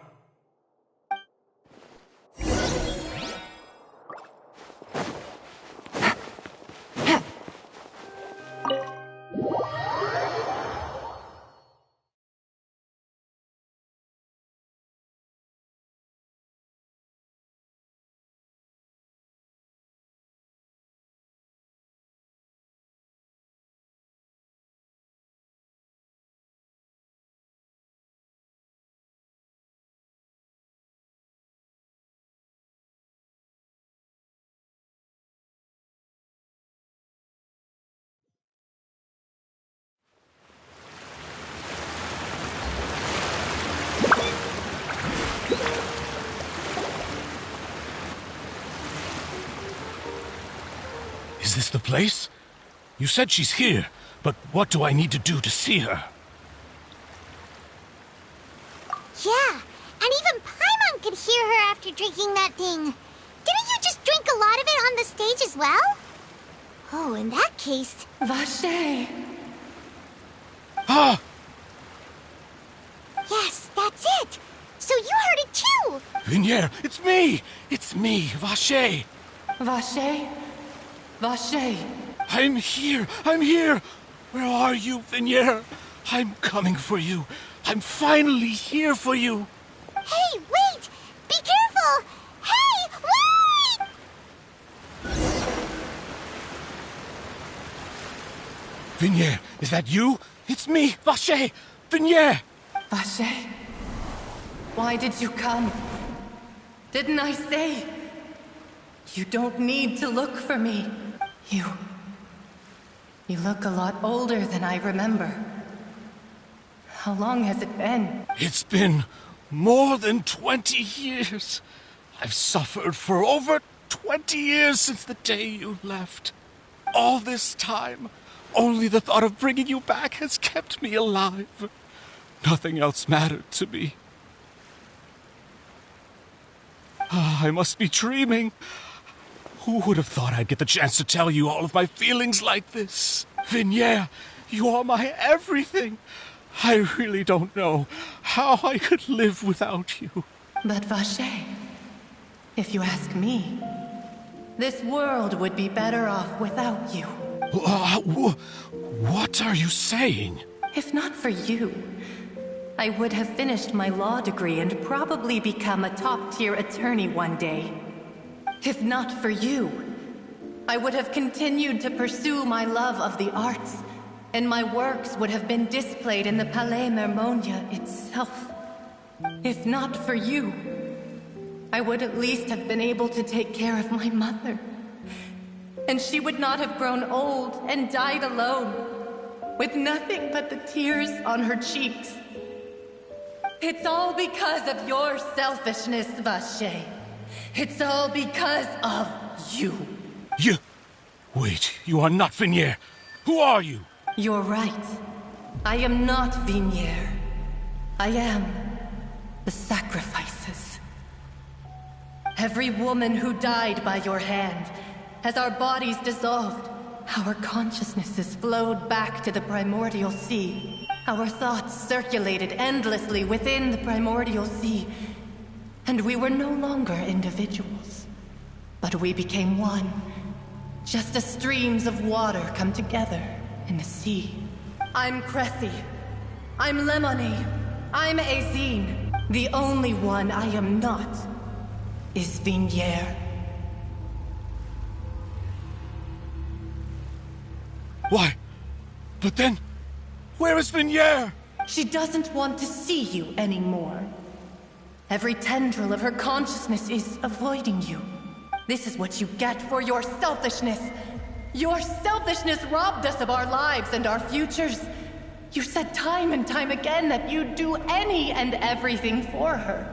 Is this the place? You said she's here, but what do I need to do to see her? Yeah, and even Paimon could hear her after drinking that thing. Didn't you just drink a lot of it on the stage as well? Oh, in that case... Vacher! Ah! Yes, that's it! So you heard it too! Vignier, it's me! It's me, Vacher! Vacher? Vacher! I'm here! Where are you, Vignier? I'm coming for you. I'm finally here for you. Hey, wait! Be careful! Hey, wait! Vignier, is that you? It's me, Vacher! Vignier! Vacher? Why did you come? Didn't I say? You don't need to look for me. You look a lot older than I remember. How long has it been? It's been more than 20 years. I've suffered for over 20 years since the day you left. All this time, only the thought of bringing you back has kept me alive. Nothing else mattered to me. I must be dreaming. Who would have thought I'd get the chance to tell you all of my feelings like this? Vignier, you are my everything. I really don't know how I could live without you. But Vacher, if you ask me, this world would be better off without you. What are you saying? If not for you, I would have finished my law degree and probably become a top-tier attorney one day. If not for you, I would have continued to pursue my love of the arts, and my works would have been displayed in the Palais Mermonia itself. If not for you, I would at least have been able to take care of my mother. And she would not have grown old and died alone, with nothing but the tears on her cheeks. It's all because of your selfishness, Vache. It's all because of you. You... Wait, you are not Vignier. Who are you? You're right. I am not Vignier. I am the sacrifices. Every woman who died by your hand, as our bodies dissolved, our consciousnesses flowed back to the primordial sea. Our thoughts circulated endlessly within the primordial sea, and we were no longer individuals. But we became one, just as streams of water come together in the sea. I'm Cressy. I'm Lemony. I'm Azine. The only one I am not is Vignier. Why? But then... Where is Vignier? She doesn't want to see you anymore. Every tendril of her consciousness is avoiding you. This is what you get for your selfishness. Your selfishness robbed us of our lives and our futures. You said time and time again that you'd do any and everything for her.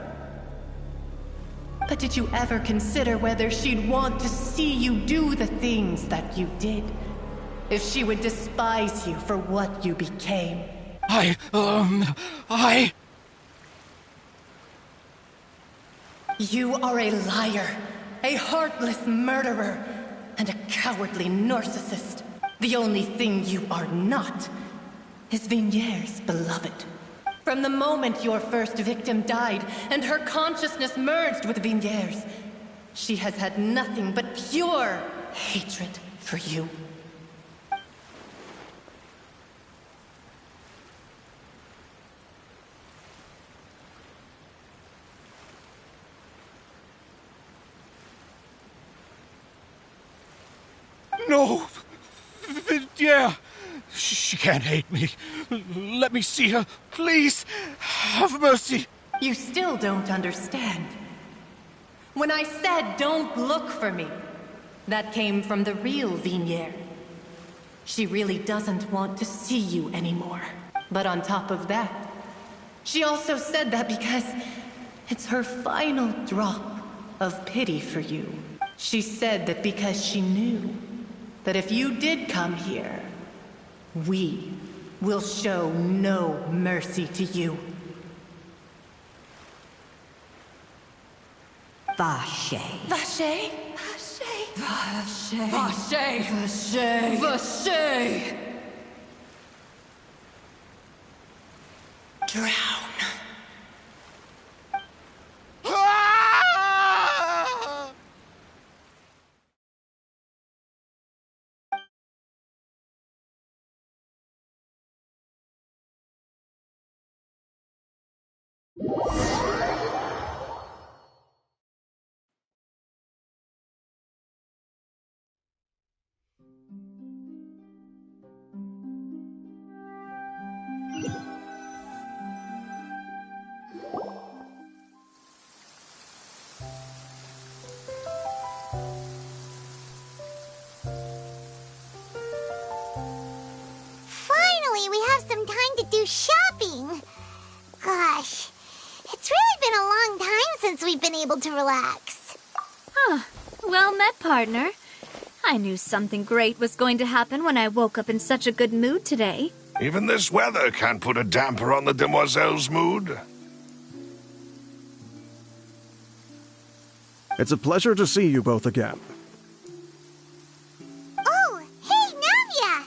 But did you ever consider whether she'd want to see you do the things that you did? If she would despise you for what you became? You are a liar, a heartless murderer, and a cowardly narcissist. The only thing you are not is Vignier's beloved. From the moment your first victim died and her consciousness merged with Vignier's, she has had nothing but pure hatred for you. No! Vignier! She can't hate me. Let me see her, please. Have mercy. You still don't understand. When I said don't look for me, that came from the real Vignier. She really doesn't want to see you anymore. But on top of that, she also said that because it's her final drop of pity for you. She said that because she knew that if you did come here, we will show no mercy to you. Vache. Vache? Vache. Vache. Vache. Vache. Drown. Finally, we have some time to do shopping. Gosh, it's really been a long time since we've been able to relax. Huh. Well met, partner. I knew something great was going to happen when I woke up in such a good mood today. Even this weather can't put a damper on the demoiselle's mood. It's a pleasure to see you both again. Oh, hey, Navia!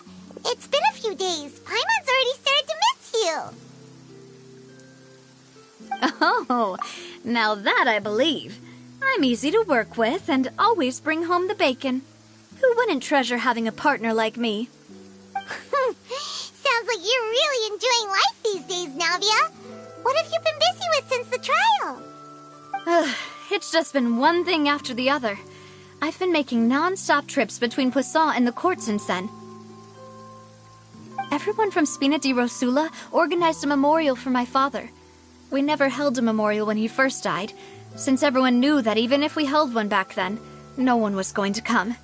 It's been a few days. Paimon's already started to miss you. Oh, now that I believe. I'm easy to work with and always bring home the bacon. Who wouldn't treasure having a partner like me? Sounds like you're really enjoying life these days, Navia. What have you been busy with since the trial? It's just been one thing after the other. I've been making non-stop trips between Poisson and the court since then. Everyone from Spina di Rosula organized a memorial for my father. We never held a memorial when he first died, since everyone knew that even if we held one back then, no one was going to come.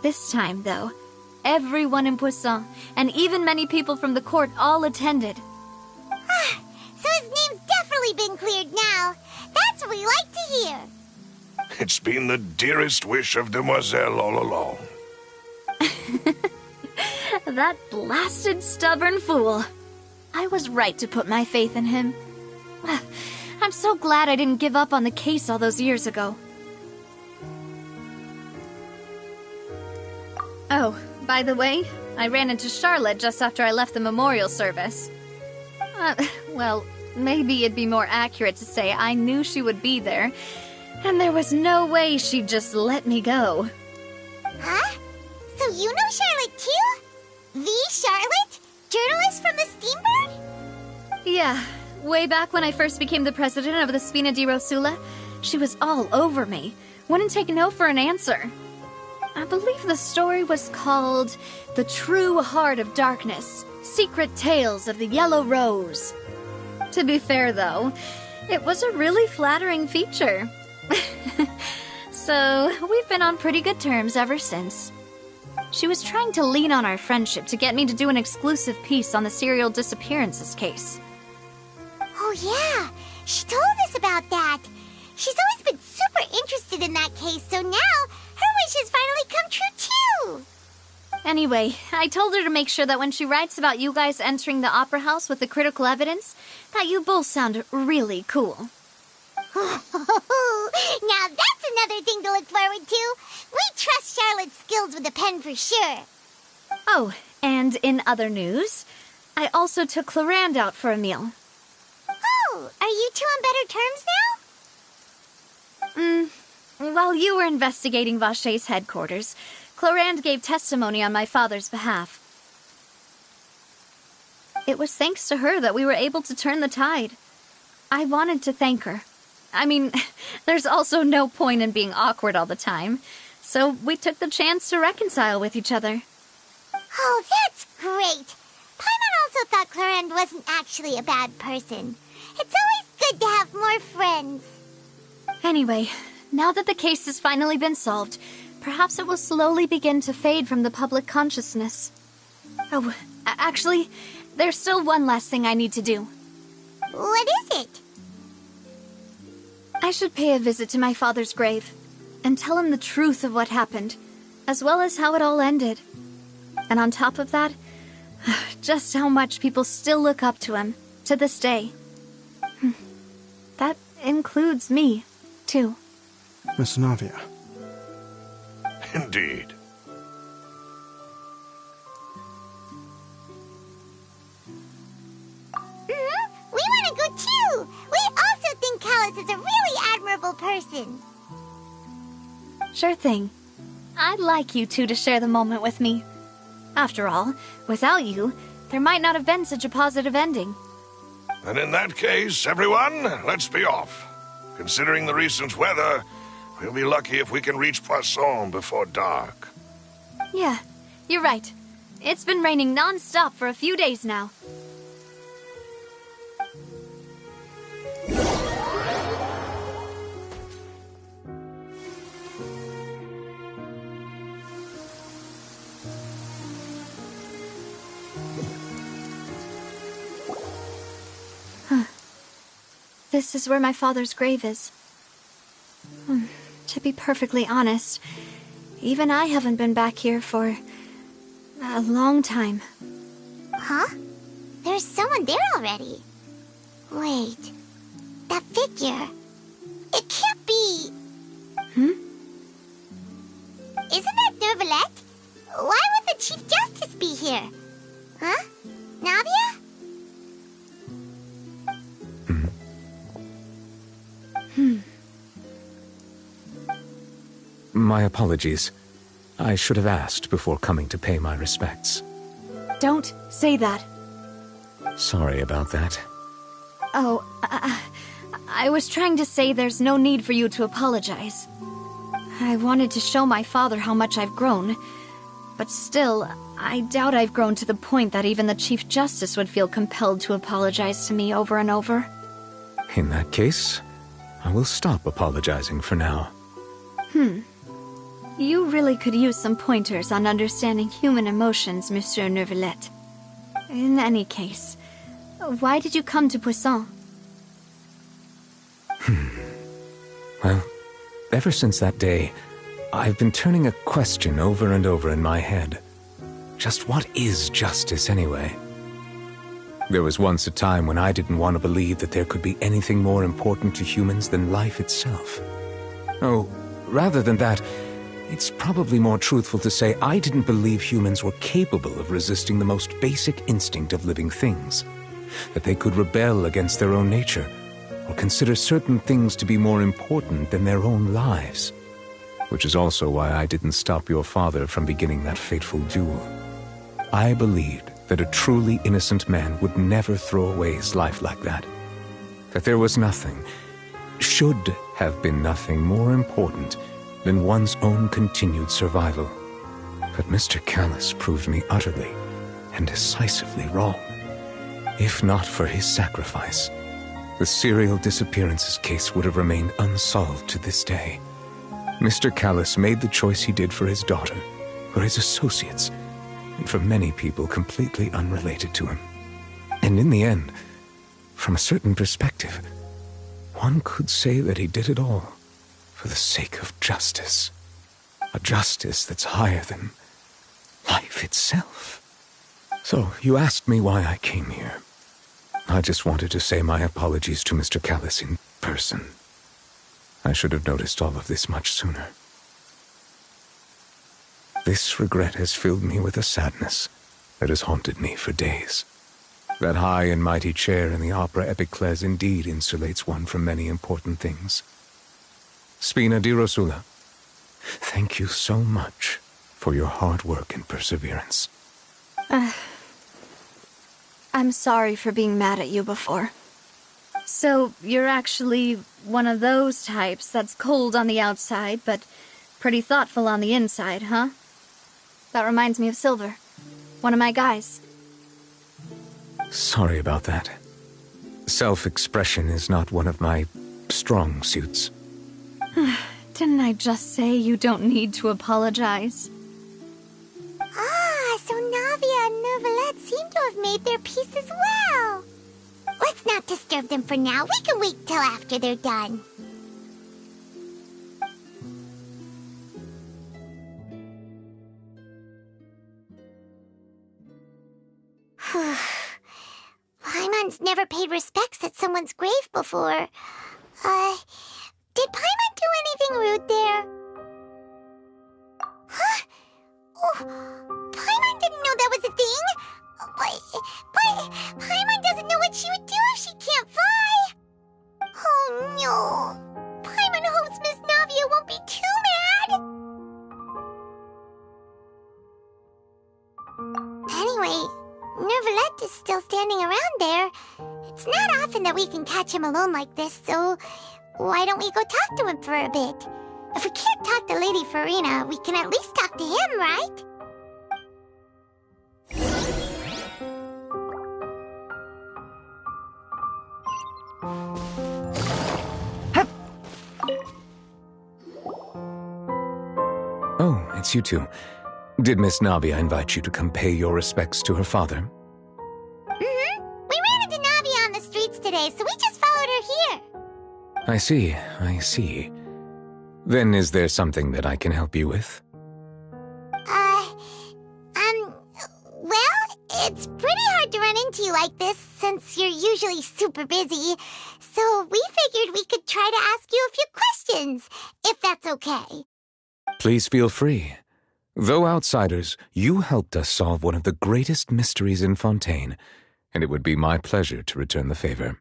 This time, though, everyone in Poisson, and even many people from the court, all attended. So his name's definitely finally been cleared now. That's what we like to hear. It's been the dearest wish of Demoiselle all along. That blasted stubborn fool. I was right to put my faith in him. I'm so glad I didn't give up on the case all those years ago. Oh, by the way, I ran into Charlotte just after I left the memorial service. Well, maybe it'd be more accurate to say I knew she would be there, and there was no way she'd just let me go. Huh? So you know Charlotte too? The Charlotte? Journalist from the Steambird? Yeah, way back when I first became the president of the Spina di Rosula, she was all over me. Wouldn't take no for an answer. I believe the story was called The True Heart of Darkness, Secret Tales of the Yellow Rose. To be fair, though, it was a really flattering feature. So, we've been on pretty good terms ever since. She was trying to lean on our friendship to get me to do an exclusive piece on the serial disappearances case. Oh yeah, she told us about that. She's always been super interested in that case, so now her wish has finally come true too. Anyway, I told her to make sure that when she writes about you guys entering the opera house with the critical evidence, that you both sound really cool. Now that's another thing to look forward to. We trust Charlotte's skills with a pen for sure. Oh, and in other news, I also took Clarand out for a meal. Oh, are you two on better terms now? While you were investigating Vaché's headquarters, Clarand gave testimony on my father's behalf. It was thanks to her that we were able to turn the tide. I wanted to thank her. I mean, there's also no point in being awkward all the time, so we took the chance to reconcile with each other. Oh, that's great. Paimon also thought Clarand wasn't actually a bad person. It's always good to have more friends. Anyway, now that the case has finally been solved, perhaps it will slowly begin to fade from the public consciousness. Oh, actually, there's still one last thing I need to do. What is it? I should pay a visit to my father's grave and tell him the truth of what happened, as well as how it all ended. And on top of that, just how much people still look up to him, to this day. That includes me, too. Miss Navia. Indeed. We want to go too! We also think Callus is a really admirable person. Sure thing. I'd like you two to share the moment with me. After all, without you, there might not have been such a positive ending. And in that case, everyone, let's be off. Considering the recent weather, we'll be lucky if we can reach Poisson before dark. Yeah, you're right. It's been raining non-stop for a few days now. This is where my father's grave is. To be perfectly honest, even I haven't been back here for a long time. Huh? There's someone there already. Wait, that figure. It can't be... Isn't that Neuvillette? Why would the Chief Justice be here? Huh? Navia? My apologies. I should have asked before coming to pay my respects. Don't say that. Sorry about that. Oh, I was trying to say there's no need for you to apologize. I wanted to show my father how much I've grown, but still, I doubt I've grown to the point that even the Chief Justice would feel compelled to apologize to me over and over. In that case, I will stop apologizing for now. You really could use some pointers on understanding human emotions, Monsieur Neuvillette. In any case, why did you come to Poisson? ever since that day, I've been turning a question over and over in my head. Just what is justice anyway? There was once a time when I didn't want to believe that there could be anything more important to humans than life itself. Oh, rather than that, it's probably more truthful to say I didn't believe humans were capable of resisting the most basic instinct of living things. That they could rebel against their own nature, or consider certain things to be more important than their own lives. Which is also why I didn't stop your father from beginning that fateful duel. I believed that a truly innocent man would never throw away his life like that. That there was nothing, should have been nothing more important than one's own continued survival. But Mr. Callus proved me utterly and decisively wrong. If not for his sacrifice, the serial disappearances case would have remained unsolved to this day. Mr. Callus made the choice he did for his daughter, for his associates, and for many people completely unrelated to him. And in the end, from a certain perspective, one could say that he did it all for the sake of justice. A justice that's higher than life itself. So, you asked me why I came here. I just wanted to say my apologies to Mr. Callus in person. I should have noticed all of this much sooner. This regret has filled me with a sadness that has haunted me for days. That high and mighty chair in the opera Epiclese indeed insulates one from many important things. Spina di Rosula, thank you so much for your hard work and perseverance. I'm sorry for being mad at you before. So, you're actually one of those types that's cold on the outside, but pretty thoughtful on the inside, huh? That reminds me of Silver, one of my guys. Sorry about that. Self-expression is not one of my strong suits. Didn't I just say you don't need to apologize? Ah, so Navia and Neuvillette seem to have made their peace as well. Let's not disturb them for now. We can wait till after they're done. Paimon's never paid respects at someone's grave before. Did Paimon do anything rude there? Huh? Oh, Paimon didn't know that was a thing. But Paimon doesn't know what she would do if she can't fly. Oh no. Paimon hopes Miss Navia won't be too mad. Anyway, Neuvillette is still standing around there. It's not often that we can catch him alone like this, so why don't we go talk to him for a bit? If we can't talk to Lady Farina, we can at least talk to him, right? Oh, it's you two. Did Miss Navia invite you to come pay your respects to her father? Mm-hmm. We ran into Navia on the streets today, so we just followed her here. I see. Then is there something that I can help you with? Well, it's pretty hard to run into you like this since you're usually super busy. So we figured we could try to ask you a few questions, if that's okay. Please feel free. Though outsiders, you helped us solve one of the greatest mysteries in Fontaine, and it would be my pleasure to return the favor.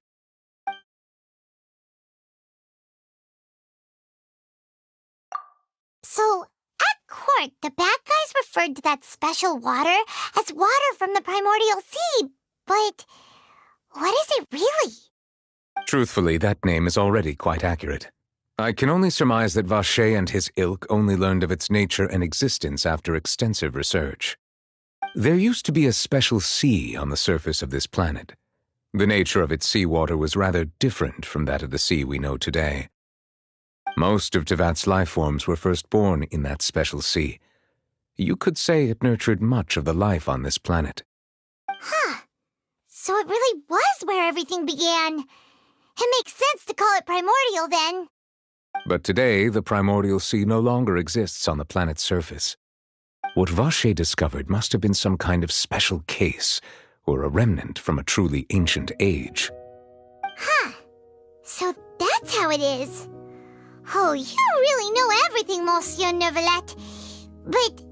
So, at court, the bad guys referred to that special water as water from the primordial sea, but what is it really? Truthfully, that name is already quite accurate. I can only surmise that Vacher and his ilk only learned of its nature and existence after extensive research. There used to be a special sea on the surface of this planet. The nature of its seawater was rather different from that of the sea we know today. Most of Tevat's life forms were first born in that special sea. You could say it nurtured much of the life on this planet. Huh. So it really was where everything began. It makes sense to call it primordial then. But today, the primordial sea no longer exists on the planet's surface. What Vache discovered must have been some kind of special case, or a remnant from a truly ancient age. Huh. So that's how it is. Oh, you really know everything, Monsieur Neuvillette. But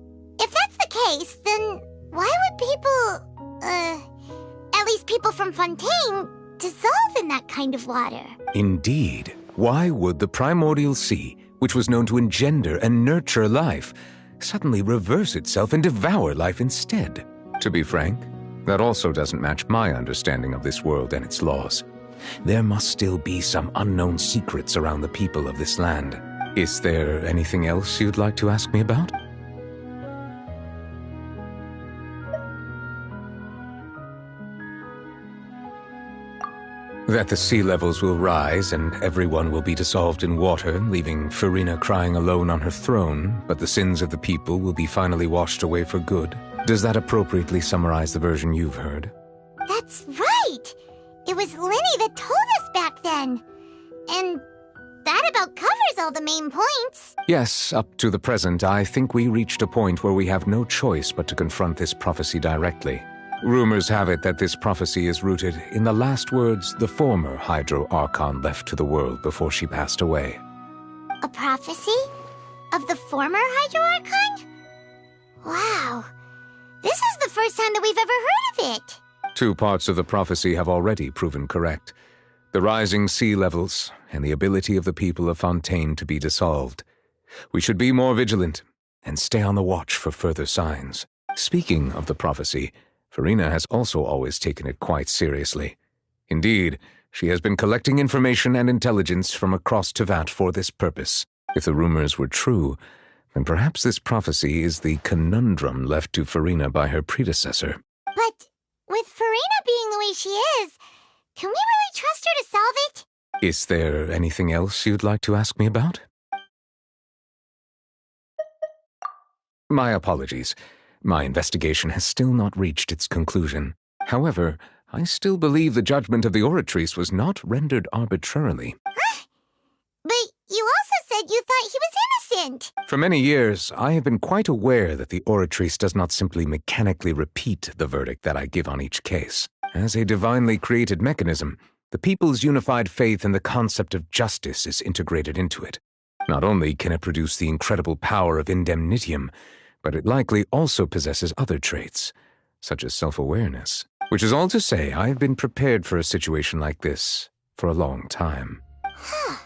if that's the case, then why would people, at least people from Fontaine, dissolve in that kind of water? Indeed. Why would the primordial sea, which was known to engender and nurture life, suddenly reverse itself and devour life instead? To be frank, that also doesn't match my understanding of this world and its laws. There must still be some unknown secrets around the people of this land. Is there anything else you'd like to ask me about? That the sea levels will rise and everyone will be dissolved in water, leaving Farina crying alone on her throne, but the sins of the people will be finally washed away for good. Does that appropriately summarize the version you've heard? That's right! It was Linny that told us back then. And that about covers all the main points. Yes, up to the present, I think we reached a point where we have no choice but to confront this prophecy directly. Rumors have it that this prophecy is rooted in the last words the former Hydro Archon left to the world before she passed away. A prophecy? Of the former Hydro Archon? Wow. This is the first time that we've ever heard of it. 2 parts of the prophecy have already proven correct. The rising sea levels and the ability of the people of Fontaine to be dissolved. We should be more vigilant and stay on the watch for further signs. Speaking of the prophecy, Farina has also always taken it quite seriously. Indeed, she has been collecting information and intelligence from across Tevat for this purpose. If the rumors were true, then perhaps this prophecy is the conundrum left to Farina by her predecessor. But with Farina being the way she is, can we really trust her to solve it? Is there anything else you'd like to ask me about? My apologies. My investigation has still not reached its conclusion. However, I still believe the judgment of the Oratrice was not rendered arbitrarily. Huh? But you also said you thought he was innocent. For many years, I have been quite aware that the Oratrice does not simply mechanically repeat the verdict that I give on each case. As a divinely created mechanism, the people's unified faith in the concept of justice is integrated into it. Not only can it produce the incredible power of indemnitium, but it likely also possesses other traits, such as self-awareness. Which is all to say, I have been prepared for a situation like this for a long time. Huh.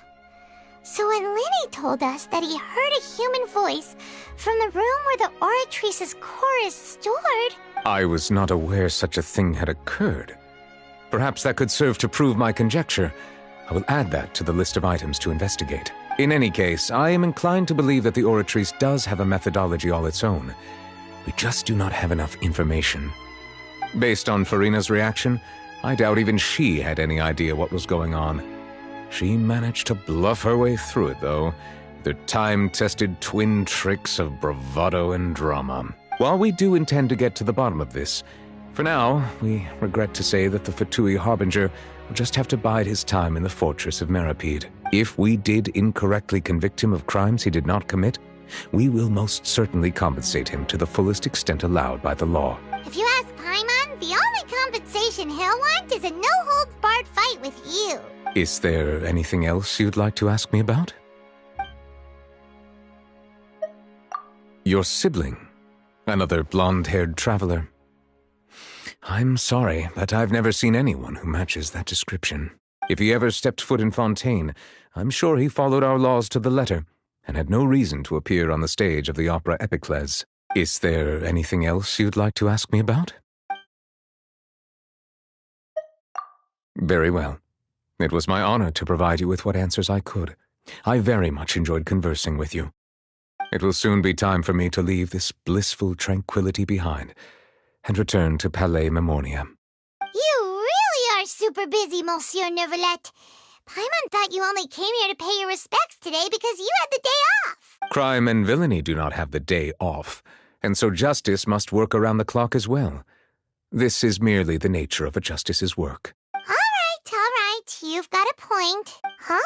So when Linny told us that he heard a human voice from the room where the Oratrice's core is stored... I was not aware such a thing had occurred. Perhaps that could serve to prove my conjecture. I will add that to the list of items to investigate. In any case, I am inclined to believe that the Oratrice does have a methodology all its own. We just do not have enough information. Based on Farina's reaction, I doubt even she had any idea what was going on. She managed to bluff her way through it, though, with her time-tested twin tricks of bravado and drama. While we do intend to get to the bottom of this, for now, we regret to say that the Fatui Harbinger will just have to bide his time in the fortress of Meripede. If we did incorrectly convict him of crimes he did not commit, we will most certainly compensate him to the fullest extent allowed by the law. If you ask Paimon, the only compensation he'll want is a no-holds-barred fight with you. Is there anything else you'd like to ask me about? Your sibling, another blonde-haired traveler. I'm sorry, but I've never seen anyone who matches that description. If he ever stepped foot in Fontaine, I'm sure he followed our laws to the letter, and had no reason to appear on the stage of the opera Epiclese. Is there anything else you'd like to ask me about? Very well. It was my honor to provide you with what answers I could. I very much enjoyed conversing with you. It will soon be time for me to leave this blissful tranquility behind and return to Palais Memornia. You really are super busy, Monsieur Neuvillette. Paimon thought you only came here to pay your respects today because you had the day off. Crime and villainy do not have the day off, and so justice must work around the clock as well. This is merely the nature of a justice's work. All right, you've got a point. Huh?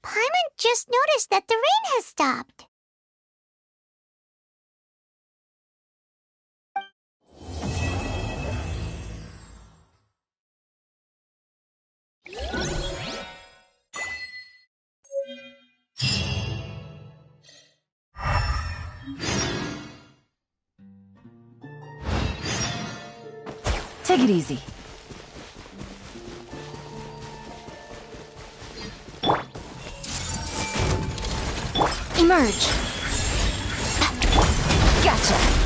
Paimon just noticed that the rain has stopped. Take it easy. Emerge. Gotcha.